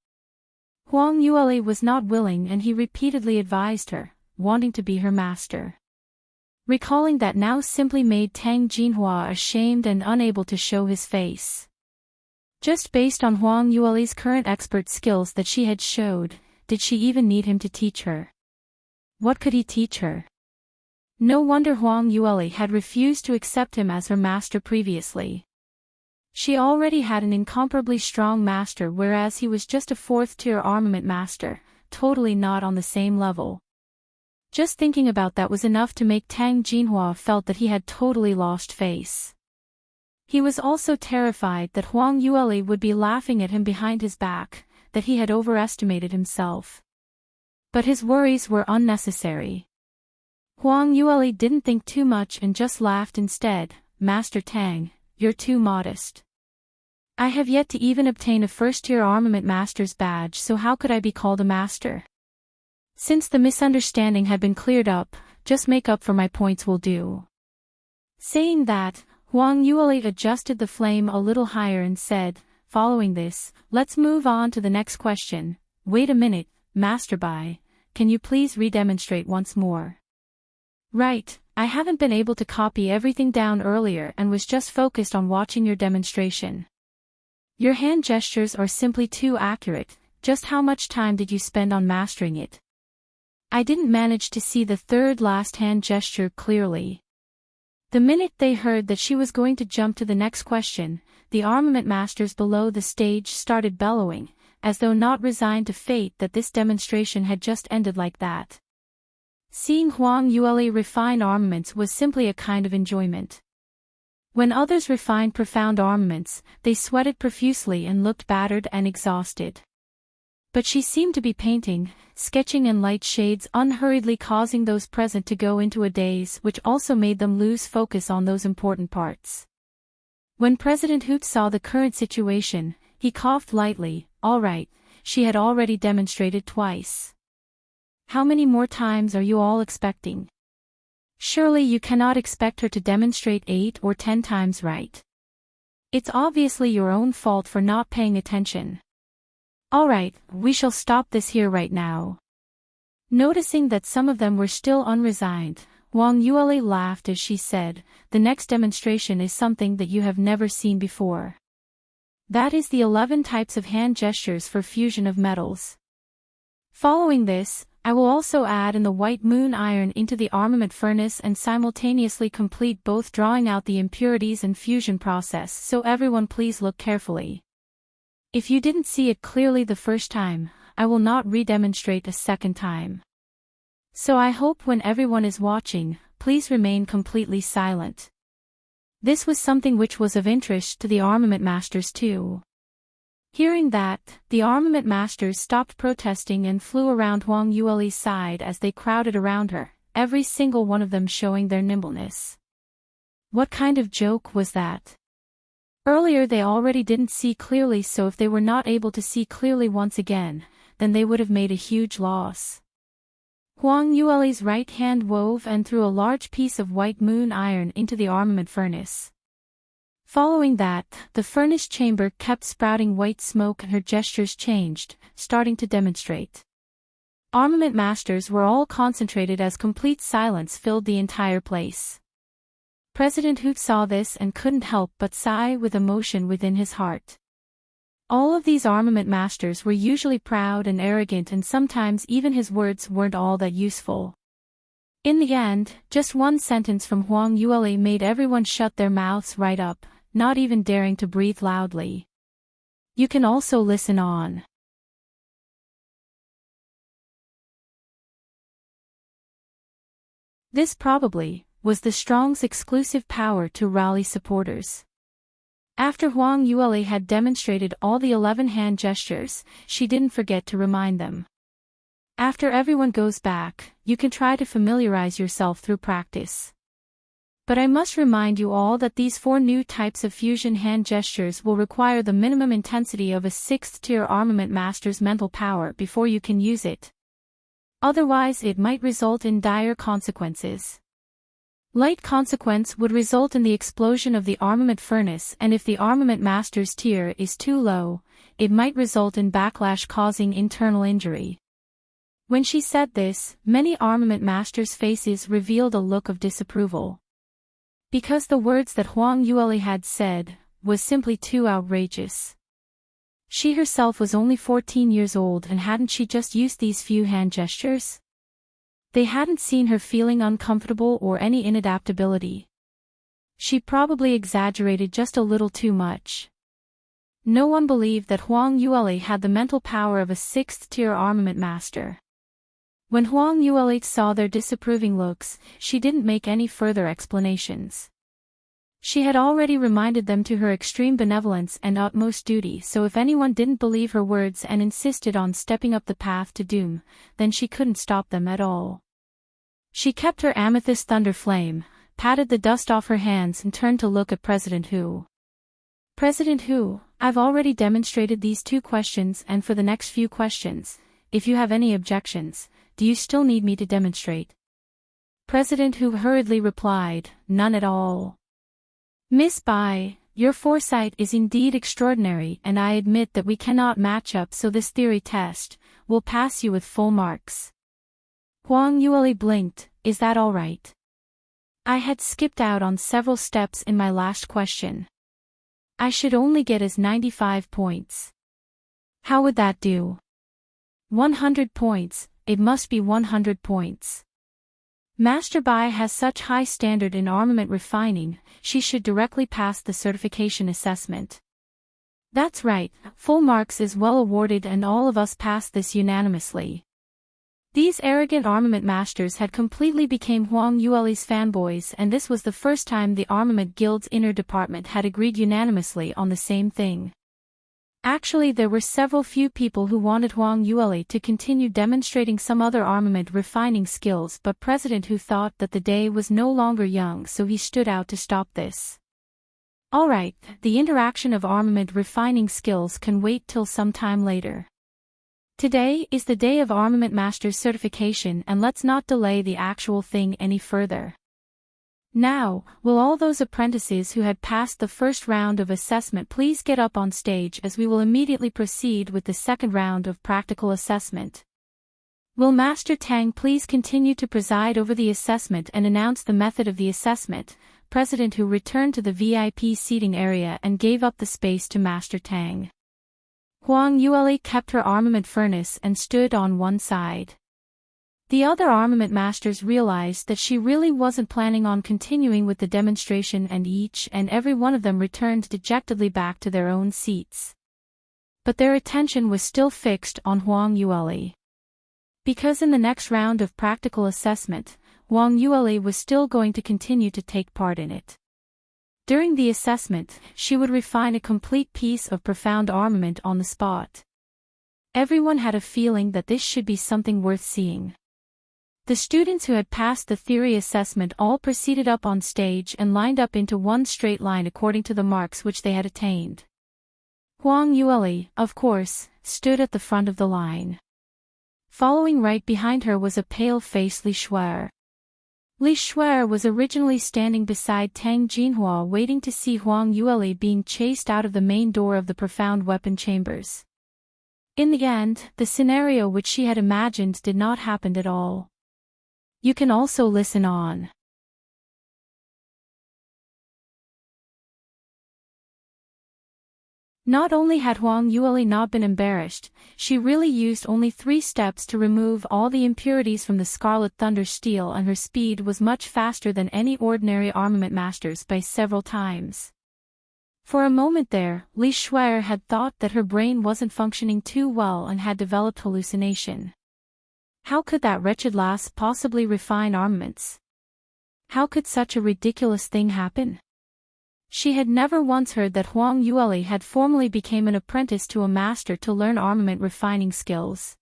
Speaker 1: Huang Yueli was not willing and he repeatedly advised her, wanting to be her master. Recalling that now simply made Tang Jinhua ashamed and unable to show his face. Just based on Huang Yueli's current expert skills that she had showed, did she even need him to teach her? What could he teach her? No wonder Huang Yueli had refused to accept him as her master previously. She already had an incomparably strong master, whereas he was just a 4th tier armament master, totally not on the same level. Just thinking about that was enough to make Tang Jinhua felt that he had totally lost face. He was also terrified that Huang Yueli would be laughing at him behind his back, that he had overestimated himself. But his worries were unnecessary. Huang Yueli didn't think too much and just laughed instead. Master Tang, you're too modest. I have yet to even obtain a 1st tier armament master's badge, so how could I be called a master? Since the misunderstanding had been cleared up, just make up for my points will do. Saying that, Huang Yueli adjusted the flame a little higher and said, following this, let's move on to the next question. Wait a minute, Master Bai, can you please redemonstrate once more? Right, I haven't been able to copy everything down earlier and was just focused on watching your demonstration. Your hand gestures are simply too accurate. Just how much time did you spend on mastering it? I didn't manage to see the third last hand gesture clearly. The minute they heard that she was going to jump to the next question, the armament masters below the stage started bellowing, as though not resigned to fate that this demonstration had just ended like that. Seeing Huang Yueli refine armaments was simply a kind of enjoyment. When others refined profound armaments, they sweated profusely and looked battered and exhausted. But she seemed to be painting, sketching in light shades unhurriedly, causing those present to go into a daze, which also made them lose focus on those important parts. When President Hoot saw the current situation, he coughed lightly. All right, she had already demonstrated twice. How many more times are you all expecting? Surely you cannot expect her to demonstrate 8 or 10 times, right? It's obviously your own fault for not paying attention. All right, we shall stop this here right now. Noticing that some of them were still unresigned, Huang Yueli laughed as she said, the next demonstration is something that you have never seen before. That is the 11 types of hand gestures for fusion of metals. Following this, I will also add in the white moon iron into the armament furnace and simultaneously complete both, drawing out the impurities and fusion process, so everyone please look carefully. If you didn't see it clearly the first time, I will not re-demonstrate a second time. So I hope when everyone is watching, please remain completely silent. This was something which was of interest to the armament masters too. Hearing that, the armament masters stopped protesting and flew around Huang Yueli's side as they crowded around her, every single one of them showing their nimbleness. What kind of joke was that? Earlier they already didn't see clearly, so if they were not able to see clearly once again, then they would have made a huge loss. Huang Yueli's right hand wove and threw a large piece of white moon iron into the armament furnace. Following that, the furnace chamber kept sprouting white smoke and her gestures changed, starting to demonstrate. Armament masters were all concentrated as complete silence filled the entire place. President Hoot saw this and couldn't help but sigh with emotion within his heart. All of these armament masters were usually proud and arrogant, and sometimes even his words weren't all that useful. In the end, just one sentence from Huang Yueli made everyone shut their mouths right up, not even daring to breathe loudly. You can also listen on. This probably was the Strong's exclusive power to rally supporters. After Huang Yueli had demonstrated all the 11 hand gestures, she didn't forget to remind them. After everyone goes back, you can try to familiarize yourself through practice. But I must remind you all that these 4 new types of fusion hand gestures will require the minimum intensity of a 6th-tier armament master's mental power before you can use it. Otherwise it might result in dire consequences. Light consequence would result in the explosion of the armament furnace, and if the armament master's tier is too low, it might result in backlash causing internal injury. When she said this, many armament masters' faces revealed a look of disapproval. Because the words that Huang Yueli had said was simply too outrageous. She herself was only 14 years old, and hadn't she just used these few hand gestures? They hadn't seen her feeling uncomfortable or any inadaptability. She probably exaggerated just a little too much. No one believed that Huang Yueli had the mental power of a 6th-tier armament master. When Huang Yueli saw their disapproving looks, she didn't make any further explanations. She had already reminded them to her extreme benevolence and utmost duty, so if anyone didn't believe her words and insisted on stepping up the path to doom, then she couldn't stop them at all. She kept her amethyst thunder flame, patted the dust off her hands and turned to look at President Hu. President Hu, I've already demonstrated these 2 questions, and for the next few questions, if you have any objections, do you still need me to demonstrate? President Hu hurriedly replied, none at all. Miss Bai, your foresight is indeed extraordinary, and I admit that we cannot match up, so this theory test will pass you with full marks. Huang Yueli blinked, is that all right? I had skipped out on several steps in my last question. I should only get as 95 points. How would that do? 100 points, it must be 100 points. Master Bai has such high standard in armament refining, she should directly pass the certification assessment. That's right, full marks is well awarded and all of us passed this unanimously. These arrogant armament masters had completely become Huang Yueli's fanboys, and this was the first time the Armament Guild's inner department had agreed unanimously on the same thing. Actually, there were several few people who wanted Huang Yueli to continue demonstrating some other armament refining skills, but President Hu thought that the day was no longer young, so he stood out to stop this. Alright, the interaction of armament refining skills can wait till some time later. Today is the day of Armament Master's certification, and let's not delay the actual thing any further. Now, will all those apprentices who had passed the first round of assessment please get up on stage, as we will immediately proceed with the second round of practical assessment. Will Master Tang please continue to preside over the assessment and announce the method of the assessment? President Hu returned to the VIP seating area and gave up the space to Master Tang. Huang Yueli kept her armament furnace and stood on one side. The other armament masters realized that she really wasn't planning on continuing with the demonstration, and each and every one of them returned dejectedly back to their own seats. But their attention was still fixed on Huang Yueli. Because in the next round of practical assessment, Huang Yueli was still going to continue to take part in it. During the assessment, she would refine a complete piece of profound armament on the spot. Everyone had a feeling that this should be something worth seeing. The students who had passed the theory assessment all proceeded up on stage and lined up into one straight line according to the marks which they had attained. Huang Yueli, of course, stood at the front of the line. Following right behind her was a pale-faced Li Shuer. Li Shuer was originally standing beside Tang Jinhua, waiting to see Huang Yueli being chased out of the main door of the profound weapon chambers. In the end, the scenario which she had imagined did not happen at all. You can also listen on. Not only had Huang Yueli not been embarrassed, she really used only 3 steps to remove all the impurities from the Scarlet Thunder steel, and her speed was much faster than any ordinary armament master's by several times. For a moment there, Li Shuer had thought that her brain wasn't functioning too well and had developed hallucination. How could that wretched lass possibly refine armaments? How could such a ridiculous thing happen? She had never once heard that Huang Yueli had formally become an apprentice to a master to learn armament refining skills.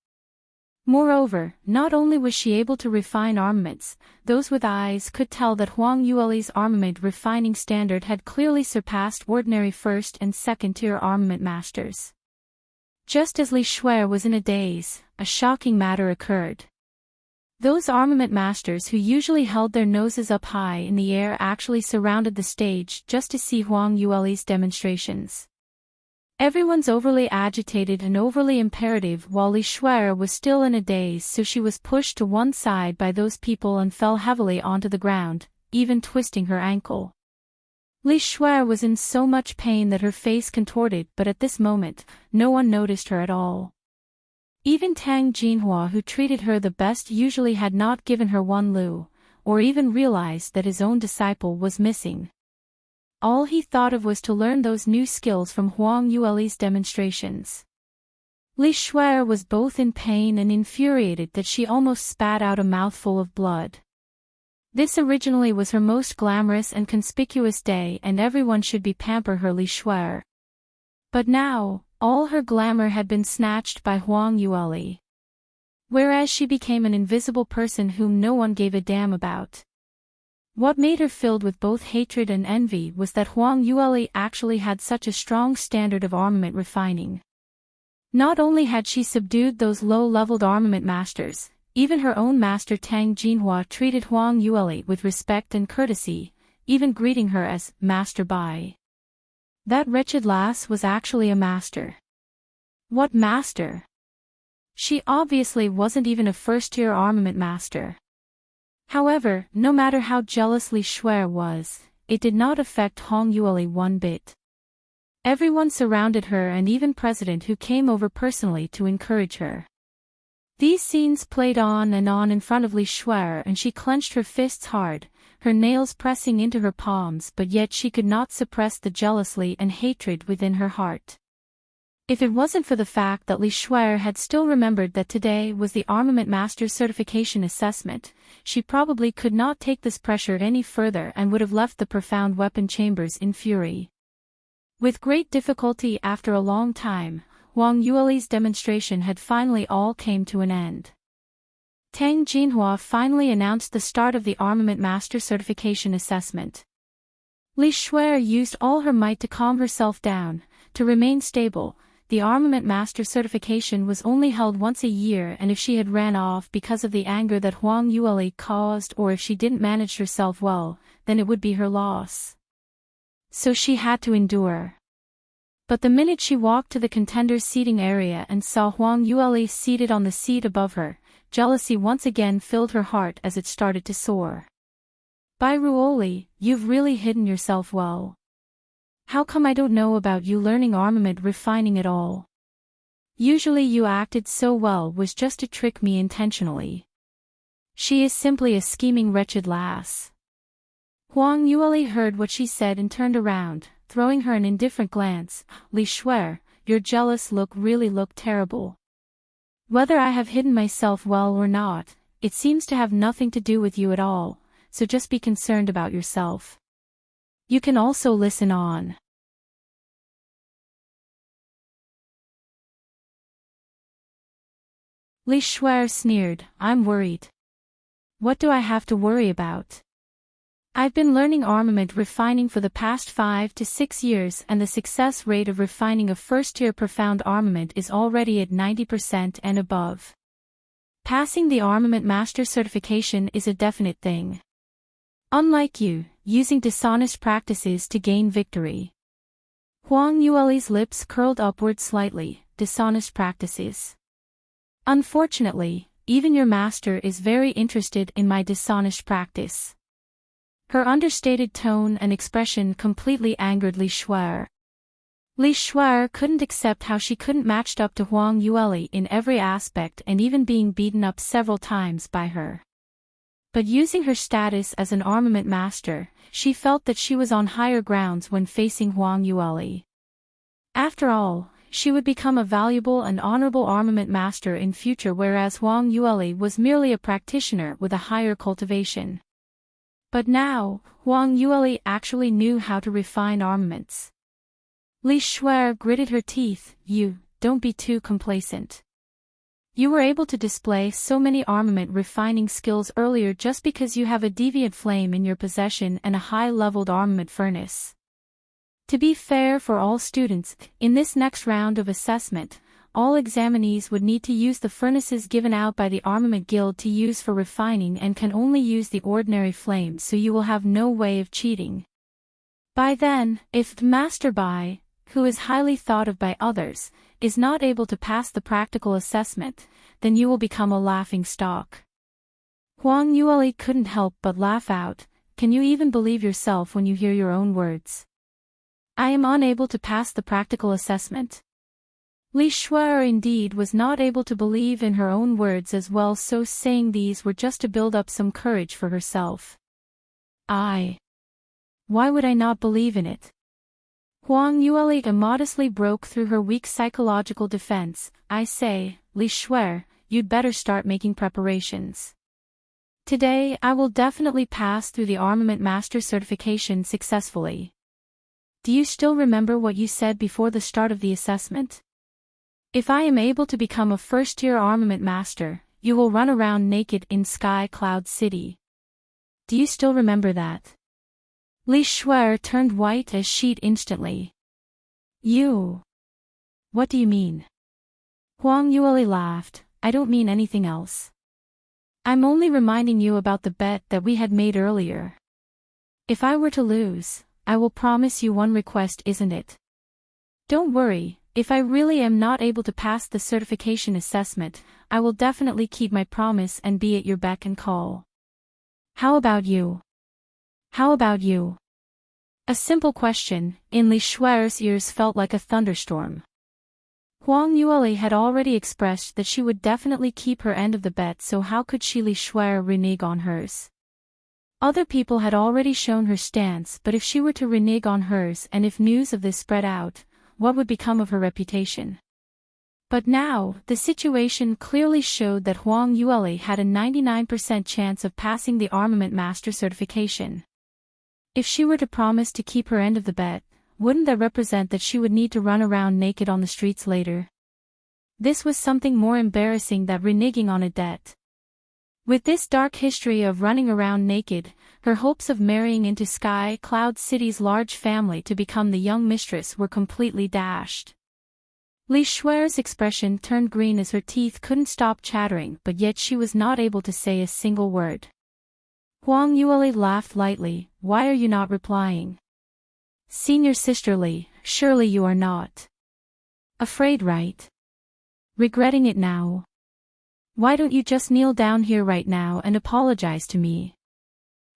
Speaker 1: Moreover, not only was she able to refine armaments, those with eyes could tell that Huang Yueli's armament refining standard had clearly surpassed ordinary first and second tier armament masters. Just as Li Shuer was in a daze, a shocking matter occurred. Those armament masters who usually held their noses up high in the air actually surrounded the stage just to see Huang Yueli's demonstrations. Everyone's overly agitated and overly imperative, while Li Shuer was still in a daze, so she was pushed to one side by those people and fell heavily onto the ground, even twisting her ankle. Li Shuer was in so much pain that her face contorted, but at this moment, no one noticed her at all. Even Tang Jinhua, who treated her the best, usually had not given her 1 lu, or even realized that his own disciple was missing. All he thought of was to learn those new skills from Huang Yueli's demonstrations. Li Shuer was both in pain and infuriated that she almost spat out a mouthful of blood. This originally was her most glamorous and conspicuous day, and everyone should be pamper her Li Shuer. But now, all her glamour had been snatched by Huang Yueli. Whereas she became an invisible person whom no one gave a damn about. What made her filled with both hatred and envy was that Huang Yueli actually had such a strong standard of armament refining. Not only had she subdued those low-leveled armament masters, even her own master Tang Jinhua treated Huang Yueli with respect and courtesy, even greeting her as Master Bai. That wretched lass was actually a master. What master? She obviously wasn't even a first-tier armament master. However, no matter how jealous Li Shuer was, it did not affect Hong Yueli one bit. Everyone surrounded her and even President Hu came over personally to encourage her. These scenes played on and on in front of Li Shuer and she clenched her fists hard, her nails pressing into her palms, but yet she could not suppress the jealousy and hatred within her heart. If it wasn't for the fact that Li Shuer had still remembered that today was the Armament Master Certification Assessment, she probably could not take this pressure any further and would have left the profound weapon chambers in fury. With great difficulty after a long time, Huang Yueli's demonstration had finally all came to an end. Tang Jinhua finally announced the start of the Armament Master Certification Assessment. Li Shuer used all her might to calm herself down, to remain stable. The Armament Master Certification was only held once a year, and if she had ran off because of the anger that Huang Yueli caused or if she didn't manage herself well, then it would be her loss. So she had to endure. But the minute she walked to the contenders' seating area and saw Huang Yueli seated on the seat above her, jealousy once again filled her heart as it started to soar. Bai Ruoli, you've really hidden yourself well. How come I don't know about you learning armament refining at all? Usually you acted so well was just to trick me intentionally. She is simply a scheming wretched lass. Huang Yueli heard what she said and turned around, throwing her an indifferent glance. Li Shuer, your jealous look really looked terrible. Whether I have hidden myself well or not, it seems to have nothing to do with you at all, so just be concerned about yourself. You can also listen on. Li Shuer sneered, I'm worried. What do I have to worry about? I've been learning armament refining for the past 5 to 6 years and the success rate of refining a first-tier profound armament is already at 90% and above. Passing the Armament Master Certification is a definite thing. Unlike you, using dishonest practices to gain victory. Huang Yueli's lips curled upward slightly, dishonest practices. Unfortunately, even your master is very interested in my dishonest practice. Her understated tone and expression completely angered Li Shuer. Li Shuer couldn't accept how she couldn't matched up to Huang Yueli in every aspect and even being beaten up several times by her. But using her status as an armament master, she felt that she was on higher grounds when facing Huang Yueli. After all, she would become a valuable and honorable armament master in future, whereas Huang Yueli was merely a practitioner with a higher cultivation. But now, Huang Yueli actually knew how to refine armaments. Li Shuer gritted her teeth, don't be too complacent. You were able to display so many armament refining skills earlier just because you have a deviant flame in your possession and a high-leveled armament furnace. To be fair for all students, in this next round of assessment, all examinees would need to use the furnaces given out by the Armament Guild to use for refining and can only use the ordinary flame, so you will have no way of cheating. By then, if the Master Bai, who is highly thought of by others, is not able to pass the practical assessment, then you will become a laughing stock. Huang Yueli couldn't help but laugh out. Can you even believe yourself when you hear your own words? I am unable to pass the practical assessment. Li Shuer indeed was not able to believe in her own words as well, so saying these were just to build up some courage for herself. Why would I not believe in it? Huang Yueli immodestly broke through her weak psychological defense. I say, Li Shuer, you'd better start making preparations. Today I will definitely pass through the Armament Master Certification successfully. Do you still remember what you said before the start of the assessment? If I am able to become a first-tier armament master, you will run around naked in Sky Cloud City. Do you still remember that? Li Shuer turned white as sheet instantly. What do you mean? Huang Yueli laughed. I don't mean anything else. I'm only reminding you about the bet that we had made earlier. If I were to lose, I will promise you one request, isn't it? Don't worry. If I really am not able to pass the certification assessment, I will definitely keep my promise and be at your beck and call. How about you? How about you? A simple question, in Li Shuer's ears felt like a thunderstorm. Huang Yueli had already expressed that she would definitely keep her end of the bet, so how could she Li Shuer renege on hers? Other people had already shown her stance, but if she were to renege on hers and if news of this spread out, what would become of her reputation? But now, the situation clearly showed that Huang Yueli had a 99% chance of passing the Armament Master certification. If she were to promise to keep her end of the bet, wouldn't that represent that she would need to run around naked on the streets later? This was something more embarrassing than reneging on a debt. With this dark history of running around naked, her hopes of marrying into Sky Cloud City's large family to become the young mistress were completely dashed. Li Shuer's expression turned green as her teeth couldn't stop chattering, but yet she was not able to say a single word. Huang Yueli laughed lightly. Why are you not replying? Senior Sister Li, surely you are not afraid, right? Regretting it now? Why don't you just kneel down here right now and apologize to me?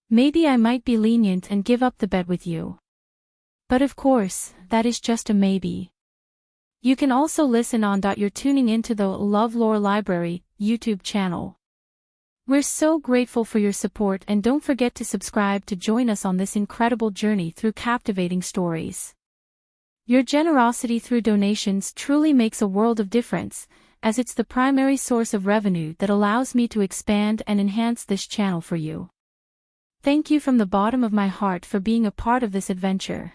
Speaker 1: Maybe I might be lenient and give up the bet with you. But of course, that is just a maybe. You can also listen on. You're tuning into the LoveLore Library YouTube channel. We're so grateful for your support, and don't forget to subscribe to join us on this incredible journey through captivating stories. Your generosity through donations truly makes a world of difference, as it's the primary source of revenue that allows me to expand and enhance this channel for you. Thank you from the bottom of my heart for being a part of this adventure.